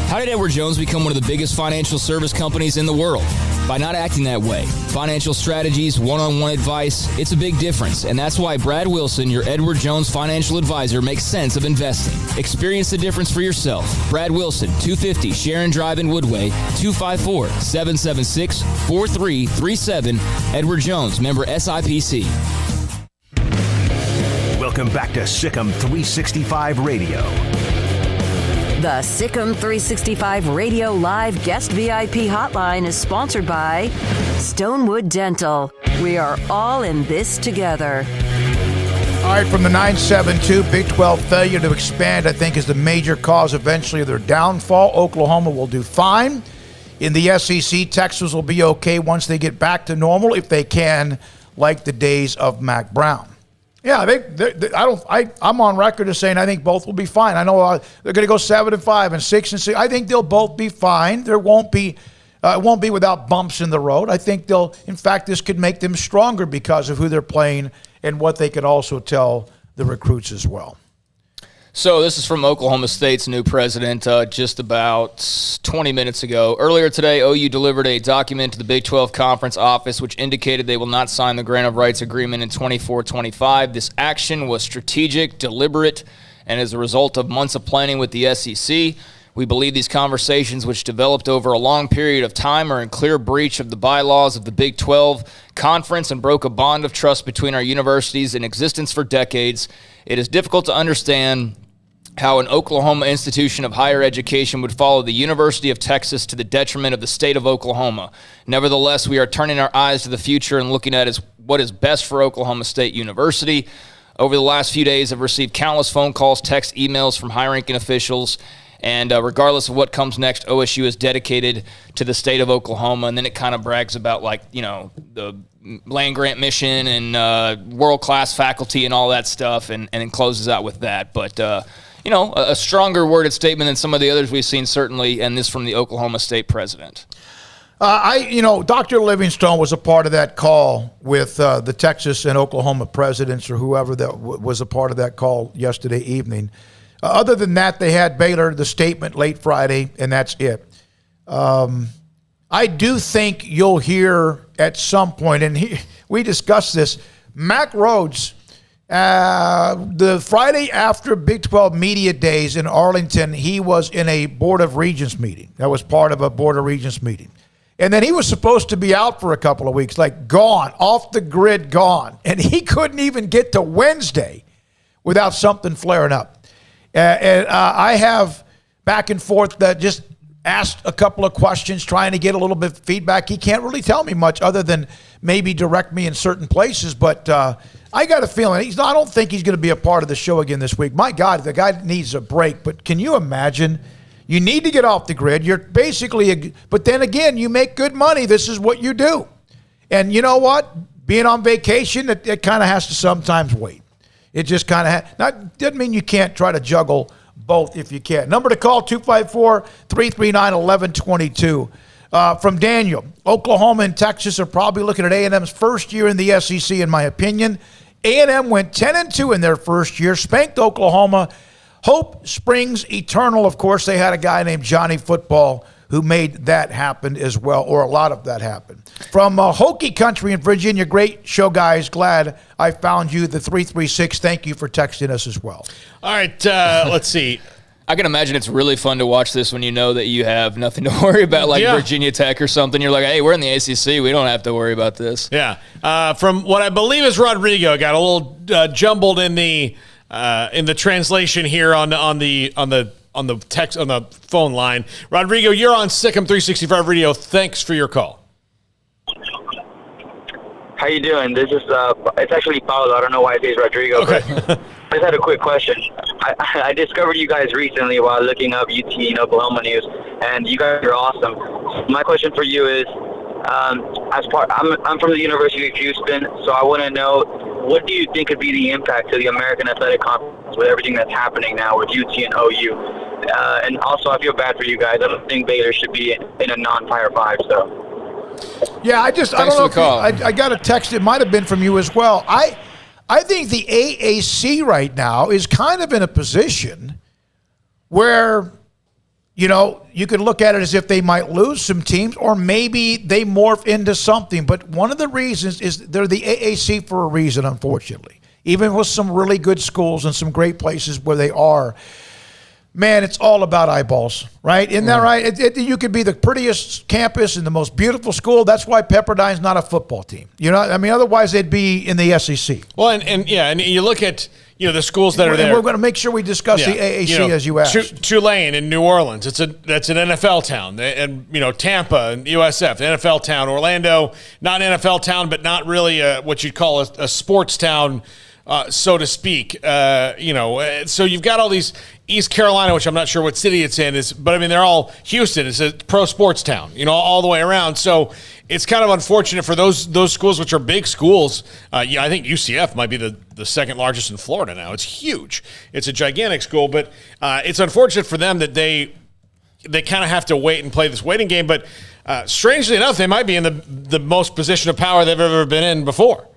Speaker 8: How did Edward Jones become one of the biggest financial service companies in the world? by not acting that way. Financial strategies, one-on-one advice, it's a big difference, and that's why Brad Wilson, your Edward Jones financial advisor, makes sense of investing. Experience the difference for yourself. Brad Wilson, 250 Sharon Drive in Woodway, 254-776-4337. Edward Jones, member SIPC.
Speaker 5: Welcome back to SicEm365 Radio.
Speaker 2: The SicEm365 Radio Live Guest VIP Hotline is sponsored by Stonewood Dental. We are all in this together.
Speaker 6: All right, from the 972, Big 12 failure to expand, I think, is the major cause eventually of their downfall. Oklahoma will do fine. In the SEC, Texas will be okay once they get back to normal, if they can, like the days of Mac Brown. Yeah, I'm on record as saying I think both will be fine. I know they're going to go 7-5 and 6-6. I think they'll both be fine. There won't be, it won't be without bumps in the road. I think in fact, this could make them stronger because of who they're playing and what they can also tell the recruits as well.
Speaker 8: So this is from Oklahoma State's new president just about 20 minutes ago. Earlier today, OU delivered a document to the Big 12 Conference office which indicated they will not sign the grant of rights agreement in 24-25. This action was strategic, deliberate, and as a result of months of planning with the SEC. We believe these conversations, which developed over a long period of time, are in clear breach of the bylaws of the Big 12 Conference and broke a bond of trust between our universities in existence for decades. It is difficult to understand how an Oklahoma institution of higher education would follow the University of Texas to the detriment of the state of Oklahoma. Nevertheless, we are turning our eyes to the future and looking at what is best for Oklahoma State University. Over the last few days, I've received countless phone calls, text, emails from high-ranking officials, and regardless of what comes next, OSU is dedicated to the state of Oklahoma. And then it kind of brags about, the land-grant mission and world-class faculty and all that stuff, and it closes out with that. But a stronger worded statement than some of the others we've seen, certainly, and this from the Oklahoma State president.
Speaker 6: Dr. Livingstone was a part of that call with the Texas and Oklahoma presidents or whoever that was a part of that call yesterday evening. Other than that, they had Baylor, the statement late Friday, and that's it. I do think you'll hear at some point, and we discussed this, Mack Rhoades, the Friday after Big 12 Media Days in Arlington, he was in a Board of Regents meeting. That was part of a Board of Regents meeting. And then he was supposed to be out for a couple of weeks, gone, off the grid, gone. And he couldn't even get to Wednesday without something flaring up. I have back and forth that just asked a couple of questions, trying to get a little bit of feedback. He can't really tell me much other than maybe direct me in certain places, but I got a feeling I don't think he's going to be a part of the show again this week. My God, the guy needs a break, but can you imagine? You need to get off the grid. You're basically, but then again, you make good money. This is what you do. And you know what? Being on vacation, it kind of has to sometimes wait. It just kind of doesn't mean you can't try to juggle both if you can. Number to call, 254-339-1122. From Daniel, Oklahoma and Texas are probably looking at A&M's first year in the SEC, in my opinion. A&M went 10-2 in their first year, spanked Oklahoma. Hope springs eternal. Of course, they had a guy named Johnny Football who made that happen as well, or a lot of that happen. From Hokie Country in Virginia, great show, guys. Glad I found you, the 336. Thank you for texting us as well.
Speaker 7: All right, let's see.
Speaker 8: I can imagine it's really fun to watch this when you know that you have nothing to worry about, Virginia Tech or something. You're like, hey, we're in the ACC. We don't have to worry about this.
Speaker 7: Yeah. From what I believe is Rodrigo, got a little jumbled in the translation here on the text on the phone line. Rodrigo, you're on SicEm365 Radio. Thanks for your call.
Speaker 13: How you doing? This is it's actually Paulo. I don't know why it says Rodrigo. Okay. But I just had a quick question. I discovered you guys recently while looking up UT and Oklahoma news, and you guys are awesome. My question for you is, I'm from the University of Houston, so I want to know, what do you think could be the impact to the American Athletic Conference with everything that's happening now with UT and OU? And also, I feel bad for you guys. I don't think Baylor should be in a non-Power 5. So.
Speaker 6: Yeah, I don't know. I got a text. It might have been from you as well. I think the AAC right now is kind of in a position where you could look at it as if they might lose some teams, or maybe they morph into something. But one of the reasons is they're the AAC for a reason, unfortunately. Even with some really good schools and some great places where they are, man, it's all about eyeballs, right? Isn't that right? You could be the prettiest campus and the most beautiful school. That's why Pepperdine's not a football team. Otherwise they'd be in the SEC.
Speaker 7: Well, and you look at the schools that are there.
Speaker 6: We're going to make sure we discuss the AAC as you asked.
Speaker 7: Tulane in New Orleans, that's an NFL town, and Tampa and USF, NFL town. Orlando, not an NFL town, but not really what you'd call a sports town. So to speak, so you've got all these East Carolina, which I'm not sure what city it's in, but they're all Houston. It's a pro sports town, all the way around. So it's kind of unfortunate for those schools, which are big schools. I think UCF might be the second largest in Florida now. It's huge. It's a gigantic school, but it's unfortunate for them that they kind of have to wait and play this waiting game. But strangely enough, they might be in the most position of power they've ever been in before.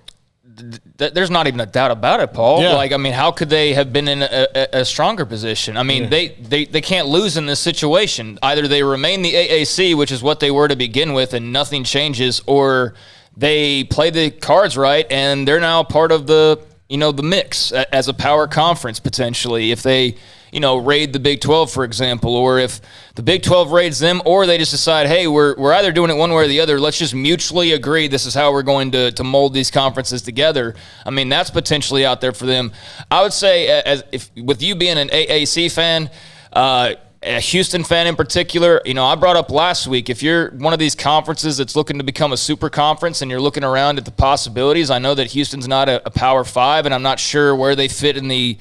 Speaker 8: There's not even a doubt about it, Paul.
Speaker 7: Yeah.
Speaker 8: How could they have been in a stronger position? They can't lose in this situation. Either they remain the AAC, which is what they were to begin with, and nothing changes, or they play the cards right and they're now part of the mix as a power conference potentially. If they raid the Big 12, for example, or if the Big 12 raids them, or they just decide, hey, we're either doing it one way or the other. Let's just mutually agree this is how we're going to mold these conferences together. That's potentially out there for them. I would say, with you being an AAC fan, a Houston fan in particular, I brought up last week, if you're one of these conferences that's looking to become a super conference and you're looking around at the possibilities, I know that Houston's not a Power 5, and I'm not sure where they fit in the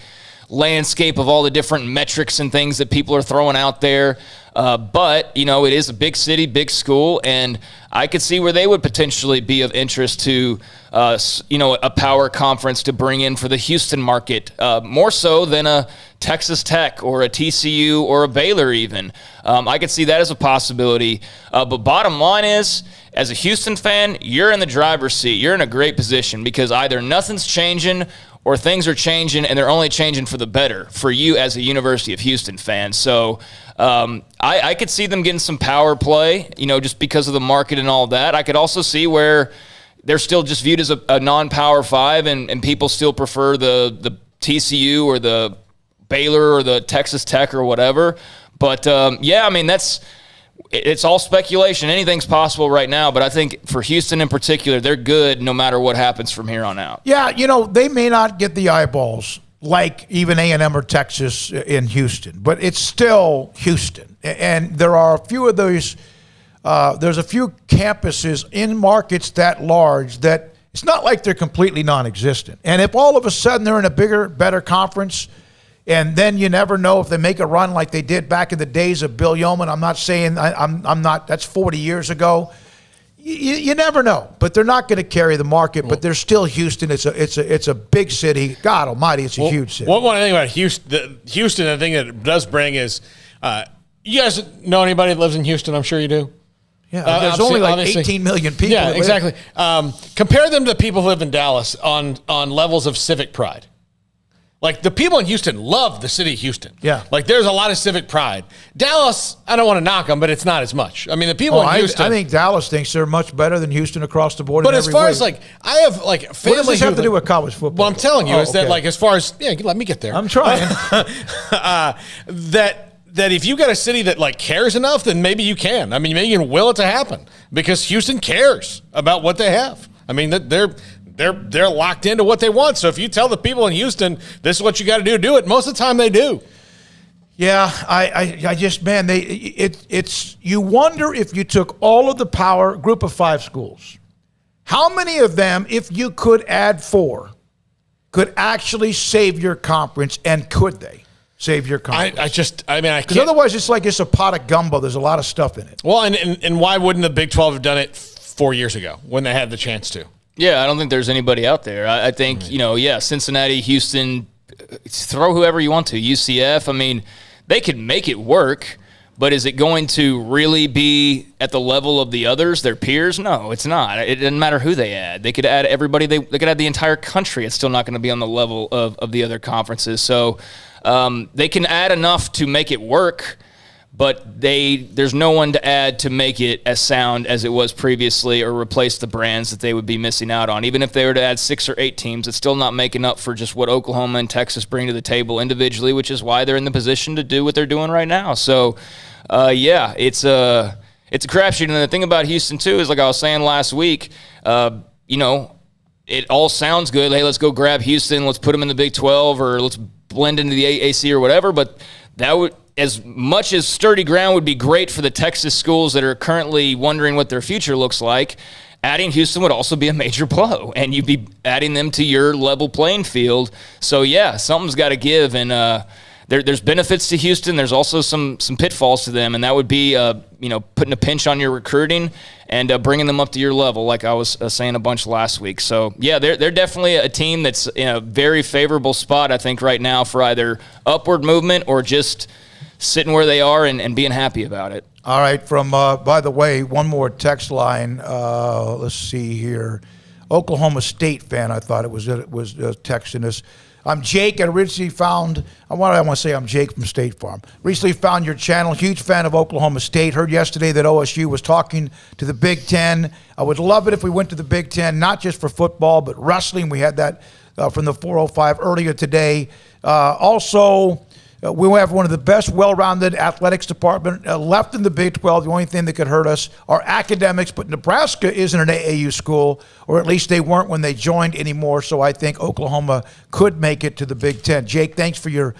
Speaker 8: landscape of all the different metrics and things that people are throwing out there. But, it is a big city, big school, and I could see where they would potentially be of interest to, a power conference to bring in for the Houston market, more so than a Texas Tech or a TCU or a Baylor even. I could see that as a possibility. But bottom line is, as a Houston fan, you're in the driver's seat. You're in a great position because either nothing's changing or things are changing, and they're only changing for the better for you as a University of Houston fan. So I could see them getting some power play, just because of the market and all that. I could also see where they're still just viewed as a non-Power 5, and people still prefer the TCU or the Baylor or the Texas Tech or whatever. But, it's all speculation. Anything's possible right now, but I think for Houston in particular, they're good no matter what happens from here on out.
Speaker 6: Yeah, they may not get the eyeballs like even A&M or Texas in Houston, but it's still Houston. And there are a few of those, there's a few campuses in markets that large that it's not like they're completely non-existent. And if all of a sudden they're in a bigger, better conference, and then you never know if they make a run like they did back in the days of Bill Yeoman. I'm not saying I'm not. That's 40 years ago. You never know, but they're not going to carry the market. But they're still Houston. It's a big city. God Almighty, it's a huge city.
Speaker 7: One thing about Houston, the thing that it does bring is, you guys know anybody that lives in Houston? I'm sure you do.
Speaker 6: Yeah, there's only like 18 million people.
Speaker 7: Yeah, exactly. Compare them to people who live in Dallas on levels of civic pride. Like, the people in Houston love the city of Houston.
Speaker 6: Yeah.
Speaker 7: Like, there's a lot of civic pride. Dallas, I don't want to knock them, but it's not as much. The people in Houston.
Speaker 6: I think Dallas thinks they're much better than Houston across the board.
Speaker 7: But as far as, I have, family.
Speaker 6: What does this have to do with college football?
Speaker 7: What I'm telling you is that, as far as, let me get there.
Speaker 6: I'm trying.
Speaker 7: That if you got a city that, cares enough, then maybe you can. Maybe you can will it to happen because Houston cares about what they have. They're locked into what they want. So if you tell the people in Houston, this is what you got to do it. Most of the time they do.
Speaker 6: Yeah, I just, man, you wonder if you took all of the power, group of 5 schools, how many of them, if you could add 4, could actually save your conference, and could they save your conference?
Speaker 7: I can't.
Speaker 6: Because otherwise it's a pot of gumbo. There's a lot of stuff in it.
Speaker 7: Well, and why wouldn't the Big 12 have done it 4 years ago when they had the chance to?
Speaker 8: Yeah, I don't think there's anybody out there. I think, Cincinnati, Houston, throw whoever you want to, UCF. They could make it work, but is it going to really be at the level of the others, their peers? No, it's not. It doesn't matter who they add. They could add everybody. They could add the entire country. It's still not going to be on the level of the other conferences. So they can add enough to make it work, but there's no one to add to make it as sound as it was previously or replace the brands that they would be missing out on. Even if they were to add 6 or 8 teams, it's still not making up for just what Oklahoma and Texas bring to the table individually, which is why they're in the position to do what they're doing right now. So, it's a crapshoot. And the thing about Houston, too, is like I was saying last week, it all sounds good. Hey, let's go grab Houston. Let's put them in the Big 12 or let's blend into the AAC or whatever. But that would, as much as sturdy ground would be great for the Texas schools that are currently wondering what their future looks like, adding Houston would also be a major blow, and you'd be adding them to your level playing field. So, yeah, something's got to give, and there's benefits to Houston. There's also some pitfalls to them, and that would be putting a pinch on your recruiting and bringing them up to your level, like I was saying a bunch last week. So, yeah, they're definitely a team that's in a very favorable spot, I think, right now for either upward movement or just sitting where they are and being happy about it.
Speaker 6: All right, from, by the way, one more text line. Let's see here. Oklahoma State fan, I thought it was texting us. I'm Jake. I recently found, I want to say I'm Jake from State Farm. Recently found your channel. Huge fan of Oklahoma State. Heard yesterday that OSU was talking to the Big Ten. I would love it if we went to the Big Ten, not just for football, but wrestling. We had that from the 405 earlier today. Also, we have one of the best well-rounded athletics department left in the Big 12. The only thing that could hurt us are academics, but Nebraska isn't an AAU school, or at least they weren't when they joined anymore, so I think Oklahoma could make it to the Big Ten. Jake, thanks for your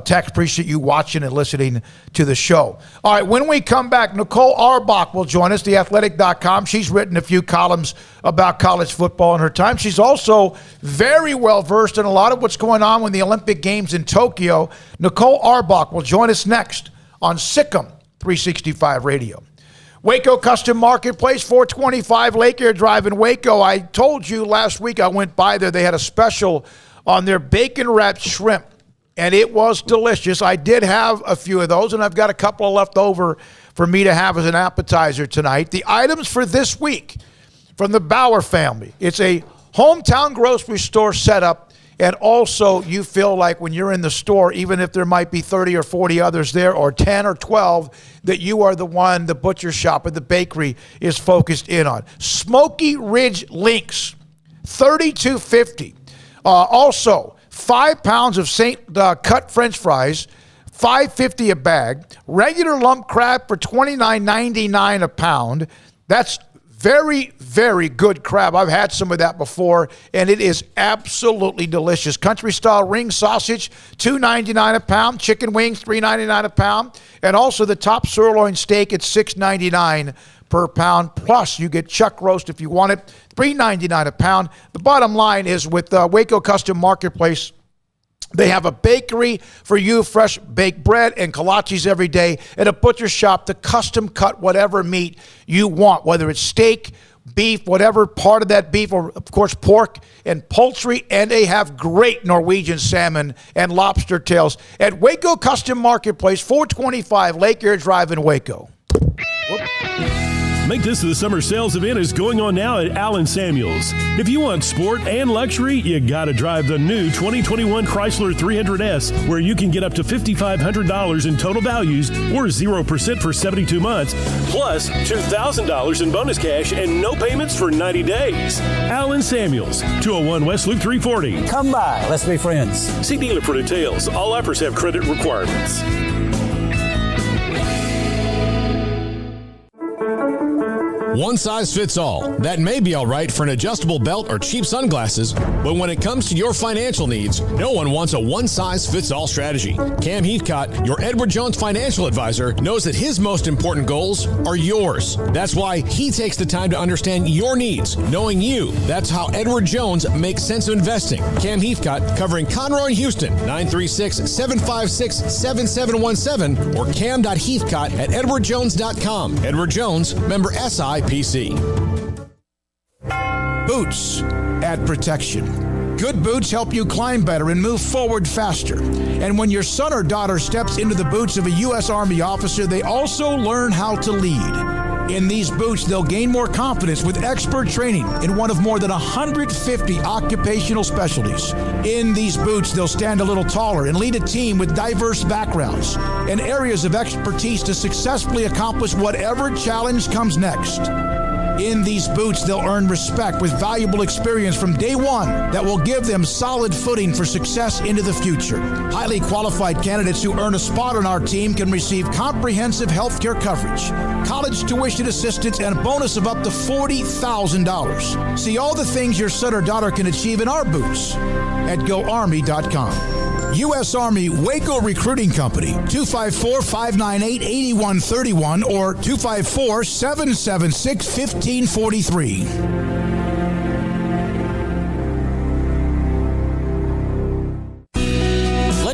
Speaker 6: text. Appreciate you watching and listening to the show. All right, when we come back, Nicole Auerbach will join us, theathletic.com. She's written a few columns about college football in her time. She's also very well versed in a lot of what's going on with the Olympic Games in Tokyo. Nicole Auerbach will join us next on SicEm365 Radio. Waco Custom Marketplace, 425 Lake Air Drive in Waco. I told you last week I went by there. They had a special on their bacon-wrapped shrimp, and it was delicious. I did have a few of those, and I've got a couple left over for me to have as an appetizer tonight. The items for this week from the Bauer family. It's a hometown grocery store setup, and also you feel like when you're in the store, even if there might be 30 or 40 others there, or 10 or 12, that you are the one the butcher shop or the bakery is focused in on. Smoky Ridge Links, $32.50. Also, 5 pounds of cut French fries, $5.50 a bag. Regular lump crab for $29.99 a pound. That's very, very good crab. I've had some of that before, and it is absolutely delicious. Country-style ring sausage, $2.99 a pound. Chicken wings, $3.99 a pound. And also the top sirloin steak at $6.99 per pound. Plus, you get chuck roast if you want it, $3.99 a pound. The bottom line is with Waco Custom Marketplace, they have a bakery for you, fresh baked bread and kolaches every day, and a butcher shop to custom cut whatever meat you want, whether it's steak, beef, whatever part of that beef, or of course pork and poultry, and they have great Norwegian salmon and lobster tails at Waco Custom Marketplace, 425 Lake Air Drive in Waco.
Speaker 14: Make this the summer sales event is going on now at Allen Samuels. If you want sport and luxury, you gotta drive the new 2021 Chrysler 300S, where you can get up to $5,500 in total values or 0% for 72 months, plus $2,000 in bonus cash and no payments for 90 days. Allen Samuels, 201 West Loop 340.
Speaker 15: Come by, let's be friends.
Speaker 14: See dealer for details. All offers have credit requirements.
Speaker 18: One size fits all. That may be all right for an adjustable belt or cheap sunglasses, but when it comes to your financial needs, no one wants a one-size-fits-all strategy. Cam Heathcott, your Edward Jones financial advisor, knows that his most important goals are yours. That's why he takes the time to understand your needs, knowing you. That's how Edward Jones makes sense of investing. Cam Heathcott, covering Conroe and Houston, 936-756-7717 or cam.heathcott@edwardjones.com. Edward Jones, member SIPC.
Speaker 6: Boots add protection. Good boots help you climb better and move forward faster. And when your son or daughter steps into the boots of a U.S. Army officer, they also learn how to lead.
Speaker 3: In these boots, they'll gain more confidence with expert training in one of more than 150 occupational specialties. In these boots, they'll stand a little taller and lead a team with diverse backgrounds and areas of expertise to successfully accomplish whatever challenge comes next. In these boots, they'll earn respect with valuable experience from day one that will give them solid footing for success into the future. Highly qualified candidates who earn a spot on our team can receive comprehensive health care coverage, college tuition assistance, and a bonus of up to $40,000. See all the things your son or daughter can achieve in our boots at GoArmy.com. U.S. Army Waco Recruiting Company, 254-598-8131 or 254-776-1543.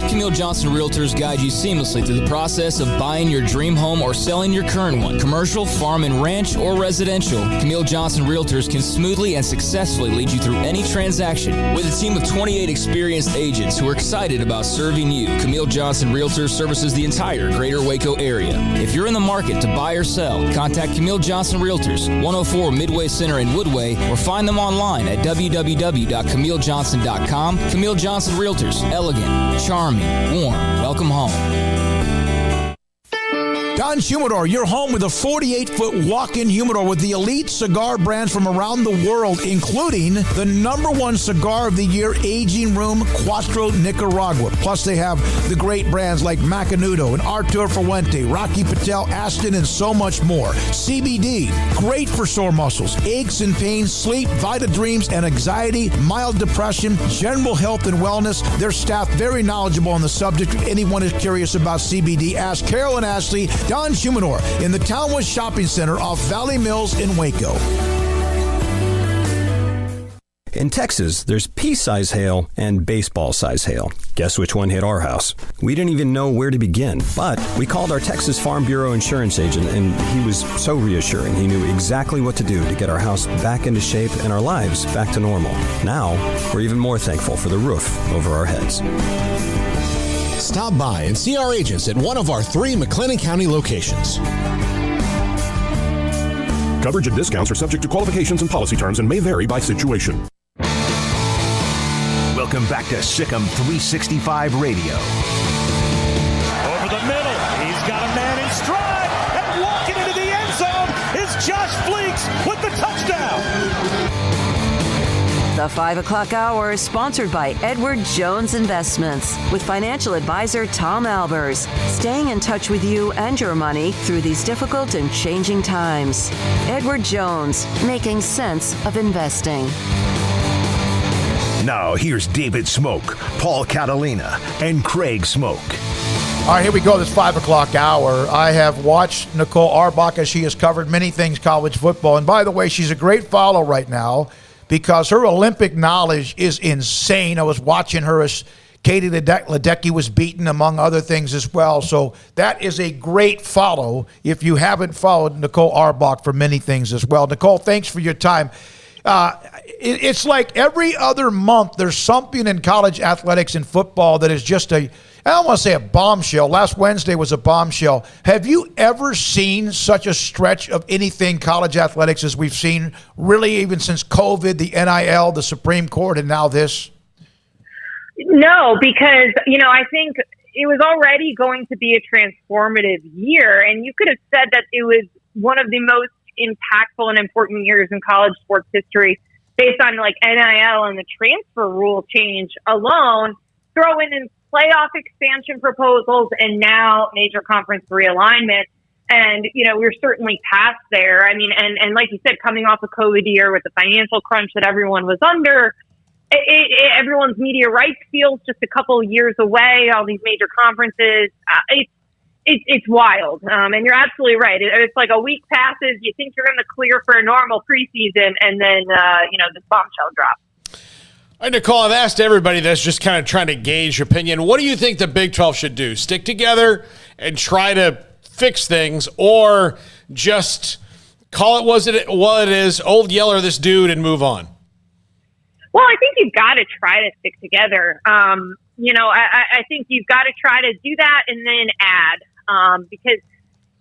Speaker 8: Camille Johnson Realtors guide you seamlessly through the process of buying your dream home or selling your current one. Commercial, farm and ranch, or residential, Camille Johnson Realtors can smoothly and successfully lead you through any transaction. With a team of 28 experienced agents who are excited about serving you, Camille Johnson Realtors services the entire greater Waco area. If you're in the market to buy or sell, contact Camille Johnson Realtors, 104 Midway Center in Woodway, or find them online at www.camillejohnson.com. Camille Johnson Realtors, elegant, charming, warm. Welcome home.
Speaker 3: Don Humidor, your home with a 48-foot walk-in humidor with the elite cigar brands from around the world, including the #1 cigar of the year, Aging Room Cuatro Nicaragua. Plus, they have the great brands like Macanudo and Artur Fuente, Rocky Patel, Aston, and so much more. CBD, great for sore muscles, aches and pains, sleep, Vita Dreams, and anxiety, mild depression, general health and wellness. Their staff very knowledgeable on the subject. If anyone is curious about CBD, ask Carol and Ashley. Don Humidor in the Townwest Shopping Center off Valley Mills in Waco.
Speaker 15: In Texas, there's pea-size hail and baseball-size hail. Guess which one hit our house? We didn't even know where to begin, but we called our Texas Farm Bureau insurance agent, and he was so reassuring. He knew exactly what to do to get our house back into shape and our lives back to normal. Now, we're even more thankful for the roof over our heads.
Speaker 18: Stop by and see our agents at one of our 3 McLennan County locations.
Speaker 23: Coverage and discounts are subject to qualifications and policy terms and may vary by situation.
Speaker 5: Welcome back to SicEm365 Radio.
Speaker 24: Over the middle, he's got a man in stride, and walking into the end zone is Josh Fleeks with the touchdown.
Speaker 2: The 5 o'clock hour is sponsored by Edward Jones Investments with financial advisor Tom Albers, staying in touch with you and your money through these difficult and changing times. Edward Jones, making sense of investing.
Speaker 5: Now, here's David Smoak, Paul Catalina, and Craig Smoak.
Speaker 6: All right, here we go, this 5 o'clock hour. I have watched Nicole Auerbach as she has covered many things college football. And by the way, she's a great follow right now, because her Olympic knowledge is insane. I was watching her as Katie Ledecky was beaten, among other things as well. So that is a great follow if you haven't followed Nicole Auerbach for many things as well. Nicole, thanks for your time. It's like every other month there's something in college athletics and football that is just I don't want to say a bombshell. Last Wednesday was a bombshell. Have you ever seen such a stretch of anything college athletics as we've seen, really, even since COVID, the NIL, the Supreme Court, and now this?
Speaker 16: No, because, I think it was already going to be a transformative year, and you could have said that it was one of the most impactful and important years in college sports history based on like NIL and the transfer rule change alone, throw in playoff expansion proposals, and now major conference realignment. And, we're certainly past there. I mean, and like you said, coming off a COVID year with the financial crunch that everyone was under, everyone's media rights feels just a couple of years away, all these major conferences. It's wild. And you're absolutely right. It's like a week passes, you think you're in the clear for a normal preseason, and then, this bombshell drops.
Speaker 7: All right, Nicole, I've asked everybody this, just kind of trying to gauge your opinion. What do you think the Big 12 should do? Stick together and try to fix things, or just call it what it is, old Yeller this dude, and move on?
Speaker 16: Well, I think you've got to try to stick together. I think you've got to try to do that and then add, because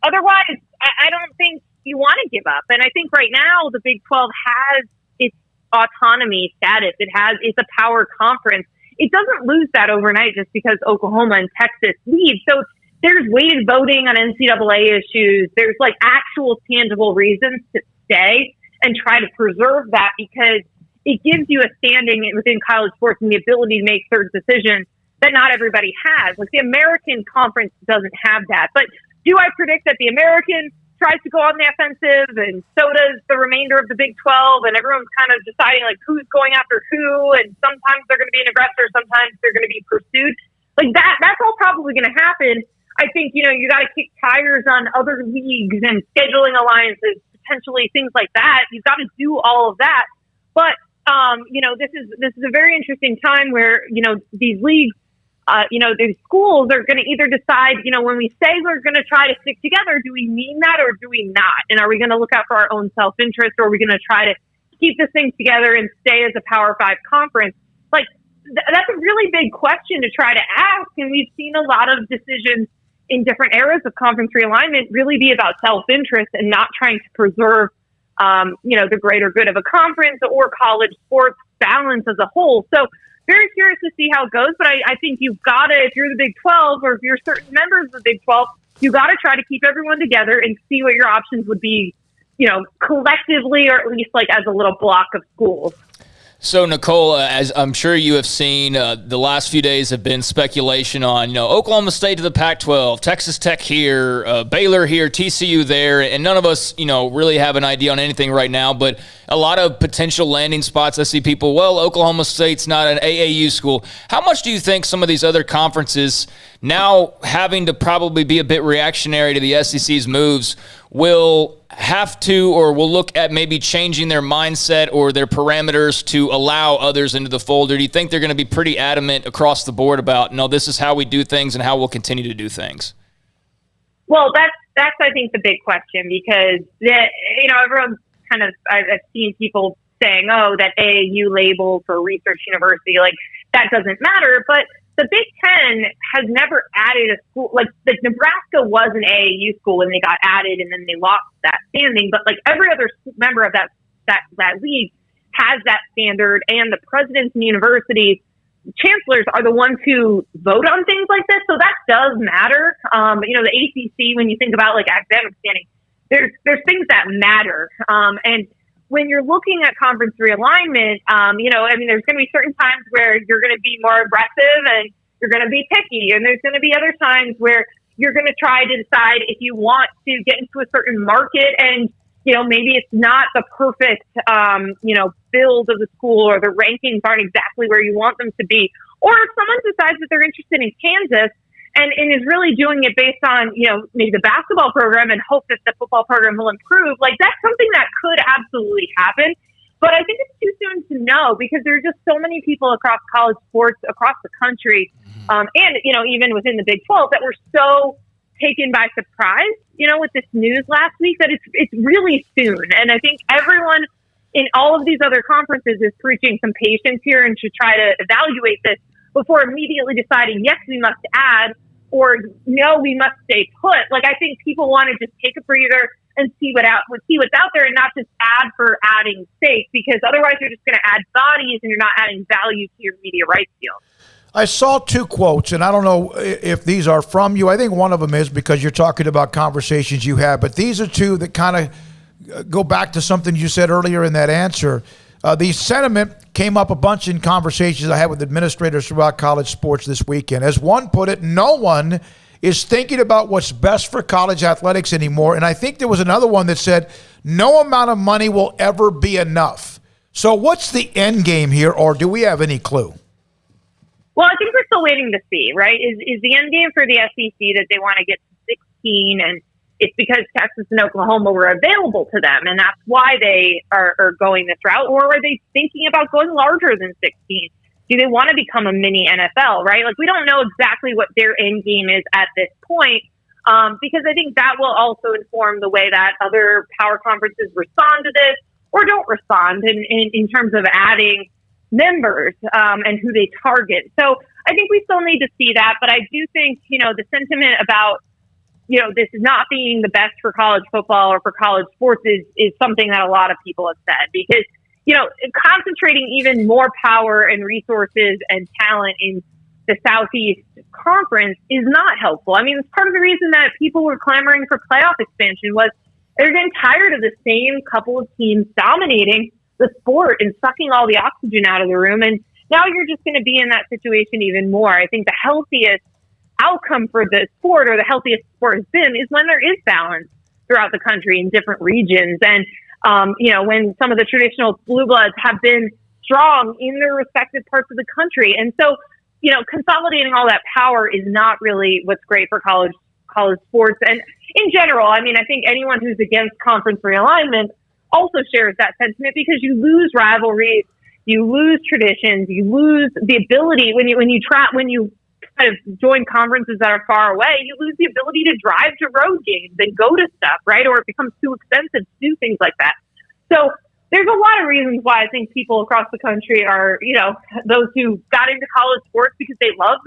Speaker 16: otherwise I don't think you want to give up. And I think right now the Big 12 has its autonomy status. It's a power conference. It doesn't lose that overnight just because Oklahoma and Texas leave. So there's weighted voting on NCAA issues. There's like actual tangible reasons to stay and try to preserve that, because it gives you a standing within college sports and the ability to make certain decisions that not everybody has. Like the American Conference doesn't have that. But do I predict that the American tries to go on the offensive, and so does the remainder of the Big 12, and everyone's kind of deciding like who's going after who, and sometimes they're going to be an aggressor, sometimes they're going to be pursued. Like that's all probably going to happen. I think, you got to kick tires on other leagues and scheduling alliances, potentially things like that. You've got to do all of that. But, this is a very interesting time where, these leagues, these schools are going to either decide, when we say we're going to try to stick together, do we mean that or do we not? And are we going to look out for our own self-interest, or are we going to try to keep this thing together and stay as a Power 5 conference? Like, that's a really big question to try to ask. And we've seen a lot of decisions in different eras of conference realignment really be about self-interest and not trying to preserve, the greater good of a conference or college sports balance as a whole. So very curious to see how it goes. But I think you've got to, if you're the Big 12 or if you're certain members of the Big 12, you got to try to keep everyone together and see what your options would be, collectively, or at least like as a little block of schools.
Speaker 8: So, Nicole, as I'm sure you have seen, the last few days have been speculation on, Oklahoma State to the Pac-12, Texas Tech here, Baylor here, TCU there, and none of us, really have an idea on anything right now, but a lot of potential landing spots. I see people, Oklahoma State's not an AAU school. How much do you think some of these other conferences, now having to probably be a bit reactionary to the SEC's moves, will have to, or will look at maybe changing their mindset or their parameters to allow others into the fold? Or do you think they're going to be pretty adamant across the board about, no, this is how we do things and how we'll continue to do things?
Speaker 16: Well, that's I think the big question, because everyone's kind of, I've seen people saying, that AAU label for research university, like that doesn't matter. But the Big Ten has never added a school. Like Nebraska was an AAU school and they got added, and then they lost that standing. But like every other member of that league has that standard, and the presidents and universities, chancellors are the ones who vote on things like this. So that does matter. The ACC, when you think about like academic standing, there's things that matter. And when you're looking at conference realignment, there's going to be certain times where you're going to be more aggressive and you're going to be picky. And there's going to be other times where you're going to try to decide if you want to get into a certain market and, maybe it's not the perfect, build of the school, or the rankings aren't exactly where you want them to be. Or if someone decides that they're interested in Kansas and is really doing it based on, maybe the basketball program and hope that the football program will improve, like that's something that could absolutely happen. But I think it's too soon to know, because there are just so many people across college sports across the country, and, even within the Big 12, that were so taken by surprise, with this news last week, that it's really soon. And I think everyone in all of these other conferences is preaching some patience here and should try to evaluate this before immediately deciding, yes, we must add, or no, we must stay put. Like, I think people want to just take a breather and see what's out there, and not just add for adding sake, because otherwise you're just going to add bodies and you're not adding value to your media rights deal.
Speaker 6: I saw two quotes, and I don't know if these are from you. I think one of them is, because you're talking about conversations you had, but these are two that kind of go back to something you said earlier in that answer. The sentiment came up a bunch in conversations I had with administrators throughout college sports this weekend. As one put it, no one is thinking about what's best for college athletics anymore. And I think there was another one that said, no amount of money will ever be enough. So what's the end game here, or do we have any clue?
Speaker 16: Well, I think we're still waiting to see, right? Is the end game for the SEC that they want to get to 16, and it's because Texas and Oklahoma were available to them, and that's why they are going this route? Or are they thinking about going larger than 16? Do they want to become a mini NFL, right? Like, we don't know exactly what their end game is at this point, because I think that will also inform the way that other power conferences respond to this or don't respond in terms of adding members and who they target. So I think we still need to see that. But I do think, the sentiment about this is not being the best for college football or for college sports is something that a lot of people have said, because, concentrating even more power and resources and talent in the Southeast Conference is not helpful. I mean, it's part of the reason that people were clamoring for playoff expansion was they're getting tired of the same couple of teams dominating the sport and sucking all the oxygen out of the room. And now you're just going to be in that situation even more. I think the healthiest outcome for the sport, or the healthiest sport has been, is when there is balance throughout the country in different regions. And, when some of the traditional blue bloods have been strong in their respective parts of the country. And so, consolidating all that power is not really what's great for college sports. And in general, I mean, I think anyone who's against conference realignment also shares that sentiment, because you lose rivalries, you lose traditions, you lose the ability when you kind of join conferences that are far away, you lose the ability to drive to road games and go to stuff, right? Or it becomes too expensive to do things like that. So there's a lot of reasons why I think people across the country are, those who got into college sports because they love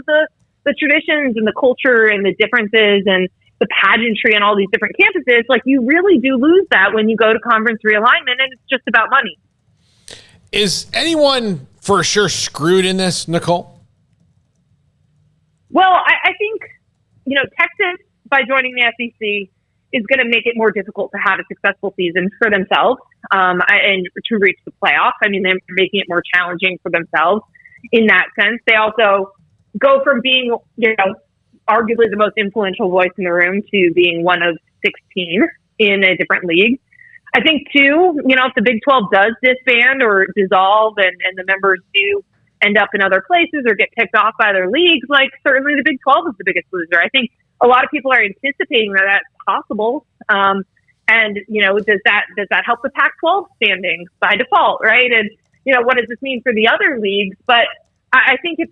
Speaker 16: the traditions and the culture and the differences and the pageantry and all these different campuses. Like, you really do lose that when you go to conference realignment, and it's just about money.
Speaker 7: Is anyone for sure screwed in this, Nicole?
Speaker 16: Well, I think, Texas, by joining the SEC, is going to make it more difficult to have a successful season for themselves and to reach the playoffs. I mean, they're making it more challenging for themselves in that sense. They also go from being, arguably the most influential voice in the room to being one of 16 in a different league. I think, too, if the Big 12 does disband or dissolve and the members do end up in other places or get picked off by their leagues, like, certainly the Big 12 is the biggest loser. I think a lot of people are anticipating that that's possible. And, does that help the Pac-12 standings by default, right? And, what does this mean for the other leagues? But I think if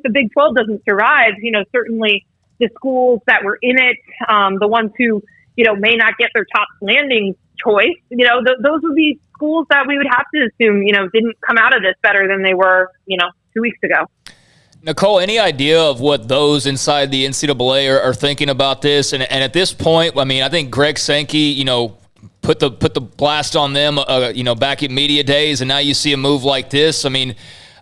Speaker 16: the Big 12 doesn't survive, certainly the schools that were in it, the ones who, may not get their top landing choice, those would be schools that we would have to assume, didn't come out of this better than they were, 2 weeks ago.
Speaker 8: Nicole, any idea of what those inside the NCAA are thinking about this? And at this point, I mean, I think Greg Sankey, put the blast on them, back in media days, and now you see a move like this. I mean,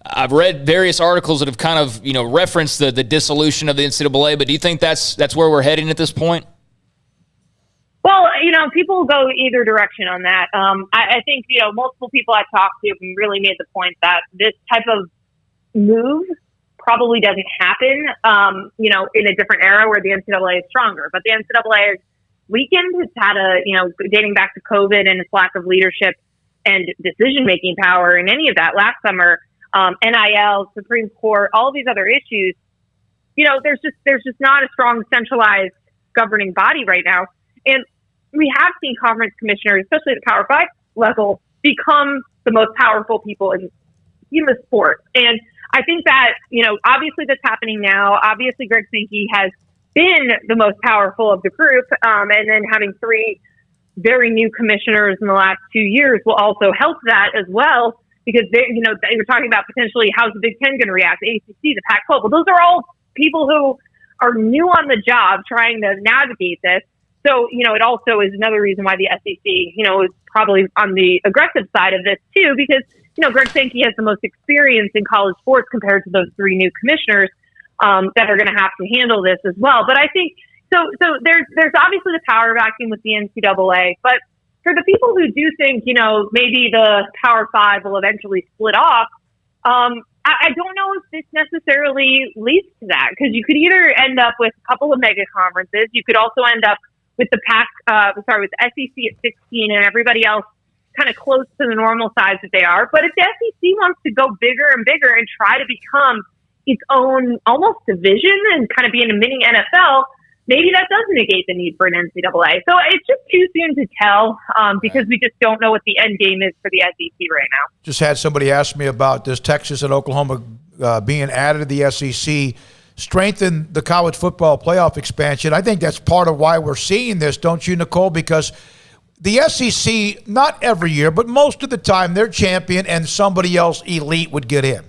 Speaker 8: I've read various articles that have kind of, referenced the dissolution of the NCAA, but do you think that's where we're heading at this point?
Speaker 16: Well, people go either direction on that. I think, multiple people I've talked to have really made the point that this type of move probably doesn't happen, in a different era where the NCAA is stronger. But the NCAA is weakened. It's had dating back to COVID and its lack of leadership and decision-making power in any of that last summer, NIL, Supreme Court, all of these other issues, there's just not a strong centralized governing body right now. And we have seen conference commissioners, especially at the Power 5 level, become the most powerful people in the sport. And I think that, obviously that's happening now. Obviously, Greg Sankey has been the most powerful of the group. And then having 3 very new commissioners in the last 2 years will also help that as well, because they were talking about potentially how's the Big Ten going to react, the ACC, the Pac-12. Well, those are all people who are new on the job trying to navigate this. So, it also is another reason why the SEC, is probably on the aggressive side of this too, because, Greg Sankey has the most experience in college sports compared to those 3 new commissioners that are going to have to handle this as well. But I think, so there's obviously the power vacuum with the NCAA, but for the people who do think, maybe the Power 5 will eventually split off, I don't know if this necessarily leads to that, because you could either end up with a couple of mega conferences, you could also end up with the with the SEC at 16 and everybody else kind of close to the normal size that they are. But if the SEC wants to go bigger and bigger and try to become its own almost division and kind of be in a mini NFL, maybe that does negate the need for an NCAA. So it's just too soon to tell because we just don't know what the end game is for the SEC right now.
Speaker 6: Just had somebody ask me about this Texas and Oklahoma being added to the SEC strengthen the college football playoff expansion. I think that's part of why we're seeing this, don't you, Nicole? Because the SEC, not every year, but most of the time, they're champion and somebody else elite would get in.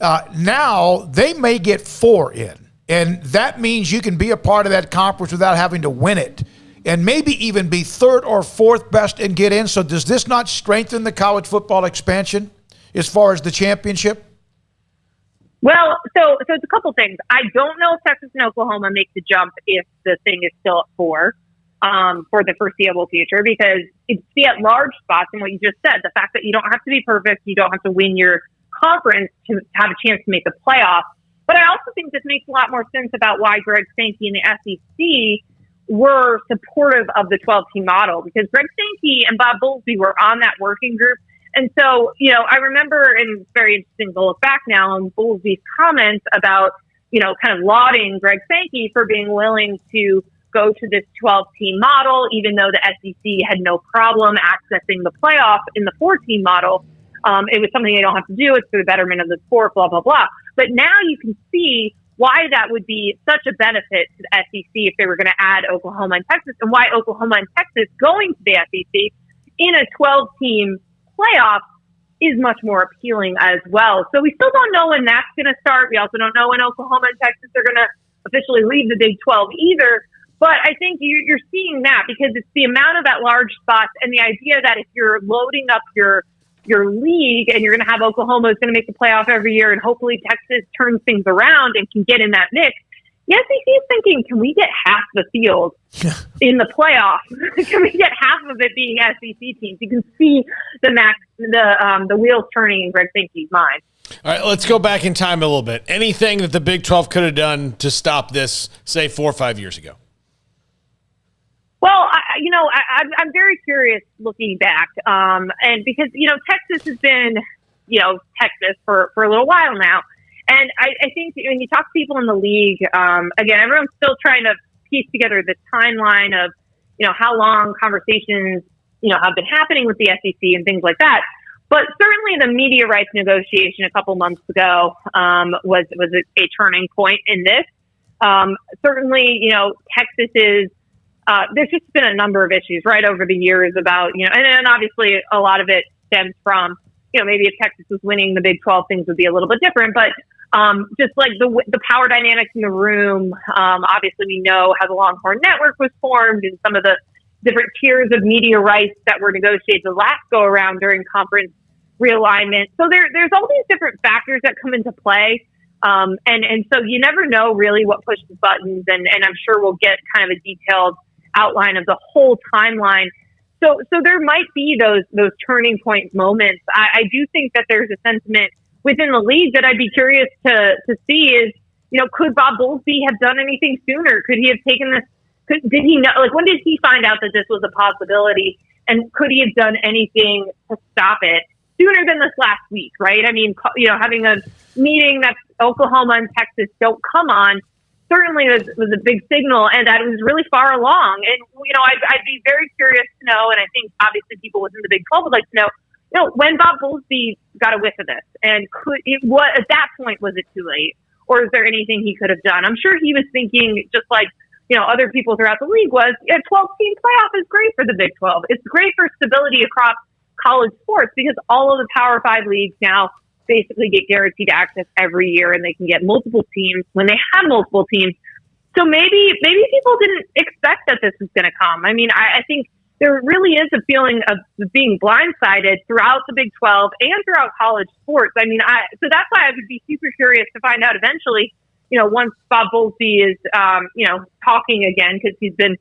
Speaker 6: Now, they may get 4 in. And that means you can be a part of that conference without having to win it, and maybe even be third or fourth best and get in. So does this not strengthen the college football expansion as far as the championship?
Speaker 16: Well, so it's a couple things. I don't know if Texas and Oklahoma make the jump if the thing is still at 4 for the foreseeable future, because it's the at-large spots and what you just said, the fact that you don't have to be perfect, you don't have to win your conference to have a chance to make the playoffs. But I also think this makes a lot more sense about why Greg Sankey and the SEC were supportive of the 12-team model, because Greg Sankey and Bob Bowlsby were on that working group. And so, I remember, and it's very interesting to look back now on Bowlsby's comments about, kind of lauding Greg Sankey for being willing to go to this 12-team model, even though the SEC had no problem accessing the playoff in the 4-team model. It was something they don't have to do. It's for the betterment of the sport, blah, blah, blah. But now you can see why that would be such a benefit to the SEC if they were going to add Oklahoma and Texas, and why Oklahoma and Texas going to the SEC in a 12-team playoff is much more appealing as well. So we still don't know when that's going to start. We also don't know when Oklahoma and Texas are going to officially leave the Big 12 either. But I think you're seeing that because it's the amount of at-large spots and the idea that if you're loading up your league and you're going to have Oklahoma is going to make the playoff every year and hopefully Texas turns things around and can get in that mix. The SEC is thinking, can we get half the field in the playoff? Can we get half of it being SEC teams? You can see the wheels turning in Greg Sankey's mind.
Speaker 7: All right, let's go back in time a little bit. Anything that the Big 12 could have done to stop this, say, 4 or 5 years ago?
Speaker 16: Well, I'm very curious looking back, and because Texas has been Texas for a little while now, and I think when you talk to people in the league, again, everyone's still trying to piece together the timeline of how long conversations have been happening with the SEC and things like that. But certainly the media rights negotiation a couple months ago was a turning point in this. Certainly, Texas is. There's just been a number of issues right over the years about, and obviously a lot of it stems from, maybe if Texas was winning the Big 12, things would be a little bit different. But just like the power dynamics in the room, obviously we know how the Longhorn Network was formed and some of the different tiers of media rights that were negotiated the last go around during conference realignment. So there's all these different factors that come into play. And so you never know really what pushes buttons. And I'm sure we'll get kind of a detailed outline of the whole timeline. So there might be those turning point moments. I do think that there's a sentiment within the league that I'd be curious to see is, could Bob Bowlsby have done anything sooner? Could he have taken this? Did he know? Like, when did he find out that this was a possibility? And could he have done anything to stop it sooner than this last week? Right? I mean, having a meeting that Oklahoma and Texas don't come on certainly was a big signal, and that it was really far along. And I'd be very curious to know, and I think obviously people within the Big 12 would like to know, when Bob Bowlsby got a whiff of this, and at that point was it too late, or is there anything he could have done? I'm sure he was thinking just like other people throughout the league was, a 12-team playoff is great for the Big 12. It's great for stability across college sports because all of the Power 5 leagues now basically get guaranteed access every year, and they can get multiple teams when they have multiple teams. So maybe people didn't expect that this was going to come. I mean, I think there really is a feeling of being blindsided throughout the Big 12 and throughout college sports. I mean, so that's why I would be super curious to find out eventually, once Bob Bowlsby is, talking again, because he's been,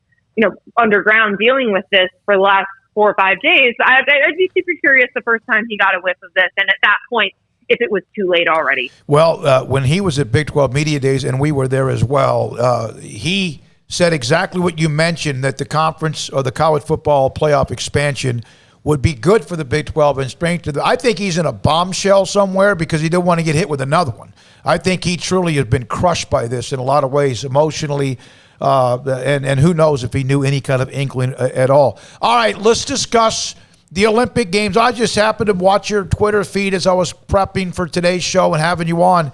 Speaker 16: underground dealing with this for the last 4 or 5 days. I'd be super curious the first time he got a whiff of this. And at that point, if it was too late already. Well,
Speaker 6: when he was at Big 12 Media Days, and we were there as well, he said exactly what you mentioned, that the conference or the college football playoff expansion would be good for the Big 12 and strengthen. I think he's in a bombshell somewhere because he didn't want to get hit with another one. I think he truly has been crushed by this in a lot of ways, emotionally, and who knows if he knew any kind of inkling at all. All right, let's discuss the Olympic Games. I just happened to watch your Twitter feed as I was prepping for today's show and having you on.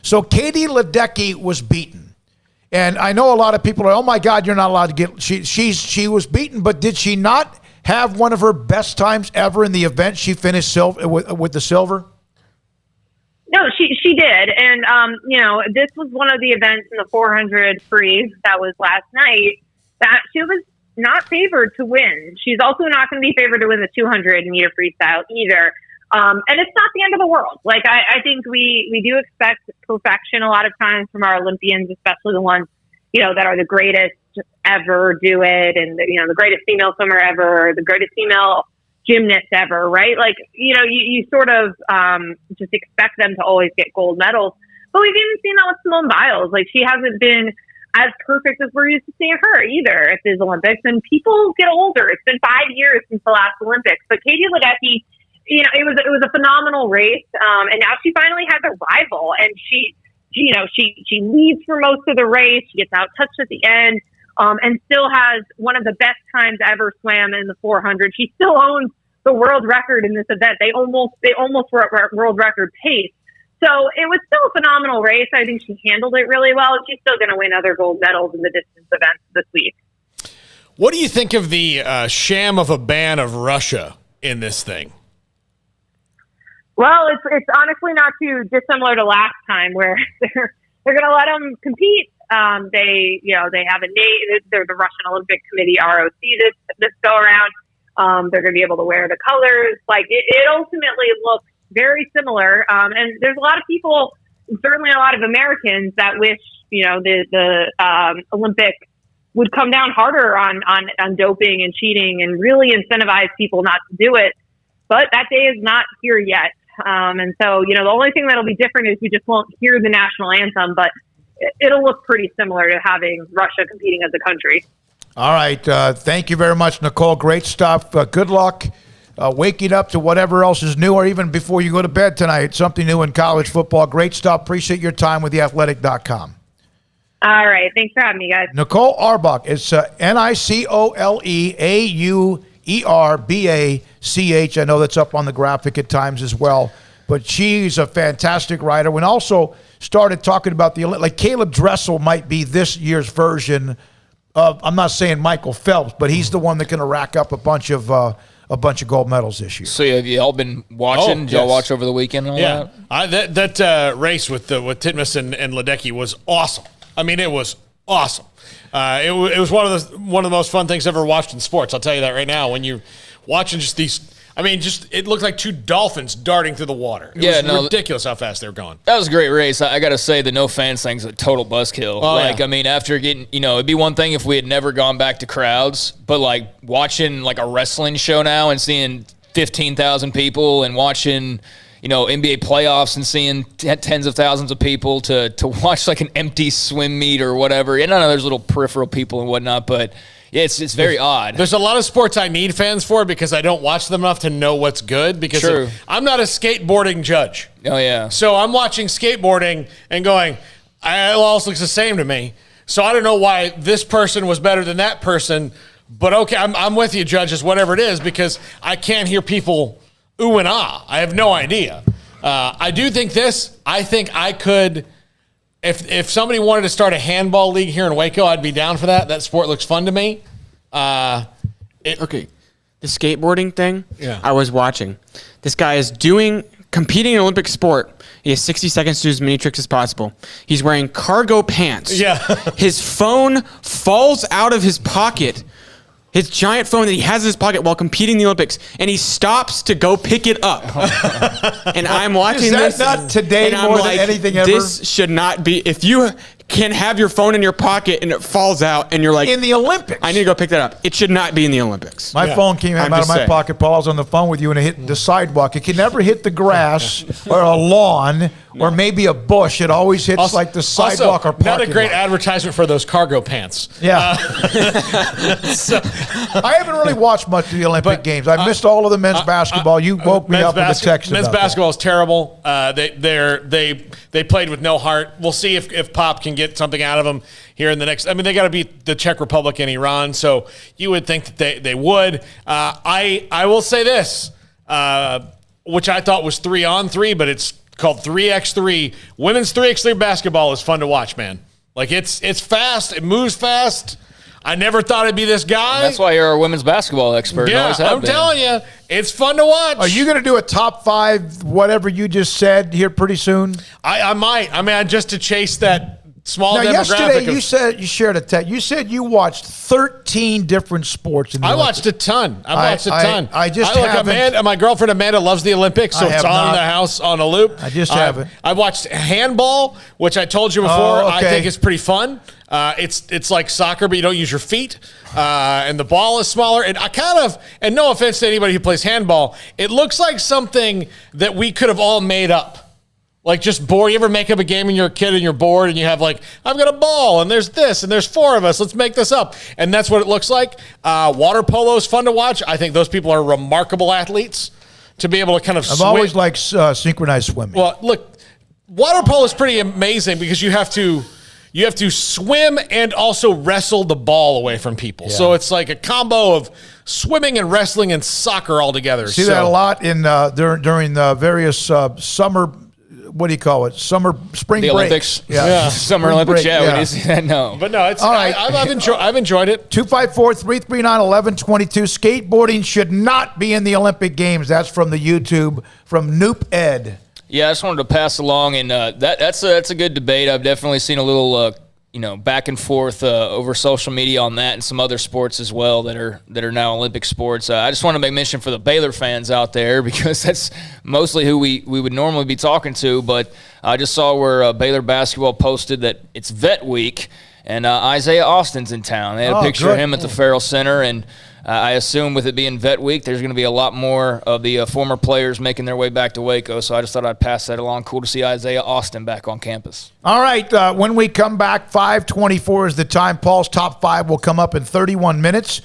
Speaker 6: So Katie Ledecky was beaten. And I know a lot of people are, oh my God, you're not allowed to get, she was beaten, but did she not have one of her best times ever in the event? She finished with the silver?
Speaker 16: No, she did. And, this was one of the events in the 400 free that was last night that she was not favored to win. She's also not going to be favored to win the 200 meter freestyle either. And it's not the end of the world. Like, I think we do expect perfection a lot of times from our Olympians, especially the ones, that are the greatest ever do it. And, the greatest female swimmer ever, or the greatest female gymnast ever, right? Like, you sort of just expect them to always get gold medals. But we've even seen that with Simone Biles. Like, she hasn't been as perfect as we're used to seeing her either at these Olympics. And people get older. It's been 5 years since the last Olympics. But Katie Ledecky, it was a phenomenal race. And now she finally has a rival, and she leads for most of the race. She gets out touched at the end, and still has one of the best times ever swam in the 400. She still owns the world record in this event. They almost were at world record pace. So it was still a phenomenal race. I think she handled it really well. She's still going to win other gold medals in the distance events this week.
Speaker 7: What do you think of the sham of a ban of Russia in this thing?
Speaker 16: Well, it's honestly not too dissimilar to last time, where they're going to let them compete. They have a name. They're the Russian Olympic Committee, ROC, this go around. They're going to be able to wear the colors. Like, it ultimately looks very similar. And there's a lot of people, certainly a lot of Americans, that wish, the Olympic would come down harder on doping and cheating and really incentivize people not to do it. But that day is not here yet. And so, the only thing that'll be different is we just won't hear the national anthem, but it'll look pretty similar to having Russia competing as a country.
Speaker 6: All right. Thank you very much, Nicole. Great stuff. Good luck waking up to whatever else is new, or even before you go to bed tonight, something new in college football. Great stuff. Appreciate your time with theathletic.com.
Speaker 16: All right. Thanks for having me, guys.
Speaker 6: Nicole Auerbach. It's NicoleAuerbach. I know that's up on the graphic at times as well. But she's a fantastic writer. We also started talking about like Caleb Dressel might be this year's version of, I'm not saying Michael Phelps, but he's the one that can rack up a bunch of gold medals this year.
Speaker 8: So have you all been watching? Did y'all watch over the weekend? And all that?
Speaker 7: That race with Titmus and Ledecky was awesome. I mean, it was awesome. It was one of the most fun things I've ever watched in sports. I'll tell you that right now. When you're watching just these, it looked like two dolphins darting through the water. It was ridiculous how fast they were going.
Speaker 8: That was a great race. I got to say, the no fans thing's a total buzzkill. After getting, it'd be one thing if we had never gone back to crowds, but like watching like a wrestling show now and seeing 15,000 people and watching, NBA playoffs and seeing tens of thousands of people to watch like an empty swim meet or whatever. And I know there's little peripheral people and whatnot, but yeah, it's very odd.
Speaker 7: There's a lot of sports I need fans for because I don't watch them enough to know what's good. Because I'm not a skateboarding judge.
Speaker 8: Oh, yeah.
Speaker 7: So I'm watching skateboarding and going, it all looks the same to me. So I don't know why this person was better than that person. But okay, I'm with you, judges, whatever it is, because I can't hear people ooh and ah. I have no idea. I do think this. I think I could, if somebody wanted to start a handball league here in Waco, I'd be down for that. That sport looks fun to me.
Speaker 17: Okay. The skateboarding thing,
Speaker 7: yeah.
Speaker 17: I was watching. This guy is competing in Olympic sport. He has 60 seconds to do as many tricks as possible. He's wearing cargo pants.
Speaker 7: Yeah.
Speaker 17: His phone falls out of his pocket. His giant phone that he has in his pocket while competing in the Olympics, and he stops to go pick it up. And I'm watching this.
Speaker 6: Is that not today more than anything ever?
Speaker 17: This should not be. If you can have your phone in your pocket and it falls out and you're like,
Speaker 6: in the Olympics,
Speaker 17: I need to go pick that up. It should not be in the Olympics.
Speaker 6: My phone came out of my pocket, Paul. I was on the phone with you and it hit the sidewalk. It can never hit the grass or a lawn or maybe a bush. It always hits like the sidewalk or parking
Speaker 7: lot. Not a great
Speaker 6: lot.
Speaker 7: advertisement for those cargo pants.
Speaker 6: Yeah. I haven't really watched much of the Olympic Games. I missed all of the men's basketball. You woke me up with the text about
Speaker 7: Men's basketball is terrible. They played with no heart. We'll see if Pop can get something out of them here in the next. I mean, they got to beat the Czech Republic and Iran, so you would think that they would. I will say this, which I thought was 3-on-3, but it's called 3x3. Women's 3x3 basketball is fun to watch, man. Like it's fast, it moves fast. I never thought it'd be this guy.
Speaker 8: That's why you're our women's basketball expert.
Speaker 7: Yeah, I'm telling you, it's fun to watch.
Speaker 6: Are you going to do a top 5, whatever you just said, here pretty soon?
Speaker 7: I might. I mean, just to chase that small demographic.
Speaker 6: Yesterday you said you shared a text. You said you watched 13 different sports.
Speaker 7: I watched a ton. I
Speaker 6: haven't.
Speaker 7: My girlfriend Amanda loves the Olympics, so it's on in the house on a loop.
Speaker 6: I just haven't.
Speaker 7: I watched handball, which I told you before. I think is pretty fun. It's like soccer, but you don't use your feet, and the ball is smaller. And and no offense to anybody who plays handball, it looks like something that we could have all made up. Like just bored. You ever make up a game when you're a kid and you're bored and you have like, I've got a ball and there's this and there's 4 of us. Let's make this up. And that's what it looks like. Water polo is fun to watch. I think those people are remarkable athletes to be able to kind of
Speaker 6: I've always liked synchronized swimming.
Speaker 7: Well, look, water polo is pretty amazing because you have to swim and also wrestle the ball away from people. Yeah. So it's like a combo of swimming and wrestling and soccer all together.
Speaker 6: See that a lot in during the various summer. What do you call it? Spring break.
Speaker 8: Olympics.
Speaker 6: Yeah.
Speaker 8: Summer Olympics. Yeah, we do see that. No.
Speaker 7: But no, it's all right. I've enjoyed it.
Speaker 6: 254-339-1122. Skateboarding should not be in the Olympic Games. That's from the YouTube from Noop Ed.
Speaker 8: Yeah, I just wanted to pass along, and that's a good debate. I've definitely seen a little back and forth over social media on that and some other sports as well that are now Olympic sports. I just want to make mention for the Baylor fans out there because that's mostly who we would normally be talking to. But I just saw where Baylor basketball posted that it's Vet Week and Isaiah Austin's in town. They had a picture of him at the Farrell Center, and I assume with it being Vet Week, there's going to be a lot more of the former players making their way back to Waco. So I just thought I'd pass that along. Cool to see Isaiah Austin back on campus.
Speaker 6: All right. When we come back, 5:24 is the time. Paul's top 5 will come up in 31 minutes.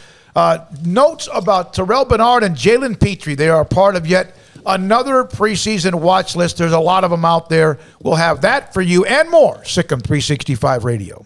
Speaker 6: Notes about Terrell Bernard and Jalen Petrie. They are part of yet another preseason watch list. There's a lot of them out there. We'll have that for you and more. SicEm365 Radio.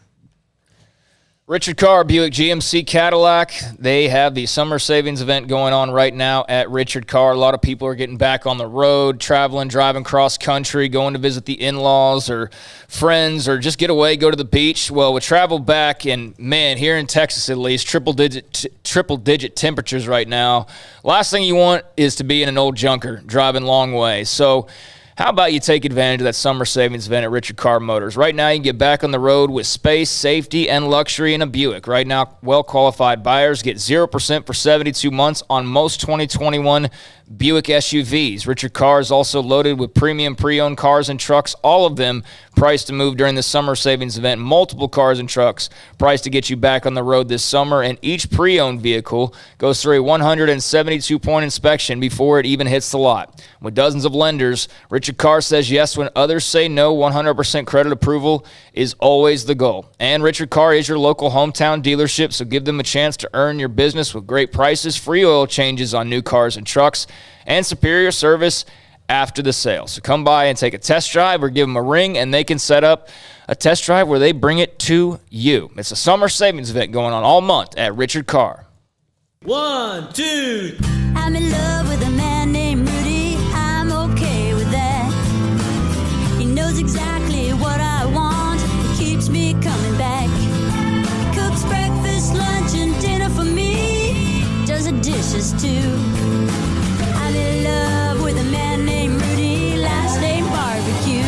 Speaker 8: Richard Carr, Buick GMC Cadillac, they have the summer savings event going on right now at Richard Carr. A lot of people are getting back on the road, traveling, driving cross country, going to visit the in-laws or friends or just get away, go to the beach. Well, with travel back, and man, here in Texas at least, triple digit temperatures right now. Last thing you want is to be in an old junker driving long way. So how about you take advantage of that summer savings event at Richard Carr Motors? Right now, you can get back on the road with space, safety, and luxury in a Buick. Right now, well-qualified buyers get 0% for 72 months on most 2021 Buick SUVs. Richard Carr is also loaded with premium pre-owned cars and trucks, all of them priced to move during the summer savings event. Multiple cars and trucks priced to get you back on the road this summer, and each pre-owned vehicle goes through a 172-point inspection before it even hits the lot. With dozens of lenders, Richard Carr says yes when others say no. 100% credit approval is always the goal. And Richard Carr is your local hometown dealership, so give them a chance to earn your business with great prices, free oil changes on new cars and trucks, and superior service after the sale. So come by and take a test drive or give them a ring, and they can set up a test drive where they bring it to you. It's a summer savings event going on all month at Richard Carr.
Speaker 19: 1, 2.
Speaker 9: I'm in love with a man named Rudy. I'm okay with that. He knows exactly what I want. He keeps me coming back. He cooks breakfast, lunch, and dinner for me. Does the dishes too. I'm in love with a man named Rudy, last name Barbecue.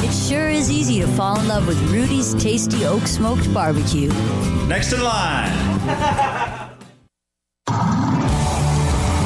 Speaker 9: It sure is easy to fall in love with Rudy's tasty oak smoked barbecue.
Speaker 19: Next in line.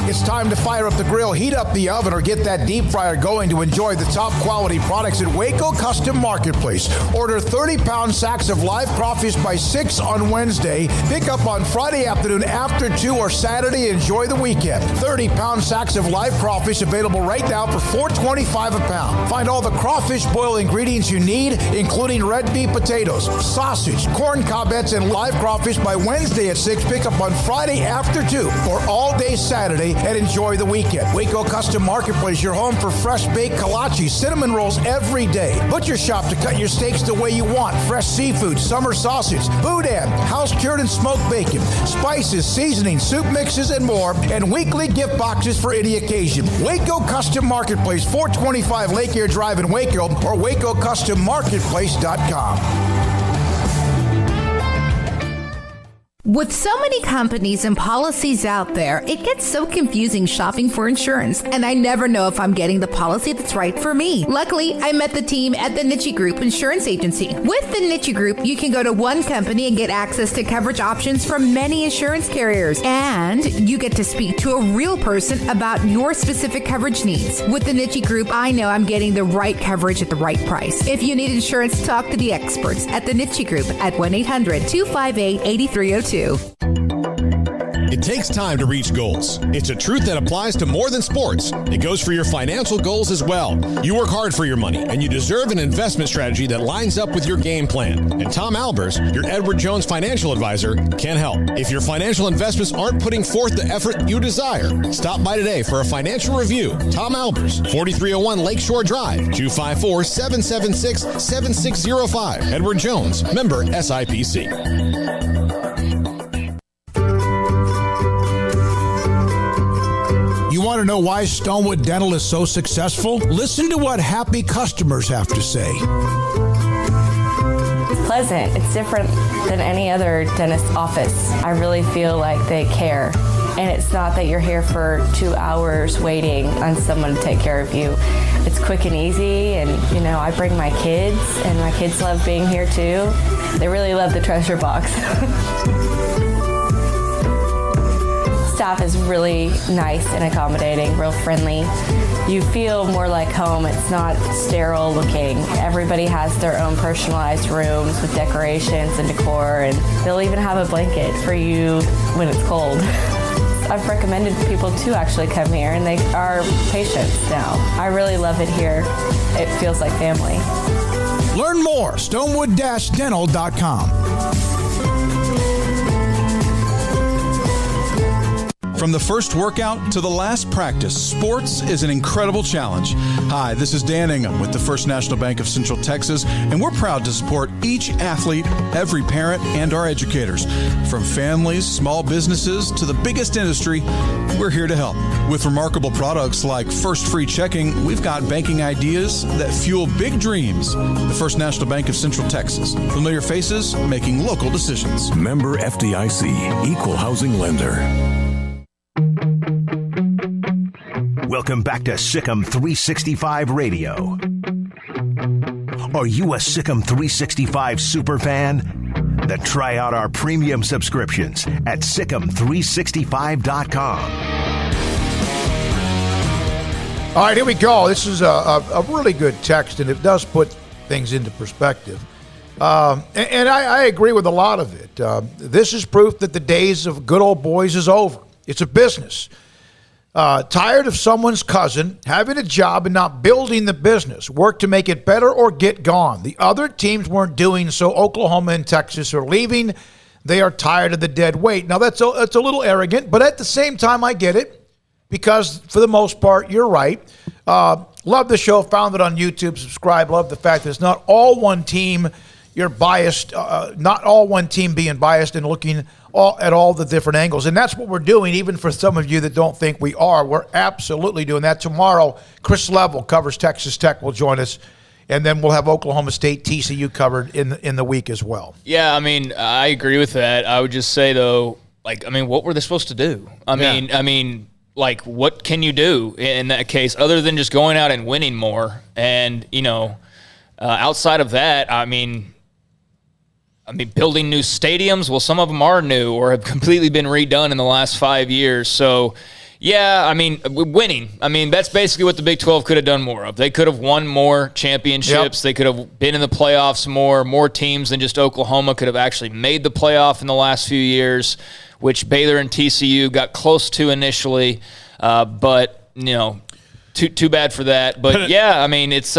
Speaker 3: It's time to fire up the grill, heat up the oven, or get that deep fryer going to enjoy the top quality products at Waco Custom Marketplace. Order 30-pound sacks of live crawfish by 6 on Wednesday. Pick up on Friday afternoon after 2 or Saturday. Enjoy the weekend. 30-pound sacks of live crawfish available right now for $4.25 a pound. Find all the crawfish boil ingredients you need, including red beef potatoes, sausage, corn cobettes, and live crawfish by Wednesday at 6. Pick up on Friday after 2 or all day Saturday, and enjoy the weekend. Waco Custom Marketplace, your home for fresh baked kolache, cinnamon rolls every day. Butcher shop to cut your steaks the way you want. Fresh seafood, summer sausage, boudin, house-cured and smoked bacon, spices, seasonings, soup mixes, and more, and weekly gift boxes for any occasion. Waco Custom Marketplace, 425 Lake Air Drive in Waco, or WacoCustomMarketplace.com.
Speaker 11: With so many companies and policies out there, it gets so confusing shopping for insurance, and I never know if I'm getting the policy that's right for me. Luckily, I met the team at the Niche Group Insurance Agency. With the Niche Group, you can go to one company and get access to coverage options from many insurance carriers, and you get to speak to a real person about your specific coverage needs. With the Niche Group, I know I'm getting the right coverage at the right price. If you need insurance, talk to the experts at the Niche Group at 1-800-258-8302.
Speaker 18: It takes time to reach goals. It's a truth that applies to more than sports. It goes for your financial goals as well. You work hard for your money, and you deserve an investment strategy that lines up with your game plan. And Tom Albers, your Edward Jones financial advisor, can help. If your financial investments aren't putting forth the effort you desire, stop by today for a financial review. Tom Albers, 4301 Lakeshore Drive, 254-776-7605. Edward Jones, member SIPC.
Speaker 3: You want to know why Stonewood Dental is so successful? Listen to what happy customers have to say.
Speaker 1: It's pleasant. It's different than any other dentist office. I really feel like they care. And it's not that you're here for 2 hours waiting on someone to take care of you. It's quick and easy, and I bring my kids, and my kids love being here too. They really love the treasure box. Staff is really nice and accommodating, real friendly. You feel more like home. It's not sterile looking. Everybody has their own personalized rooms with decorations and decor, and they'll even have a blanket for you when it's cold. I've recommended people to actually come here, and they are patients now. I really love it here. It feels like family.
Speaker 3: Learn more, stonewood-dental.com.
Speaker 20: From the first workout to the last practice, sports is an incredible challenge. Hi, this is Dan Ingham with the First National Bank of Central Texas, and we're proud to support each athlete, every parent, and our educators. From families, small businesses, to the biggest industry, we're here to help. With remarkable products like First Free Checking, we've got banking ideas that fuel big dreams. The First National Bank of Central Texas. Familiar faces making local decisions.
Speaker 23: Member FDIC, Equal Housing Lender.
Speaker 5: Welcome back to SicEm365 Radio. Are you a SicEm365 super fan? Then try out our premium subscriptions at SicEm365.com.
Speaker 6: All right, here we go. This is a really good text, and it does put things into perspective. And I agree with a lot of it. This is proof that the days of good old boys is over. It's a business. Tired of someone's cousin having a job and not building the business. Work to make it better or get gone. The other teams weren't doing so. Oklahoma and Texas are leaving. They are tired of the dead weight. Now, that's a little arrogant, but at the same time, I get it because for the most part, you're right. Love the show. Found it on YouTube. Subscribe. Love the fact that it's not all one team. You're biased, not all one team being biased and looking at all the different angles. And that's what we're doing, even for some of you that don't think we are. We're absolutely doing that. Tomorrow, Chris Level covers Texas Tech, will join us. And then we'll have Oklahoma State, TCU covered in the week as well.
Speaker 8: Yeah, I mean, I agree with that. I would just say, though, what were they supposed to do? I mean, what can you do in that case other than just going out and winning more? And, outside of that, I mean, building new stadiums, well, some of them are new or have completely been redone in the last 5 years. So, yeah, I mean, winning. I mean, that's basically what the Big 12 could have done more of. They could have won more championships. Yep. They could have been in the playoffs more. More teams than just Oklahoma could have actually made the playoff in the last few years, which Baylor and TCU got close to initially. But, too bad for that. But, yeah, I mean, it's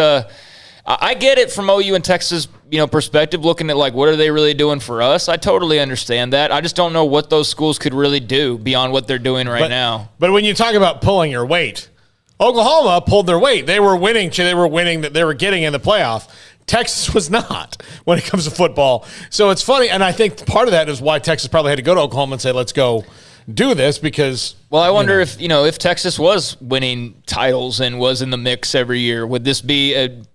Speaker 8: I get it from OU and Texas, perspective, looking at what are they really doing for us? I totally understand that. I just don't know what those schools could really do beyond what they're doing right now.
Speaker 7: But when you talk about pulling your weight, Oklahoma pulled their weight. They were winning. They were getting in the playoff. Texas was not when it comes to football. So it's funny, and I think part of that is why Texas probably had to go to Oklahoma and say, let's go do this because...
Speaker 8: Well, I wonder if Texas was winning titles and was in the mix every year, would this be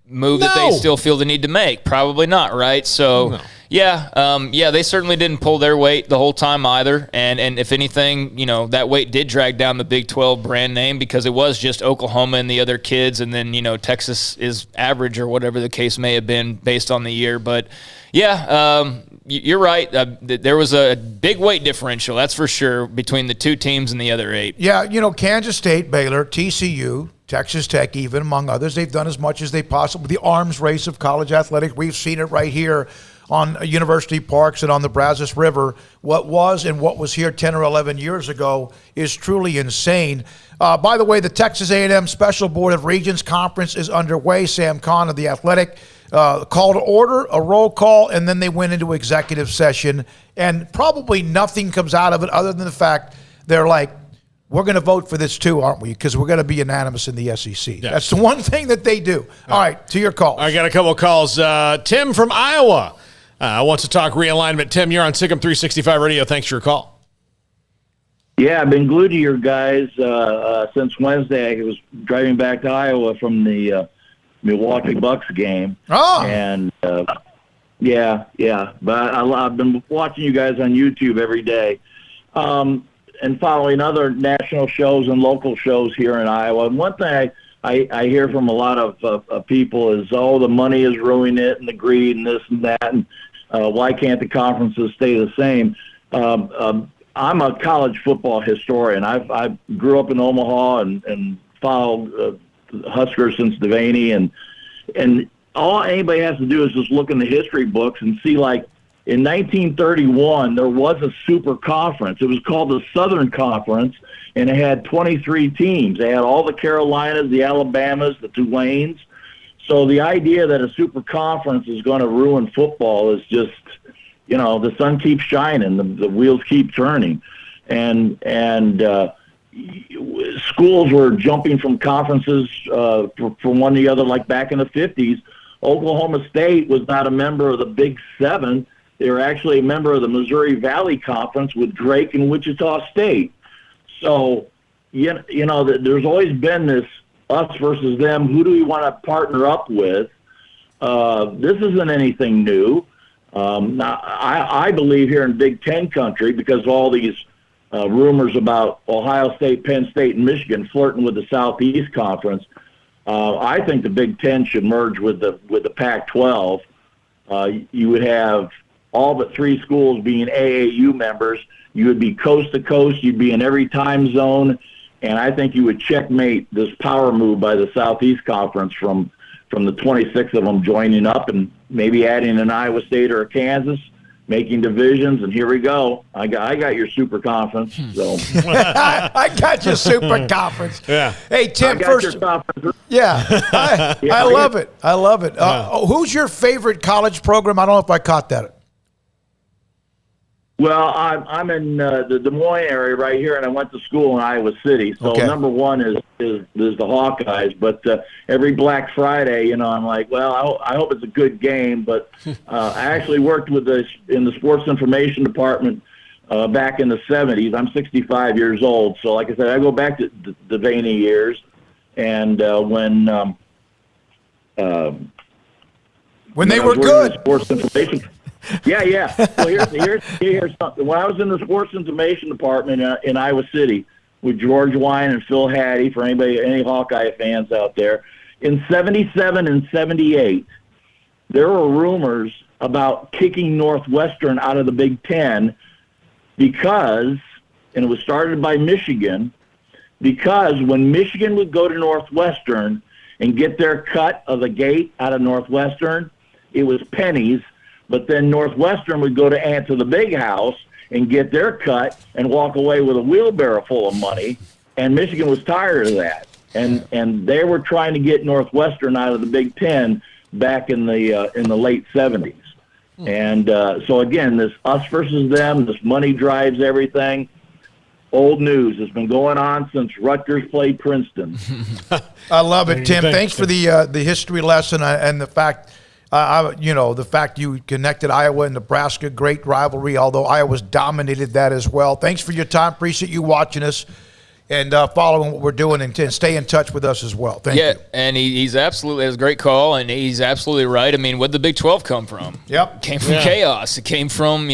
Speaker 8: move that they still feel the need to make? Probably not, right? So, they certainly didn't pull their weight the whole time either. And if anything, that weight did drag down the Big 12 brand name because it was just Oklahoma and the other kids, and then, Texas is average or whatever the case may have been based on the year. But, you're right. There was a big weight differential, that's for sure, between the two teams and the other 8.
Speaker 6: Yeah, Kansas State, Baylor, TCU, Texas Tech, even among others, they've done as much as they possibly. The arms race of college athletics, we've seen it right here on University Parks and on the Brazos River. What was and what was here 10 or 11 years ago is truly insane. By the way, the Texas A&M Special Board of Regents Conference is underway. Sam Kahn of The Athletic called to order, a roll call, and then they went into executive session. And probably nothing comes out of it other than the fact they're like, we're going to vote for this too, aren't we? Because we're going to be unanimous in the SEC. Yes. That's the one thing that they do. All right, to your call.
Speaker 7: I got a couple of calls. Tim from Iowa wants to talk realignment. Tim, you're on SicEm365 Radio. Thanks for your call.
Speaker 4: Yeah, I've been glued to your guys since Wednesday. I was driving back to Iowa from the Milwaukee Bucks game.
Speaker 6: Oh.
Speaker 4: And, but I've been watching you guys on YouTube every day. And following other national shows and local shows here in Iowa. And one thing I hear from a lot of people is, the money is ruining it and the greed and this and that, and why can't the conferences stay the same? I'm a college football historian. I grew up in Omaha and followed Huskers since Devaney, and all anybody has to do is just look in the history books and see, like, in 1931, there was a super conference. It was called the Southern Conference, and it had 23 teams. They had all the Carolinas, the Alabamas, the Tulanes. So the idea that a super conference is going to ruin football is just, the sun keeps shining, the wheels keep turning. And schools were jumping from conferences from one to the other, like back in the 50s. Oklahoma State was not a member of the Big Seven. They were actually a member of the Missouri Valley Conference with Drake and Wichita State. So, there's always been this us versus them. Who do we want to partner up with? This isn't anything new. Now, I believe here in Big Ten country, because of all these rumors about Ohio State, Penn State, and Michigan flirting with the Southeast Conference, I think the Big Ten should merge with the Pac-12. You would have all but 3 schools being AAU members. You would be coast to coast. You'd be in every time zone. And I think you would checkmate this power move by the Southeast Conference from the 26 of them joining up and maybe adding an Iowa State or a Kansas, making divisions, and here we go. I got your super conference. So
Speaker 6: I got your super conference.
Speaker 7: Yeah.
Speaker 6: Hey, Tim,
Speaker 4: first.
Speaker 6: Yeah, I love it. I love it. Who's your favorite college program? I don't know if I caught that.
Speaker 4: Well, I'm in the Des Moines area right here, and I went to school in Iowa City. So number one is the Hawkeyes. But every Black Friday, I'm like, well, I hope it's a good game. But I actually worked in the sports information department back in the 70s. I'm 65 years old. So, like I said, I go back to the Devaney years. And when
Speaker 6: they were good.
Speaker 4: Sports information. Yeah. Well, here's something. When I was in the sports information department in Iowa City with George Wine and Phil Hattie, for any Hawkeye fans out there, in 77 and 78, there were rumors about kicking Northwestern out of the Big Ten because, and it was started by Michigan, because when Michigan would go to Northwestern and get their cut of the gate out of Northwestern, it was pennies. But then Northwestern would go to the Big House and get their cut and walk away with a wheelbarrow full of money. And Michigan was tired of that. And they were trying to get Northwestern out of the Big Ten back in the late 70s. And so, again, this us versus them, this money drives everything. Old news. It's been going on since Rutgers played Princeton.
Speaker 6: I love it, Tim. Thanks for the history lesson and the fact – the fact you connected Iowa and Nebraska, great rivalry, although Iowa's dominated that as well. Thanks for your time. Appreciate you watching us. and following what we're doing and stay in touch with us as well. Thank you.
Speaker 8: Yeah, and he's absolutely, it was a great call, and he's absolutely right. I mean, where'd the Big 12 come from?
Speaker 6: Yep.
Speaker 8: It came from chaos. It came from,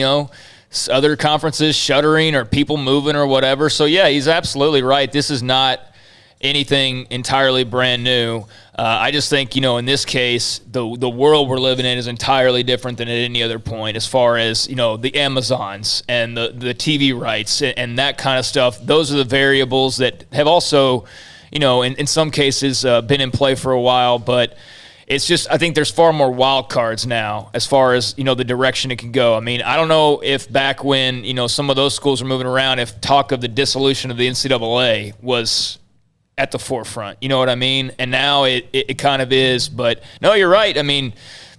Speaker 8: other conferences shuttering or people moving or whatever. So, yeah, he's absolutely right. This is not anything entirely brand new. I just think, in this case, the world we're living in is entirely different than at any other point as far as, the Amazons and the TV rights and that kind of stuff. Those are the variables that have also, in some cases been in play for a while. But it's just, I think there's far more wild cards now as far as, the direction it can go. I mean, I don't know if back when, some of those schools were moving around, if talk of the dissolution of the NCAA was at the forefront, you know what I mean? And now it kind of is, but no, you're right. I mean,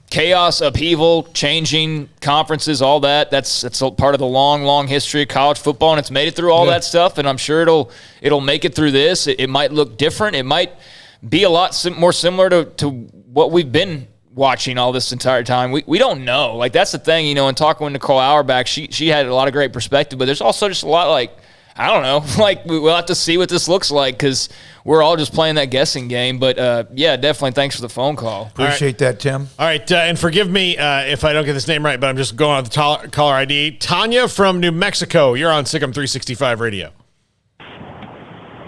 Speaker 8: chaos, upheaval, changing conferences, all that's a part of the long history of college football, and it's made it through all that stuff, and I'm sure it'll make it through this. It might look different. It might be a lot more similar to what we've been watching all this entire time. We don't know. Like, that's the thing, and talking with Nicole Auerbach, she had a lot of great perspective, but there's also just a lot I don't know. We'll have to see what this looks like because we're all just playing that guessing game. But, yeah, definitely thanks for the phone call.
Speaker 6: Appreciate that, Tim.
Speaker 7: All right, and forgive me if I don't get this name right, but I'm just going on the caller ID. Tanya from New Mexico, you're on SicEm365 Radio.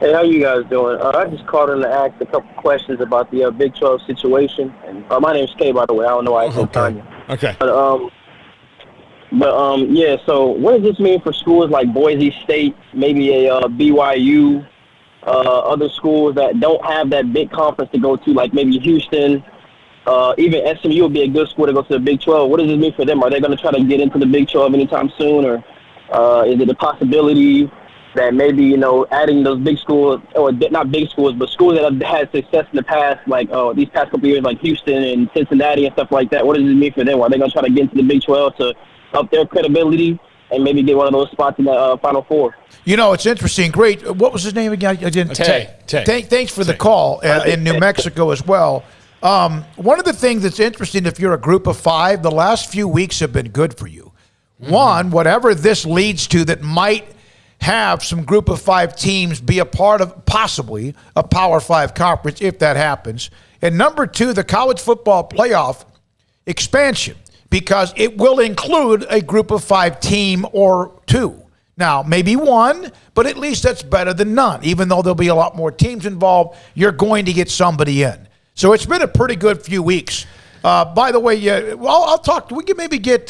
Speaker 10: Hey, how you guys doing? I just called in to ask a couple questions about the Big 12 situation. And my name's Kay, by the way. I don't know why I said Tanya.
Speaker 7: Okay.
Speaker 10: But yeah, so what does this mean for schools like Boise State, maybe a BYU, other schools that don't have that big conference to go to, like maybe Houston, even SMU would be a good school to go to the Big 12. What does this mean for them? Are they going to try to get into the Big 12 anytime soon, or is it a possibility that maybe, adding those big schools, or not big schools, but schools that have had success in the past, like these past couple of years, like Houston and Cincinnati and stuff like that, what does it mean for them? Are they going to try to get into the Big 12 to up their credibility and maybe get one of those spots in the Final Four?
Speaker 6: It's interesting. Great. What was his name again?
Speaker 7: Tay.
Speaker 6: Thanks for the call in New Mexico as well. One of the things that's interesting, if you're a group of five, the last few weeks have been good for you. Mm-hmm. One, whatever this leads to that might have some group of five teams be a part of possibly a Power 5 conference if that happens. And number two, the college football playoff expansion, because it will include a group of five team or two. Now, maybe one, but at least that's better than none. Even though there'll be a lot more teams involved, you're going to get somebody in. So it's been a pretty good few weeks. By the way, I'll talk. We can maybe get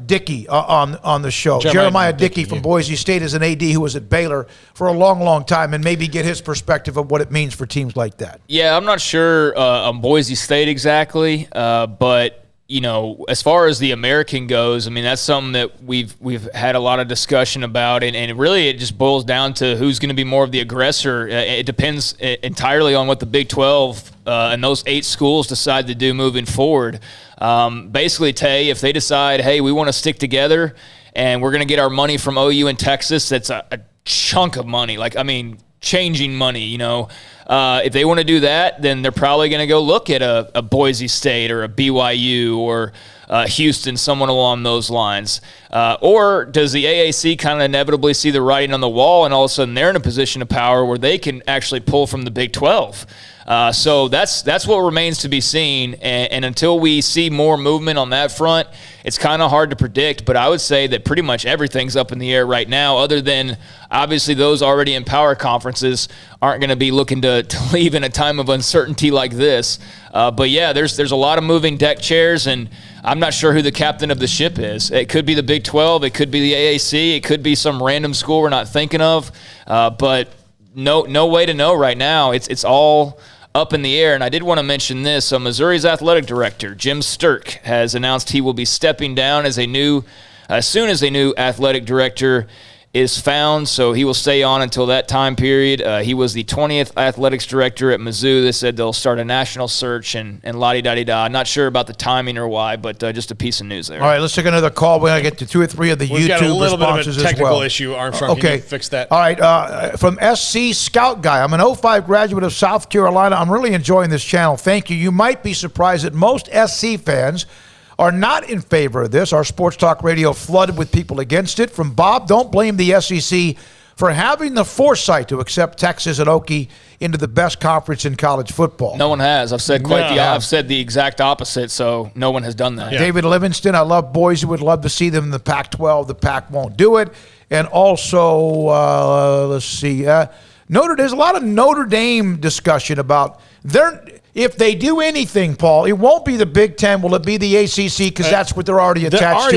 Speaker 6: Dickey on the show. Jeremiah Dickey from Boise State is an AD who was at Baylor for a long time, and maybe get his perspective of what it means for teams like that.
Speaker 8: Yeah, I'm not sure on Boise State exactly, but as far as the American goes, I mean, that's something that we've had a lot of discussion about, and really it just boils down to who's going to be more of the aggressor. It depends entirely on what the Big 12 and those 8 schools decide to do moving forward. Basically, Tay, if they decide, hey, we want to stick together and we're going to get our money from OU and Texas, that's a chunk of money. Changing money, if they want to do that, then they're probably going to go look at a Boise State or a BYU or Houston, someone along those lines. Or does the AAC kind of inevitably see the writing on the wall, and all of a sudden they're in a position of power where they can actually pull from the Big 12? So that's what remains to be seen, and until we see more movement on that front, it's kind of hard to predict. But I would say that pretty much everything's up in the air right now, other than obviously those already in power conferences aren't going to be looking to leave in a time of uncertainty like this. But yeah, there's a lot of moving deck chairs, and I'm not sure who the captain of the ship is. It could be the Big 12, it could be the AAC, it could be some random school we're not thinking of, but no way to know right now. It's all up in the air. And I did want to mention this. So Missouri's athletic director, Jim Sturk, has announced he will be stepping down as soon as a new athletic director is found, so he will stay on until that time period. He was the 20th athletics director at Mizzou. They said they'll start a national search and la-di-da-di-da. Not sure about the timing or why, but just a piece of news there.
Speaker 6: All right, let's take another call. We're going to get to 2 or 3 of the
Speaker 7: We've
Speaker 6: YouTube responses as well.
Speaker 7: We've got a little bit of a technical issue, Armstrong.
Speaker 6: Okay.
Speaker 7: Can you fix that?
Speaker 6: All right, from SC Scout Guy. I'm an 05 graduate of South Carolina. I'm really enjoying this channel. Thank you. You might be surprised that most SC fans are not in favor of this. Our sports talk radio flooded with people against it. From Bob, don't blame the SEC for having the foresight to accept Texas and Okie into the best conference in college football.
Speaker 8: No one has. I've said I've said the exact opposite, so no one has done that.
Speaker 6: Yeah. David Livingston, I love Boise, would love to see them in the Pac-12. The Pac won't do it. And also, let's see, there's a lot of Notre Dame discussion about if they do anything, Paul, it won't be the Big Ten. Will it be the ACC? Because that's what they're already attached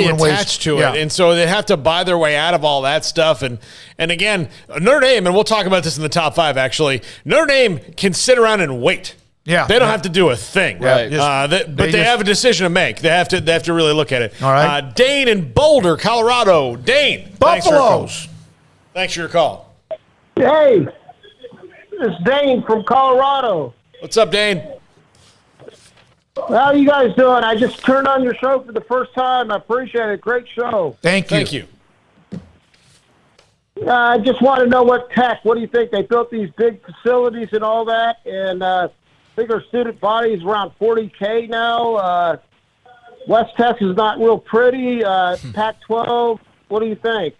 Speaker 6: to.
Speaker 7: It, and so they have to buy their way out of all that stuff. And again, Notre Dame, and we'll talk about this in the top 5. Actually, Notre Dame can sit around and wait.
Speaker 6: Yeah,
Speaker 7: they don't have to do a thing.
Speaker 6: Right.
Speaker 7: But they have a decision to make. They have to really look at it.
Speaker 6: All right.
Speaker 7: Dane in Boulder, Colorado. Dane,
Speaker 6: Buffaloes.
Speaker 7: Thanks for your call.
Speaker 12: Hey, it's Dane from Colorado.
Speaker 7: What's up, Dane?
Speaker 12: How are you guys doing? I just turned on your show for the first time. I appreciate it. Great show.
Speaker 6: Thank you.
Speaker 7: Thank you.
Speaker 12: I just want to know what do you think? They built these big facilities and all that, and I think our student body is around 40K now. West Texas is not real pretty. Pac-12, what do you think?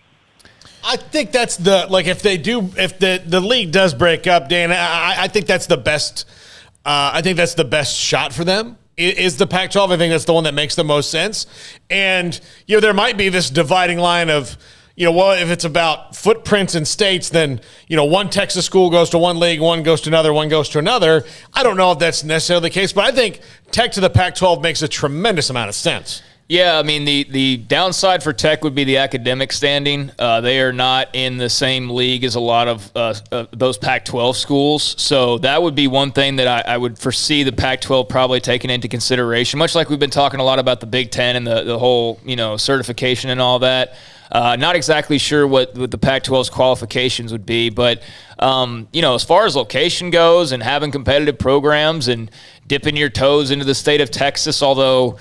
Speaker 7: I think that's if the league does break up, Dan, I think that's the best. I think that's the best shot for them is the Pac-12. I think that's the one that makes the most sense. And there might be this dividing line of if it's about footprints in states, then one Texas school goes to one league, one goes to another, one goes to another. I don't know if that's necessarily the case, but I think Tech to the Pac-12 makes a tremendous amount of sense.
Speaker 8: Yeah, I mean, the downside for Tech would be the academic standing. They are not in the same league as a lot of those Pac-12 schools. So that would be one thing that I would foresee the Pac-12 probably taking into consideration, much like we've been talking a lot about the Big Ten and the whole, certification and all that. Not exactly sure what the Pac-12's qualifications would be, but, as far as location goes and having competitive programs and dipping your toes into the state of Texas, although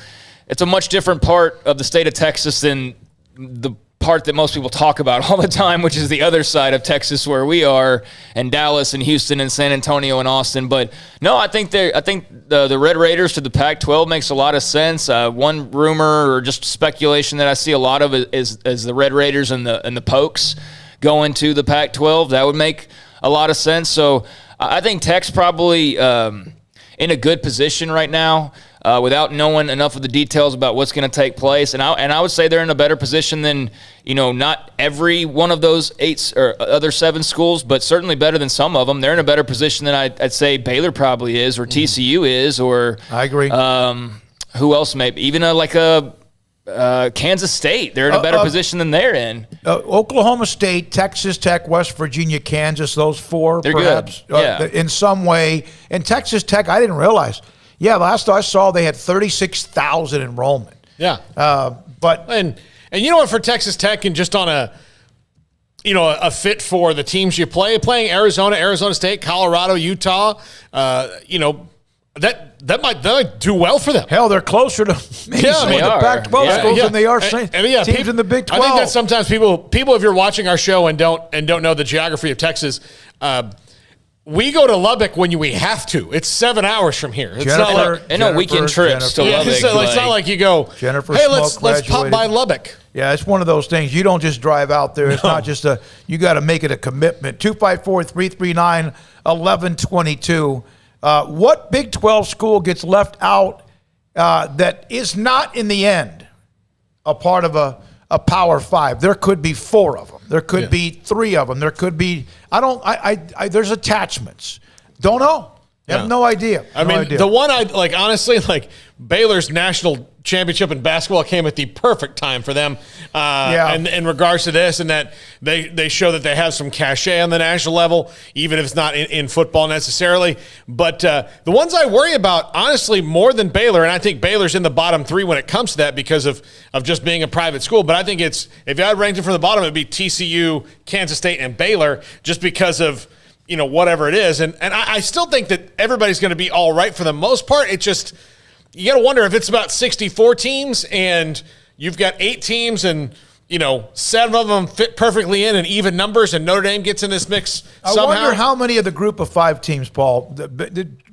Speaker 8: it's a much different part of the state of Texas than the part that most people talk about all the time, which is the other side of Texas where we are, and Dallas and Houston and San Antonio and Austin. But no, I think the Red Raiders to the Pac-12 makes a lot of sense. One rumor or just speculation that I see a lot of is the Red Raiders and the Pokes going to the Pac-12. That would make a lot of sense. So I think Tech's probably in a good position right now. Without knowing enough of the details about what's going to take place. And I would say they're in a better position than, not every one of those 8 or other 7 schools, but certainly better than some of them. They're in a better position than I'd say Baylor probably is, or TCU is, or
Speaker 6: I agree.
Speaker 8: Who else maybe? Even Kansas State. They're in a better position than they're in.
Speaker 6: Oklahoma State, Texas Tech, West Virginia, Kansas, those 4
Speaker 8: they're
Speaker 6: perhaps
Speaker 8: good.
Speaker 6: In some way. And Texas Tech, I didn't realize. Yeah, last I saw, they had 36,000 enrollment.
Speaker 7: Yeah,
Speaker 6: but
Speaker 7: and you know what, for Texas Tech, and just on a fit for the teams you playing Arizona State, Colorado, Utah, that might do well for them.
Speaker 6: Hell, they're closer to the Pac-12 schools than they are teams in the Big 12.
Speaker 7: I think that sometimes people, if you're watching our show and don't know the geography of Texas. We go to Lubbock when we have to. It's 7 hours from here. It's not like
Speaker 8: weekend trips to Lubbock.
Speaker 7: It's not like you go, hey, let's pop by Lubbock.
Speaker 6: Yeah, it's one of those things. You don't just drive out there. It's not just you got to make it a commitment. 254-339-1122. What Big 12 school gets left out that is not in the end a part of a Power 5? There could be 4 of them. There could be 3 of them. There could be. There's attachments. Don't know. Have no idea.
Speaker 7: The one honestly, Baylor's national championship in basketball came at the perfect time for them. And in regards to this, and that they show that they have some cachet on the national level, even if it's not in football necessarily. But the ones I worry about, honestly, more than Baylor, and I think Baylor's in the bottom 3 when it comes to that because of just being a private school. But I think if I ranked it from the bottom, it'd be TCU, Kansas State, and Baylor, just because of whatever it is. And I still think that everybody's going to be all right for the most part. It's just, you got to wonder if it's about 64 teams and you've got 8 teams and 7 of them fit perfectly in even numbers, and Notre Dame gets in this mix somehow.
Speaker 6: I wonder how many of the group of 5 teams, Paul,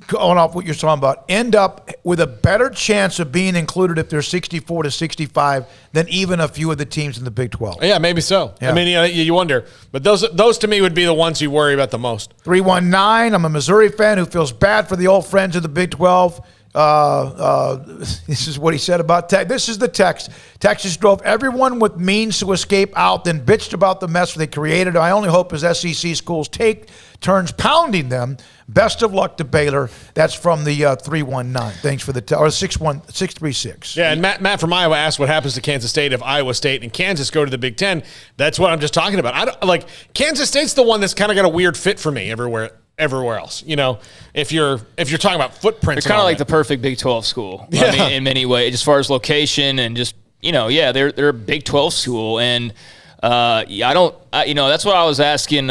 Speaker 6: going off what you're talking about, end up with a better chance of being included if they're 64 to 65 than even a few of the teams in the Big 12.
Speaker 7: Yeah, maybe so.
Speaker 6: Yeah.
Speaker 7: I mean, you wonder. But those to me would be the ones you worry about the most.
Speaker 6: 319, I'm a Missouri fan who feels bad for the old friends of the Big 12. This is what he said about Texas. This is the text. Texas drove everyone with means to escape out, then bitched about the mess they created. I only hope as SEC schools take turns pounding them. Best of luck to Baylor. That's from the 319. Thanks for the or 636.
Speaker 7: Yeah, and Matt from Iowa asked what happens to Kansas State if Iowa State and Kansas go to the Big Ten. That's what I'm just talking about. Kansas State's the one that's kind of got a weird fit for me everywhere else. If you're talking about footprints,
Speaker 8: they're kind of like the perfect Big 12 school. Yeah. I mean, in many ways, as far as location and just they're a Big 12 school, and that's what I was asking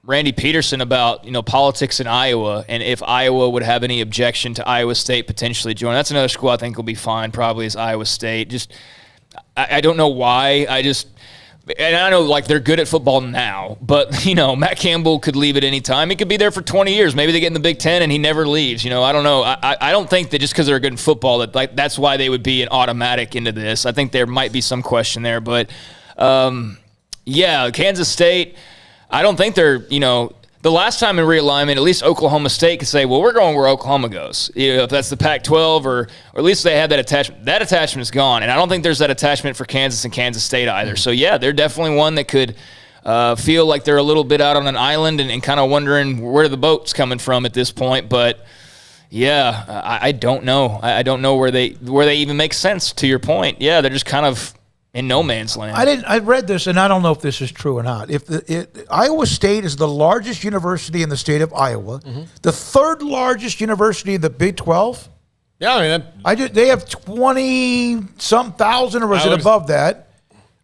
Speaker 8: Randy Peterson about politics in Iowa, and if Iowa would have any objection to Iowa State potentially joining. That's another school I think will be fine. Probably is Iowa State. Just I don't know why. And I know, they're good at football now, but, Matt Campbell could leave at any time. He could be there for 20 years. Maybe they get in the Big Ten and he never leaves. I don't know. I don't think that just because they're good in football that's why they would be an automatic into this. I think there might be some question there. But, Kansas State, I don't think they're, the last time in realignment, at least Oklahoma State could say, well, we're going where Oklahoma goes. If that's the Pac-12 or at least they had that attachment. That attachment is gone, and I don't think there's that attachment for Kansas and Kansas State either. So, they're definitely one that could feel like they're a little bit out on an island and kind of wondering where the boat's coming from at this point. But, I don't know. I don't know where they even make sense, to your point. Yeah, they're just kind of in no man's land.
Speaker 6: I read this, and I don't know if this is true or not. Iowa State is the largest university in the state of Iowa, the 3rd largest university in the Big 12.
Speaker 7: Yeah,
Speaker 6: they have 20-some thousand, or is it above that?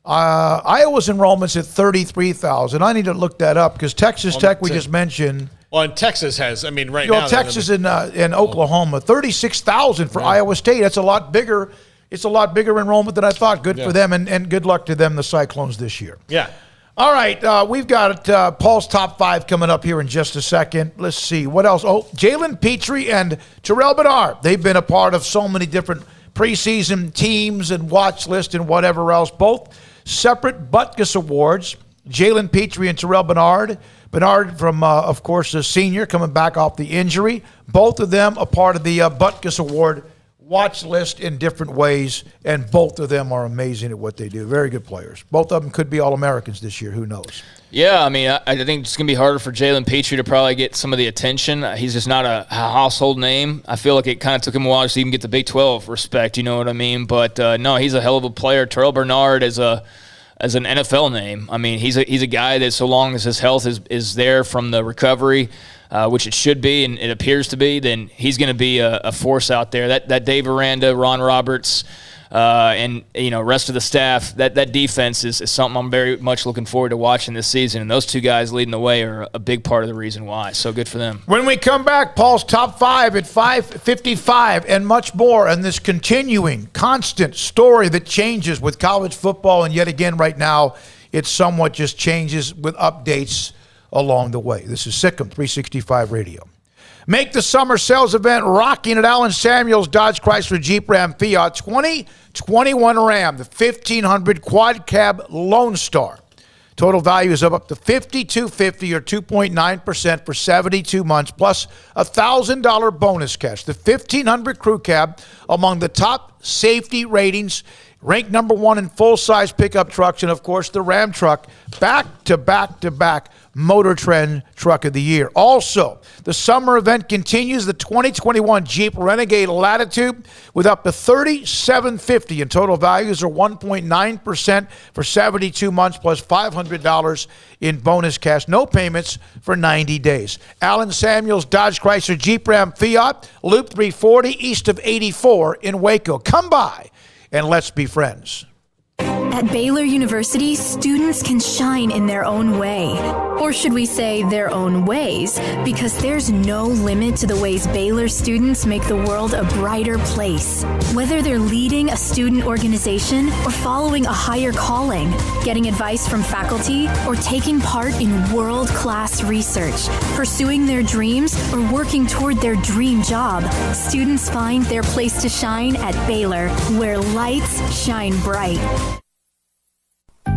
Speaker 6: Iowa's enrollment's at 33,000. I need to look that up because Texas Tech we just mentioned.
Speaker 7: Well, and Texas has, now.
Speaker 6: Texas and Oklahoma, 36,000 for Iowa State. That's a lot bigger. It's a lot bigger enrollment than I thought. Good for them, and good luck to them, the Cyclones, this year.
Speaker 7: Yeah.
Speaker 6: All right, we've got Paul's Top 5 coming up here in just a second. Let's see. What else? Oh, Jalen Petrie and Terrell Bernard. They've been a part of so many different preseason teams and watch lists and whatever else. Both separate Butkus Awards. Jalen Petrie and Terrell Bernard. Bernard from, of course, a senior coming back off the injury. Both of them a part of the Butkus Award watch list in different ways, and both of them are amazing at what they do. Very good players. Both of them could be All-Americans this year. Who knows?
Speaker 8: Yeah, I think it's going to be harder for Jalen Petrie to probably get some of the attention. He's just not a household name. I feel like it kind of took him a while to even get the Big 12 respect, you know what I mean? But, no, he's a hell of a player. Terrell Bernard is an NFL name. He's a guy that so long as his health is there from the recovery, which it should be and it appears to be, then he's going to be a force out there. That Dave Aranda, Ron Roberts, and rest of the staff, that defense is something I'm very much looking forward to watching this season. And those two guys leading the way are a big part of the reason why. So good for them.
Speaker 6: When we come back, Paul's Top 5 at 5:55 and much more, and this continuing, constant story that changes with college football. And yet again, right now, it somewhat just changes with updates along the way. This is SicEm365 Radio. Make the summer sales event rocking at Allen Samuels Dodge Chrysler Jeep Ram Fiat 2021 Ram, the 1500 Quad Cab Lone Star. Total value is up to $5,250 or 2.9% for 72 months, plus $1,000 bonus cash. The 1500 Crew Cab, among the top safety ratings, ranked number 1 in full-size pickup trucks, and, of course, the Ram truck, back-to-back Motor Trend Truck of the Year. Also, the summer event continues. The 2021 Jeep Renegade Latitude with up to $3,750 in total values, or 1.9% for 72 months, plus $500 in bonus cash. No payments for 90 days. Allen Samuels Dodge Chrysler Jeep Ram Fiat, Loop 340 east of 84 in Waco. Come by and let's be friends.
Speaker 13: At Baylor University, students can shine in their own way. Or should we say their own ways? Because there's no limit to the ways Baylor students make the world a brighter place. Whether they're leading a student organization or following a higher calling, getting advice from faculty, or taking part in world-class research, pursuing their dreams, or working toward their dream job, students find their place to shine at Baylor, where lights shine bright.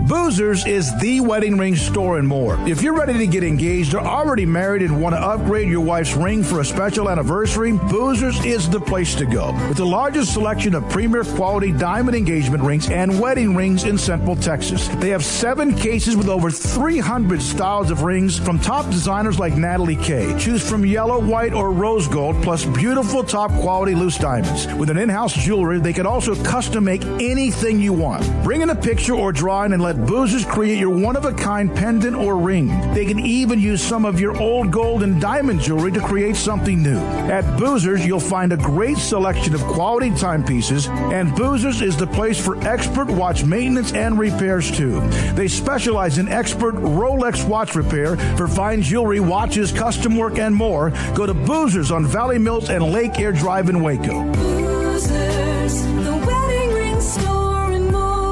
Speaker 3: Boozers is the wedding ring store and more. If you're ready to get engaged or already married and want to upgrade your wife's ring for a special anniversary, Boozers is the place to go. With the largest selection of premier quality diamond engagement rings and wedding rings in Central Texas. They have 7 cases with over 300 styles of rings from top designers like Natalie Kay. Choose from yellow, white, or rose gold, plus beautiful top quality loose diamonds. With an in-house jewelry, they can also custom make anything you want. Bring in a picture or drawing and let Boozers create your one-of-a-kind pendant or ring. They can even use some of your old gold and diamond jewelry to create something new. At Boozers, you'll find a great selection of quality timepieces, and Boozers is the place for expert watch maintenance and repairs too. They specialize in expert Rolex watch repair for fine jewelry, watches, custom work, and more. Go to Boozers on Valley Mills and Lake Air Drive in Waco.
Speaker 9: Boozers, the wedding ring store and more.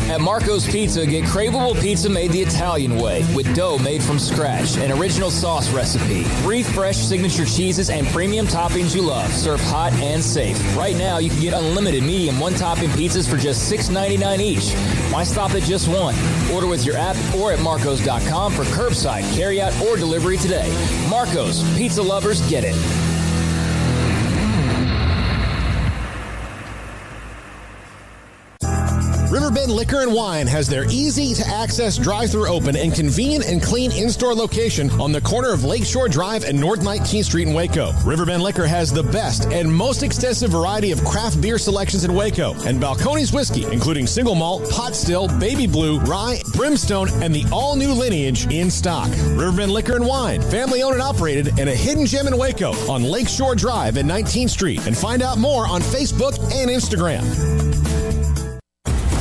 Speaker 8: At Marco's Pizza, get craveable pizza made the Italian way with dough made from scratch, an original sauce recipe, 3 fresh signature cheeses, and premium toppings you love, served hot and safe. Right now, you can get unlimited medium one-topping pizzas for just $6.99 each. Why stop at just one? Order with your app or at marcos.com for curbside, carryout, or delivery today. Marco's, pizza lovers get it.
Speaker 18: Riverbend Liquor and Wine has their easy-to-access drive-thru open and convenient and clean in-store location on the corner of Lakeshore Drive and North 19th Street in Waco. Riverbend Liquor has the best and most extensive variety of craft beer selections in Waco, and Balcones whiskey, including single malt, pot still, baby blue, rye, brimstone, and the all-new lineage in stock. Riverbend Liquor and Wine, family-owned and operated, and a hidden gem in Waco on Lakeshore Drive and 19th Street. And find out more on Facebook and Instagram.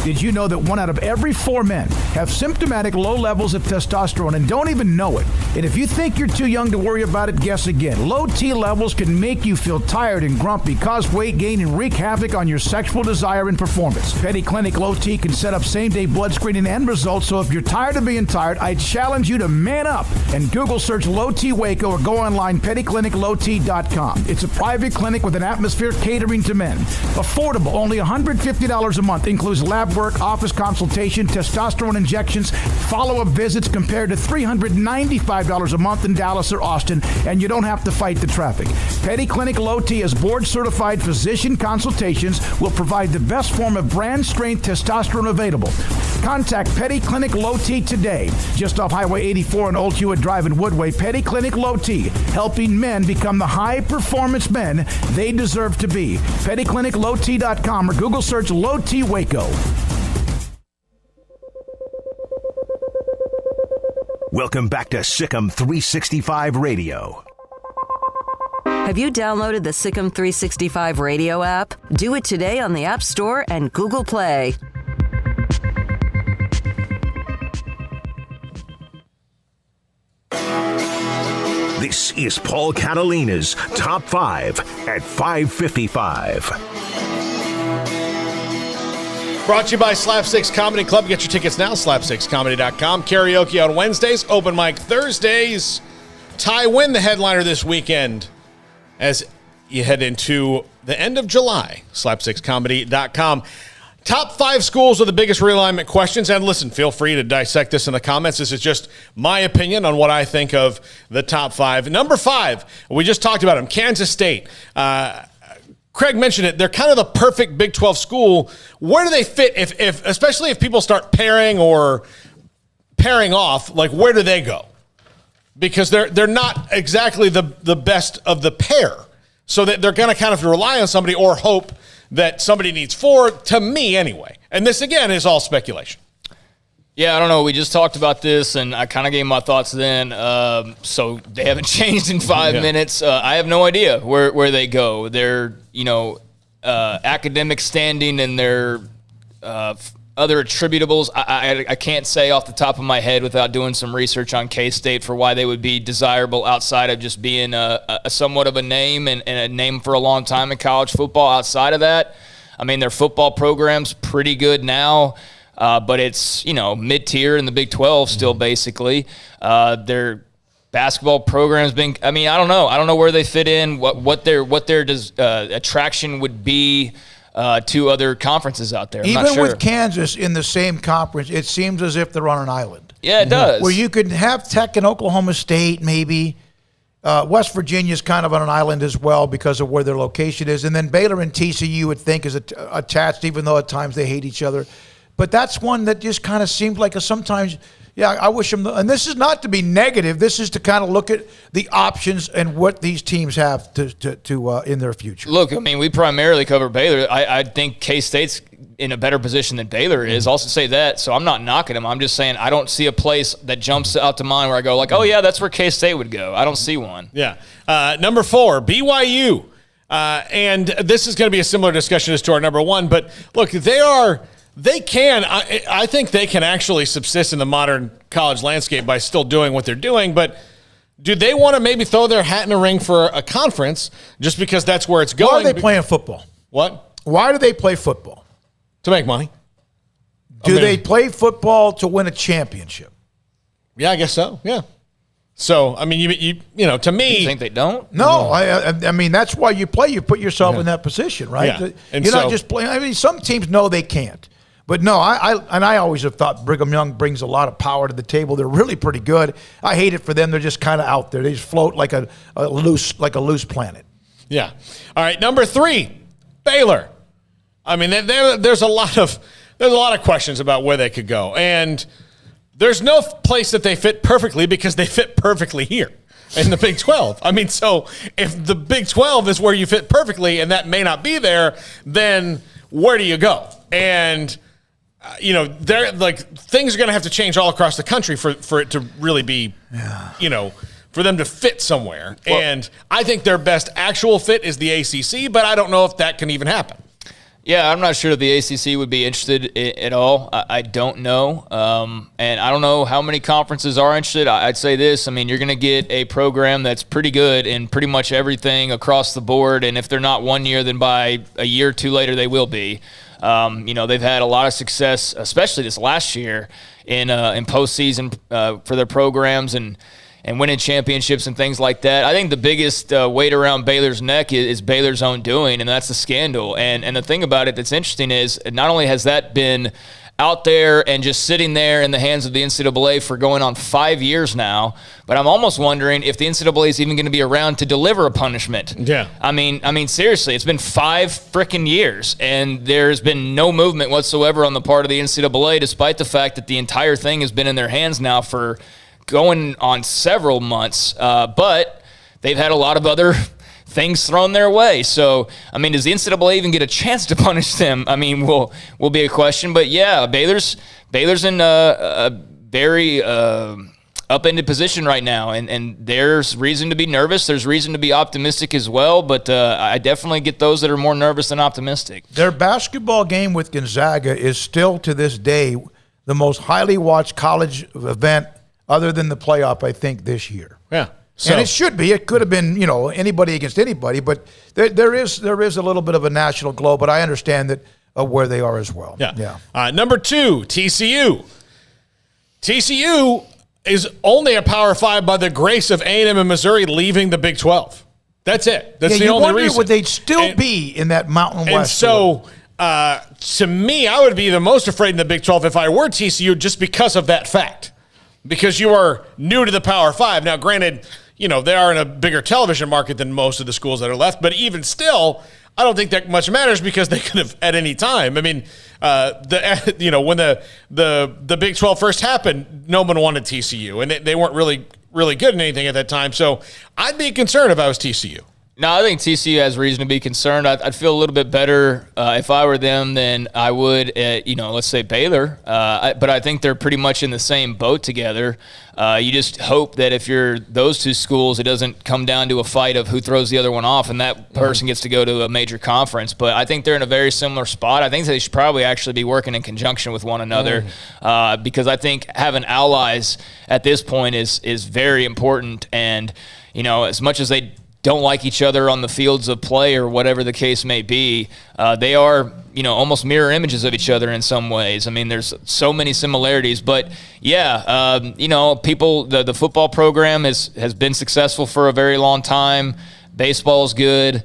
Speaker 3: Did you know that 1 out of every 4 men have symptomatic low levels of testosterone and don't even know it? And if you think you're too young to worry about it, guess again. Low T levels can make you feel tired and grumpy, cause weight gain, and wreak havoc on your sexual desire and performance. Petty Clinic Low T can set up same-day blood screening and results, so if you're tired of being tired, I challenge you to man up and Google search Low T Waco or go online pettycliniclowt.com. It's a private clinic with an atmosphere catering to men. Affordable, only $150 a month, includes lab work, office consultation, testosterone injections, follow-up visits compared to $395 a month in Dallas or Austin, and you don't have to fight the traffic. Petty Clinic Low T as board-certified physician consultations will provide the best form of brand-strength testosterone available. Contact Petty Clinic Low T today, just off Highway 84 and Old Hewitt Drive in Woodway. Petty Clinic Low T, helping men become the high-performance men they deserve to be. PettyClinicLowT.com or Google search Low T Waco.
Speaker 5: Welcome back to SicEm365 Radio.
Speaker 2: Have you downloaded the SicEm365 Radio app? Do it today on the App Store and Google Play.
Speaker 5: This is Paul Catalina's Top 5 at 5:55.
Speaker 7: Brought to you by Slapsticks Comedy Club. Get your tickets now, slapstickscomedy.com. Karaoke on Wednesdays, open mic Thursdays. Ty Win, the headliner this weekend, as you head into the end of July, slapstickscomedy.com. Top 5 schools with the biggest realignment questions. And listen, feel free to dissect this in the comments. This is just my opinion on what I think of the top 5. Number 5, we just talked about them, Kansas State. Craig mentioned it. They're kind of the perfect Big 12 school. Where do they fit, if especially if people start pairing or pairing off, like where do they go? Because they're not exactly the best of the pair. So that they're going to kind of rely on somebody or hope that somebody needs 4, to me anyway. And this, again, is all speculation.
Speaker 8: Yeah, I don't know. We just talked about this, and I kind of gave my thoughts then. So they haven't changed in 5 minutes. I have no idea where they go. They're, academic standing and their other attributables, I can't say off the top of my head without doing some research on K-State for why they would be desirable outside of just being a somewhat of a name and a name for a long time in college football. Outside of that, I mean, their football program's pretty good now, but it's, mid-tier in the Big 12 still basically. Their basketball program's been, I don't know. I don't know where they fit in, what their attraction would be to other conferences out there. I'm
Speaker 6: Even
Speaker 8: not sure.
Speaker 6: with Kansas in the same conference, it seems as if they're on an island.
Speaker 8: Yeah, it does.
Speaker 6: Where you could have Tech and Oklahoma State, maybe. West Virginia's kind of on an island as well because of where their location is. And then Baylor and TCU you would think is attached, even though at times they hate each other. But that's one that just kind of seems like sometimes, I wish them, and this is not to be negative. This is to kind of look at the options and what these teams have to in their future.
Speaker 8: Look, I mean, we primarily cover Baylor. I think K-State's in a better position than Baylor is. I'll also say that, so I'm not knocking them. I'm just saying I don't see a place that jumps out to mind where I go like, oh, yeah, that's where K-State would go. I don't see one.
Speaker 7: Yeah. Number 4, BYU. And this is going to be a similar discussion as to our number 1. But, look, I think they can actually subsist in the modern college landscape by still doing what they're doing. But do they want to maybe throw their hat in the ring for a conference just because that's where it's going?
Speaker 6: Why are they playing football?
Speaker 7: What?
Speaker 6: Why do they play football?
Speaker 7: To make money.
Speaker 6: Do they play football to win a championship?
Speaker 7: Yeah, I guess so. Yeah. So, I mean, you to me.
Speaker 8: You think they don't?
Speaker 6: No, I mean, that's why you play. You put yourself in that position, right?
Speaker 7: Yeah. And
Speaker 6: You're not just playing. I mean, some teams know they can't. But no, I always have thought Brigham Young brings a lot of power to the table. They're really pretty good. I hate it for them. They're just kind of out there. They just float like a loose planet.
Speaker 7: Yeah. All right. Number 3, Baylor. I mean, there's a lot of questions about where they could go, and there's no place that they fit perfectly because they fit perfectly here in the Big 12. I mean, so if the Big 12 is where you fit perfectly, and that may not be there, then where do you go? And they're like, things are going to have to change all across the country for it to really be, for them to fit somewhere. Well, and I think their best actual fit is the ACC, but I don't know if that can even happen.
Speaker 8: Yeah, I'm not sure if the ACC would be interested at all. I don't know. And I don't know how many conferences are interested. I'd say this. I mean, you're going to get a program that's pretty good in pretty much everything across the board. And if they're not one year, then by a year or two later, they will be. They've had a lot of success, especially this last year, in postseason for their programs and winning championships and things like that. I think the biggest weight around Baylor's neck is Baylor's own doing, and that's the scandal. And the thing about it that's interesting is not only has that been out there and just sitting there in the hands of the NCAA for going on 5 years now, but I'm almost wondering if the NCAA is even going to be around to deliver a punishment.
Speaker 7: Yeah.
Speaker 8: I mean, seriously, it's been 5 freaking years, and there's been no movement whatsoever on the part of the NCAA, despite the fact that the entire thing has been in their hands now for going on several months. But they've had a lot of other things thrown their way. So, I mean, does the NCAA even get a chance to punish them? I mean, will be a question. But yeah, Baylor's in a very upended position right now, and there's reason to be nervous. There's reason to be optimistic as well. But I definitely get those that are more nervous than optimistic.
Speaker 6: Their basketball game with Gonzaga is still to this day the most highly watched college event other than the playoff, I think, this year.
Speaker 7: Yeah.
Speaker 6: And it should be. It could have been, anybody against anybody, but there is a little bit of a national glow, but I understand that where they are as well.
Speaker 7: Yeah. Number 2, TCU. TCU is only a Power 5 by the grace of A&M and Missouri leaving the Big 12. That's it. That's the only reason.
Speaker 6: Would they still be in that Mountain West?
Speaker 7: And so, to me, I would be the most afraid in the Big 12 if I were TCU just because of that fact. Because you are new to the Power 5. Now, granted, they are in a bigger television market than most of the schools that are left. But even still, I don't think that much matters because they could have at any time. I mean, when the Big 12 first happened, no one wanted TCU, and they weren't really good in anything at that time. So I'd be concerned if I was TCU.
Speaker 8: No, I think TCU has reason to be concerned. I'd feel a little bit better if I were them than I would at, let's say Baylor. But I think they're pretty much in the same boat together. You just hope that if you're those two schools, it doesn't come down to a fight of who throws the other one off and that person gets to go to a major conference. But I think they're in a very similar spot. I think they should probably actually be working in conjunction with one another because I think having allies at this point is very important. And, as much as they don't like each other on the fields of play or whatever the case may be, they are, almost mirror images of each other in some ways. I mean, there's so many similarities, but people, the football program has been successful for a very long time. Baseball's good.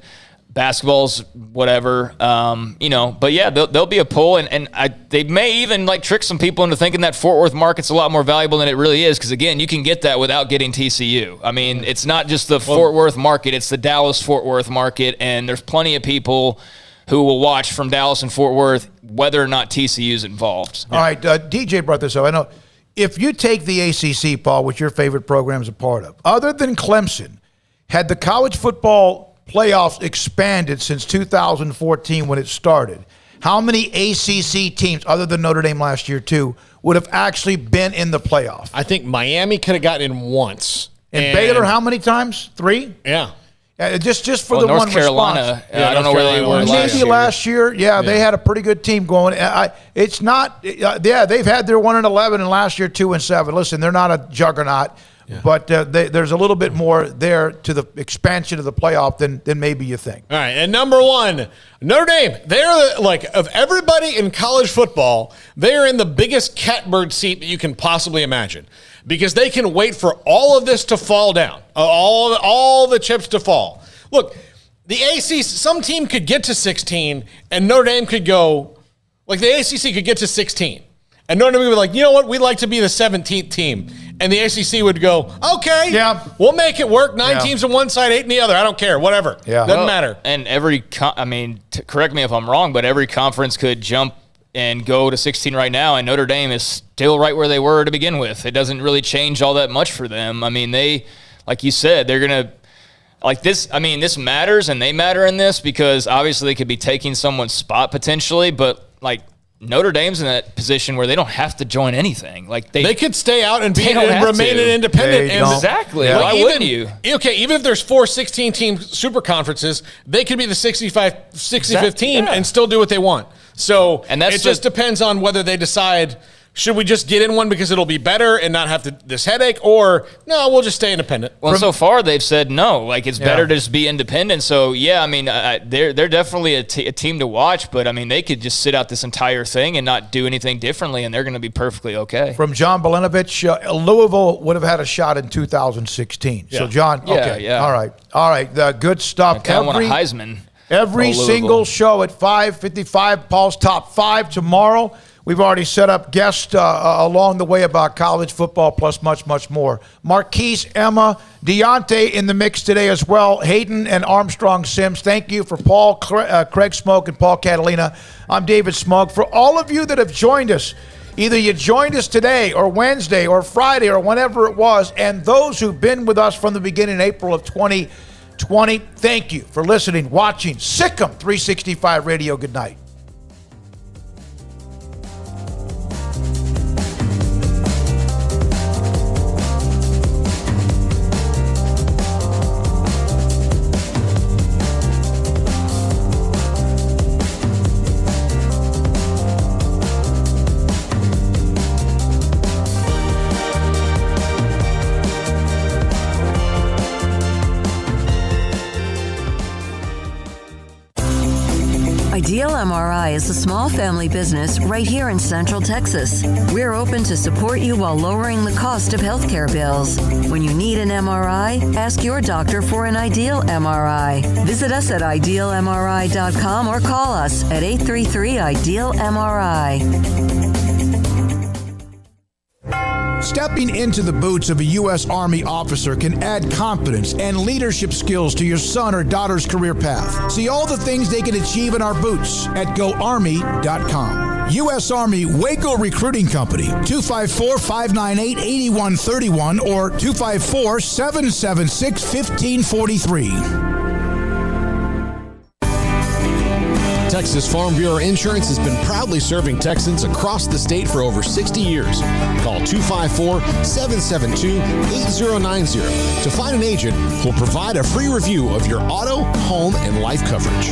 Speaker 8: Basketball's whatever, but yeah, there'll be a pull, and they may even trick some people into thinking that Fort Worth market's a lot more valuable than it really is. Because again, you can get that without getting TCU. I mean, it's not just the Fort Worth market; it's the Dallas-Fort Worth market, and there's plenty of people who will watch from Dallas and Fort Worth whether or not TCU's involved.
Speaker 6: All right, DJ brought this up. I know if you take the ACC, Paul, which your favorite program is a part of, other than Clemson, had the college football playoffs expanded since 2014 when it started, how many ACC teams, other than Notre Dame last year too, would have actually been in the playoff?
Speaker 7: I think Miami could have gotten in once.
Speaker 6: And Baylor, how many times? 3?
Speaker 7: Yeah.
Speaker 6: Just for the
Speaker 8: North
Speaker 6: one
Speaker 8: Carolina,
Speaker 6: response.
Speaker 8: I don't know where they were
Speaker 6: last year. Yeah, they had a pretty good team going. It's not. They've had their 1-11 and last year 2-7. Listen, they're not a juggernaut. Yeah. But there's a little bit more there to the expansion of the playoff than maybe you think.
Speaker 7: All right, and number 1, Notre Dame. They're of everybody in college football, they're in the biggest catbird seat that you can possibly imagine because they can wait for all of this to fall down, all the chips to fall. Look, the ACC, some team could get to 16, and Notre Dame could go, the ACC could get to 16. And Notre Dame would be like, you know what, we'd like to be the 17th team. And the ACC would go, okay, we'll make it work. 9 teams on one side, 8 on the other. I don't care, whatever. Yeah. Doesn't matter.
Speaker 8: And correct me if I'm wrong, but every conference could jump and go to 16 right now, and Notre Dame is still right where they were to begin with. It doesn't really change all that much for them. I mean, they, like you said, they're going to, this matters, and they matter in this because obviously they could be taking someone's spot potentially, but Notre Dame's in that position where they don't have to join anything. They
Speaker 7: could stay out and remain an independent.
Speaker 8: Exactly. Yeah. Why wouldn't you?
Speaker 7: Okay, even if there's 4 16-team super conferences, they could be the 65th team and still do what they want. So it just depends on whether they decide, should we just get in one because it'll be better and not have this headache, or no, we'll just stay independent?
Speaker 8: Well, so far they've said no. It's better to just be independent. So yeah, they're definitely a team to watch, but they could just sit out this entire thing and not do anything differently, and they're going to be perfectly okay.
Speaker 6: From John Belenovich, Louisville would have had a shot in 2016. Yeah. So John, okay, all right, the good stuff.
Speaker 8: I kind of want a Heisman.
Speaker 6: Every single show at 5:55. Paul's top 5 tomorrow. We've already set up guests along the way about college football, plus much, much more. Marquise, Emma, Deontay in the mix today as well. Hayden and Armstrong Sims. Thank you for Paul, Craig Smoak, and Paul Catalina. I'm David Smoak. For all of you that have joined us, either you joined us today or Wednesday or Friday or whenever it was, and those who've been with us from the beginning in April of 2020, thank you for listening, watching SicEm365 Radio. Good night.
Speaker 2: Ideal MRI is a small family business right here in Central Texas. We're open to support you while lowering the cost of healthcare bills. When you need an MRI, ask your doctor for an Ideal MRI. Visit us at idealmri.com or call us at 833-IDEAL-MRI.
Speaker 3: Stepping into the boots of a U.S. Army officer can add confidence and leadership skills to your son or daughter's career path. See all the things they can achieve in our boots at GoArmy.com. U.S. Army Waco Recruiting Company, 254-598-8131 or 254-776-1543.
Speaker 18: Texas Farm Bureau Insurance has been proudly serving Texans across the state for over 60 years. Call 254-772-8090 to find an agent who will provide a free review of your auto, home, and life coverage.